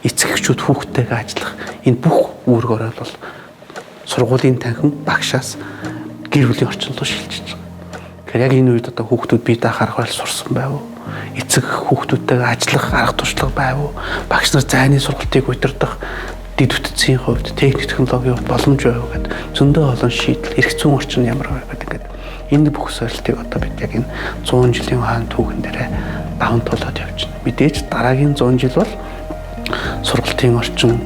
Speaker 12: эцэг эхчүүд хүүхдтэйгээ ажиллах энэ бүх үүргөөрөө бол сургуулийн танхим багшаас гэр бүлийн орчин руу шилжиж байгаа. Тэгэхээр яг энэ үед одоо хүүхдүүд бие даах арга барил сурсан байв уу? Эцэг хүүхдүүдтэйгээ ажиллах арга туршлага байв уу? Багш нар зайны сургалтыг удирдах дэд бүтцийн хувьд техник технологийн хувьд боломж байв гэдэг зөндөө олон шийдэл, эрх зүйн орчин ямар байв гэдэг энэ бүх сорилтыг одоо бид яг энэ 100 жилийн хаан түүхэн дээрээ даван туулаад явж байна. Мэдээж дараагийн 100 жил бол сургалтын орчин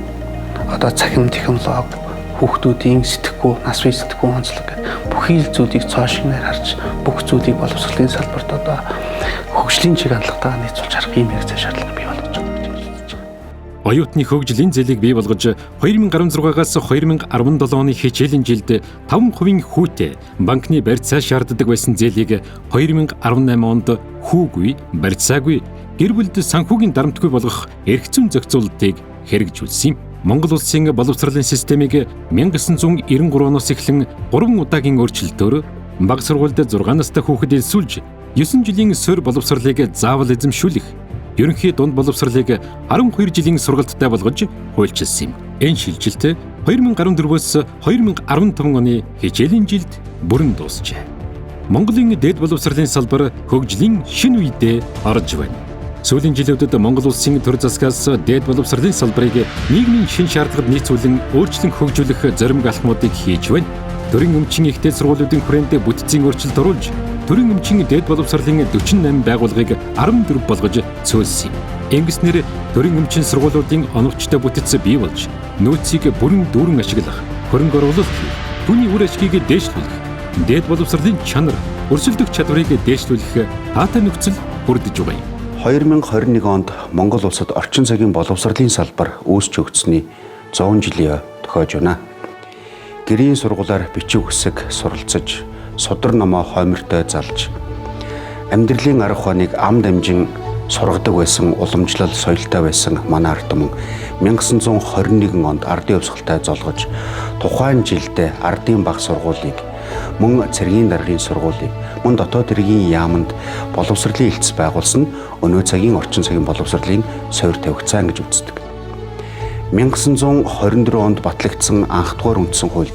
Speaker 12: одоо цахим технологи хүүхдүүдийн сэтгэхүй, нас үе сэтгэхүй онцлог гэх бүхий л зүйлийг цоошигнаар харж бүх зүйлийг боловсролын салбарт одоо хөгжлийн чиг хандлагатайгаар нийцүүлж харах юм хэрэгцээ шаардлага бий болгож байгаа гэж хэлж байгаа.
Speaker 1: Оюутны хөгжлийн зээлийг бий болгож 2016-аас 2017 оны хичээлийн жилд 5% хүүтэй банкны барьцаа шаарддаг байсан зээлийг 2018 онд хүүгүй, барьцаагүй, гэр бүлд санхүүгийн дарамтгүй болгох эрх зүйн зохицуулалтыг хэрэгжүүлсэн юм. Монгол Улсын боловсролын системийг 1993 оноос эхлэн 3 удаагийн өөрчлөлтөөр бага сургуульд 6 настай хүүхэд элсүүлж 9 жилийн суур боловсролыг заавал эзэмшүүлэх, ерөнхий дунд боловсролыг 12 жилийн сургалттай болгож хуульчилсан юм. Энэ шилжилт 2014-өөс 2015 оны хичээлийн жилд бүрэн дуусжээ. Монголын дээд боловсролын салбар хөгжлийн шинэ үедээ орж байна. Сүүлийн жилүүдэд Монгол Улсын төр засгаас дээд боловсролын салбарыг нийгмийн шин шаардлагад нийцүүлэн өөрчлөн хөгжүүлэх зоримог алхмуудыг хийж байна. Төрийн өмчийн ихтэй сургуулиудын хүрээнд бүтцийн өөрчлөлт оруулж, төрийн өмчийн дээд боловсролын 48 байгууллагыг 14 болгож цөөлсөн юм. Ингэснээр төрийн өмчийн сургуулиудын оновчтой бүтц бий болж, нөөцийг бүрэн дүүрэн ашиглах, хөрөнгө оруулалт, түүний үр ашгийг дээшлүүлэх, дээд боловсролын чанар, өрсөлдөх чадварыг дээшлүүлэх таатай нөхцөл бүрдэж байгаа юм.
Speaker 13: 2021 онд Монгол улсад орчин цагийн боловсролын салбар үүсч өгдсөний 100 жилийн тохиож байна. Гэрийн сургуулаар бичиг үсэг суралцаж, судар номоо хоймортой залж, амьдралын арга ухааныг ам дамжин сургадаг байсан уламжлал соёлтой байсан манай ард түмэн 1921 онд ардын өвсгөлтэй золгож, тухайн жилд ардын баг сургуулийг, мөн цэргийн даргын сургуулийг, мөн дотоод хэргийн яамд боловсролын элдэс байгуулсан өнөө цагийн орчин цагийн боловсролын суур тавигцаан гэж үздэг. 1924 онд батлагдсан анх дугаар үндсэн хуульд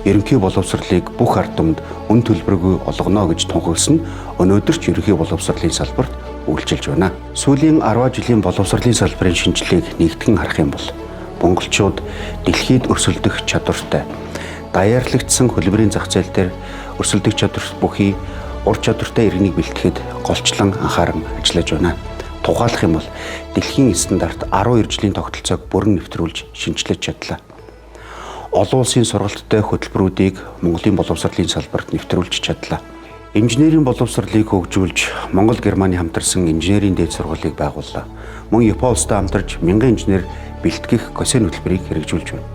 Speaker 13: ерөнхий боловсролыг бүх ард түмэнд үн төлбөргүй олгоно гэж тунхагласан өнөөдөр ч ерөнхий боловсролын салбарт үйлчилж байна. Сүүлийн 10 жилийн боловсролын салбарын шинжилгээг нэгтгэн харах юм бол монголчууд дэлхийд өрсөлдөх чадвартай, даяарлагдсан хөлбөрийн зах зээл дээр өрсөлдөх чадвар бүхий ур чадвартай иргэнийг бэлтгэхэд голчлон анхааран ажиллаж байна. Тухайлах юм бол дэлхийн стандарт 12 жилийн тогтолцоог бүрэн нэвтрүүлж шинжилж чадлаа. Олон улсын сургалттай хөтөлбөрүүдийг Монголын боловсролын салбарт нэвтрүүлж чадлаа. Инженерийн боловсролыг хөгжүүлж Монгол Германы хамтарсан инженерийн дээд сургуулийг байгууллаа. Мөн Япон улстай хамтарч мянган инженер бэлтгэх КОСЕ хөтөлбөрийг хэрэгжүүлж байна.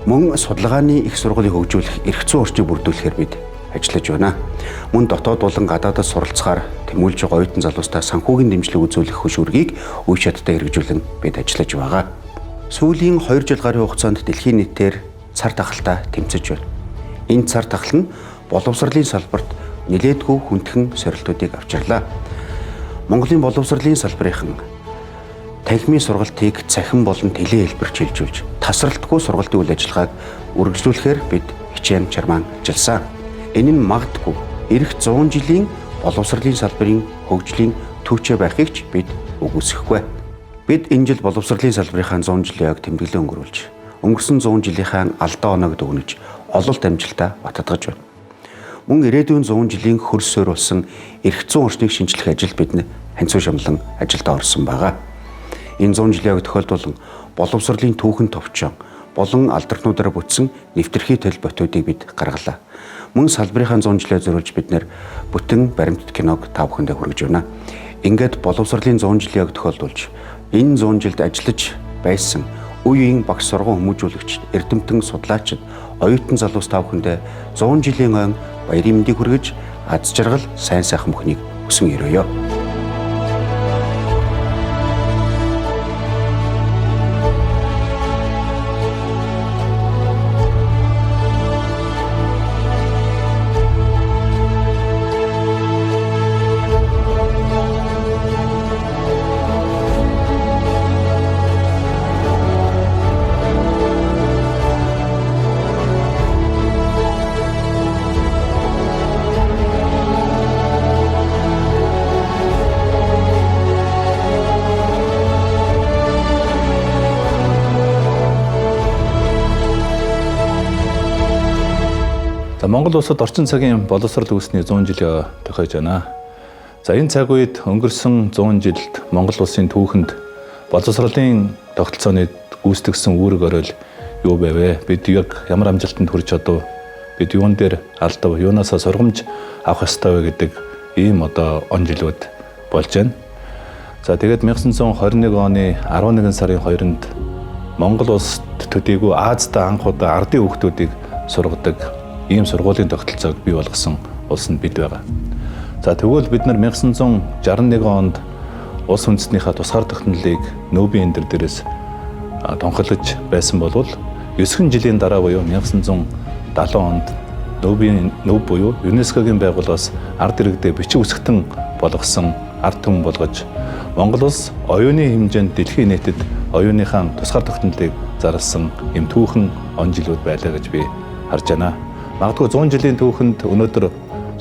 Speaker 13: Мөн судалгааны их сургуулийг хөгжүүлэх эрх зүйн орчныг бүрдүүлэхээр бид ажиллаж байна. Мөн дотоод болон гадаадд суралцахаар тэмүүлж байгаа оюутан залуустай санхүүгийн дэмжлэг үзүүлэх хөшүүргийг үе шаттай хэрэгжүүлэн бид ажиллаж байгаа. Сүүлийн 2 жил гарын хугацаанд дэлхийн нийтээр цар тахалтай тэмцэж байна. Энэ цар тахал нь боловсролын салбарт нэлээдгүй хүндхэн сорилтуудыг авчирлаа. Монголын боловсролын салбарынхан танхимын сургалтыг цахим болон тэлээ хэлбэрт шилжүүлж тасралтгүй сургалтын үйл ажиллагааг үргэлжлүүлэхээр бид хичээн чармаан ажилласан. Энэ нь магадгүй эх 100 жилийн боловсролын салбарын хөгжлийн төвчөө байхыг ч бид үгүйсэхгүй. Бид энэ жил боловсролын салбарынхаа 100 жилийн яг тэмдэглэл өнгөрүүлж, өнгөрсөн 100 жилийнхаа алдаа оноог дүгнэж, ололт амжилтаа баттгаж байна. Мөн ирээдүйн 100 жилийн хөрс суурилсан эх 100 орчныг шинжлэх ажил бид ханцуу шамлан ажилдаа орсон байгаа. Энэ 100 жилийн яг тохиолдуулан боловсролын түүхэн товчон болон алдархнуудаараа бүтсэн нэвтрхий толботуудыг бид гаргалаа. Мөн салбарынхаа 100 жилээ зориулж бид бүтэн баримтат киног та бүхэндээ хүргэж байна. Ингээд боловсролын 100 жилийн яг тохиолдуулж энэ 100 жилд ажиллаж байсан үеийн багш сургууль хүмүүжүүлэгч, эрдэмтэн судлаачид, оюутан залуус та бүхэндээ 100 жилийн ойн баярын мэндийг хүргэж аз жаргал, сайн сайхан бүхнийг хүсэн өрөөё.
Speaker 14: Монгол улсад орчин цагийн боловсрол үүсний 100 жилийн тохиож байна. За энэ цаг үед өнгөрсөн 100 жилд Монгол улсын түүхэнд боловсролын тогтолцооны гүйцэтгсэн үүрэг орой юу байвэ? Бид яг ямар амжилтанд хүрч чадав? Бид юун дээр алдав? Юунаасаа сургамж авах ёстой вэ гэдэг ийм он жилүүд болж байна. За тэгээд 1921 оны 11 сарын 2-нд Монгол улсад төдийгүй Азида анх удаа ардын хүүхдүүдийг сургадаг ийм сургуулийн тогтолцоог бий болгосон улс нь бид байгаа. За тэгвэл бид нар 1961 онд улс үндэстнийхээ тусгаар тогтнолыг нөөбийн эндэр дээрээс тунхаглаж байсан болвол 9 жилийн дараа буюу 1970 онд нөөбийн нөөб буюу ЮНЕСКОгийн байгууллагаас ард иргэдэд бичиг үсгтэн болгосон ард түмэн болгож Монгол улс оюуны хэмжээнд дэлхийн нийтэд оюуныхаа тусгаар тогтнолыг зарласан юм түүхэн он жилүүд байлаа гэж би харж байна. Магадгүй 100 жилийн түүхэнд өнөөдөр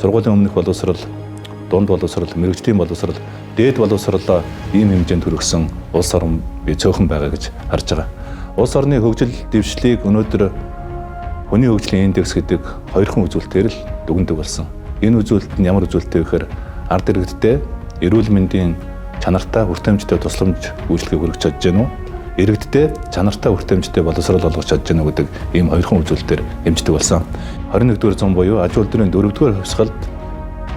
Speaker 14: сургуулийн өмнөх боловсрол, дунд боловсрол, мэрэгжлийн боловсрол, дээд боловсролоо ийм хэмжээнд хүргэсэн улс орн бий цөөхөн байгаа гэж харж байгаа. Улс орны хөгжил дэвшлийг өнөөдөр хүний хөгжлийн индекс гэдэг хоёрхан үзүүлэлтээр л дүгнэдэг болсон. Энэ үзүүлэлт нь ямар үзүүлэлт вэ гэхээр ард иргэдтэй эрүүл мэндийн чанартай хүртээмжтэй тусламж үйлчлэгийг хүргэж чадж гэнэ үү? Иргэдтэй чанартай хүртээмжтэй боловсрол олгож чадж гэнэ үү гэдэг ийм хоёрхан үзүүлэлтээр хэмждэг болсон. 21-р зуун буюу аж үйлдвэрийн 4-р хувьсгалд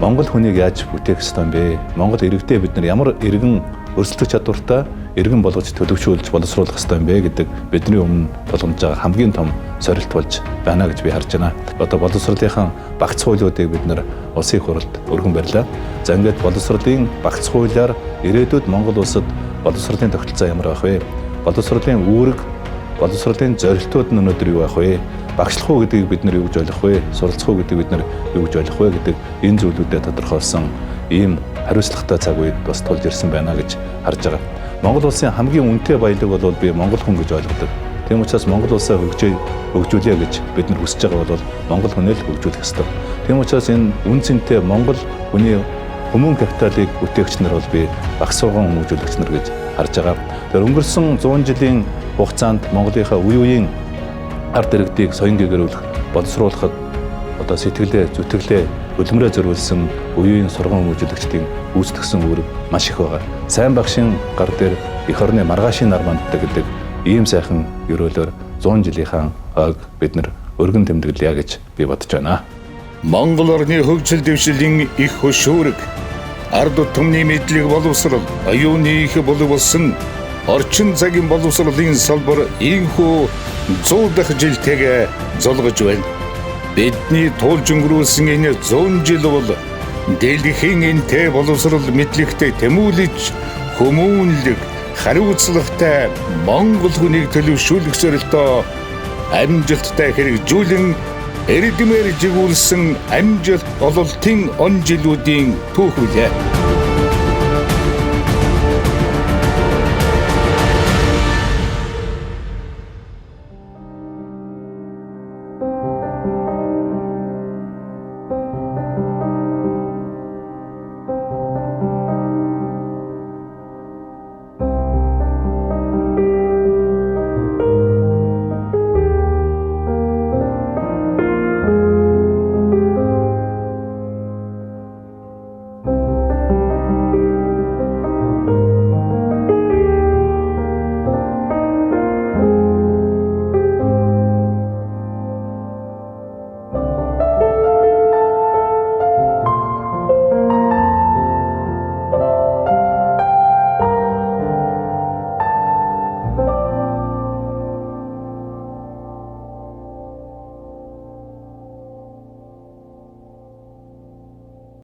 Speaker 14: Монгол хүнийг яаж бүтээх ёстой юм бэ? Монгол иргэдээ бид нар ямар иргэн өрсөлдөх чадвартай иргэн болгож төлөвшүүлж боловсруулах ёстой юм бэ гэдэг бидний өмнө тулгамж байгаа хамгийн том сорилт болж байна гэж би харж байна. Одоо боловсролынхаа багц хуулиудыг бид нар улсын хурлд өргөн барьлаа. За ингээд боловсролын багц хуулиар ирээдүйд Монгол улсад боловсролын тогтолцоо ямар байх вэ? Боловсролын үүрэг, боловсролын зорилтууд нь өнөөдөр юу байх вэ? Багшлах уу гэдгийг бид нар юу гэж ойлгох вэ? Суралцах уу гэдгийг бид нар юу гэж ойлгох вэ гэдэг энэ зүйлүүдэд тодорхойлсон ийм хариуцлагатай цаг үед бас тулж ирсэн байна гэж харж байгаа. Монгол улсын хамгийн үнэтэй баялаг бол би монгол хүн гэж ойлгодог. Тийм учраас монгол улсаа хөгжүүлье гэж бид нар хүсэж байгаа бол монгол хүнээ л хөгжүүлэх ёстой. Тийм учраас энэ үн цэнтэй монгол хүний хүмүүн капиталыг бүтээгч нар бол би багц сургууль хүмүүжүүлэгч нар гэж харж байгаа. Тэр өнгөрсөн 100 жилийн хугацаанд Монголынхаа үе үеийн ард иргэдийг соён гээгэрүүлэх, боловсруулахад одоо сэтгэлээ, зүтгэлээ, хөдөлмөрөө зориулсан үеийн сургууль хүмүүжүүлэгчдийн гүйцэтгсэн үүрэг маш их байгаа. Сайн багшийн гар дээр эх орны маргаашийн нар манддаг гэдэг ийм сайхан өрөөлөөр 100 жилийнхаа ойг бид нар өргөн тэмдэглэе гэж би бодож байна.
Speaker 5: Монгол орны хөгжил дэвшлийн их хөшөөрөг, ард түмний мэдлэг боловсрол, оюуны их болсон орчин цагийн боловсролын салбар ийхүү 100 дахь жилтэйгээ золгож байна. Бидний туулж өнгөрүүлсэн энэ 100 жил бол дэлхийн энтэй боловсрол мэдлэгтэй тэмүүлж хүмүүнлэг хариуцлагатай Монгол хүнийг төлөвшүүлэх зорилтоо амжилттай хэрэгжүүлэн эрдэмээр жигүүлсэн амжилт ололтын он жилүүдийн түүхүүлээ.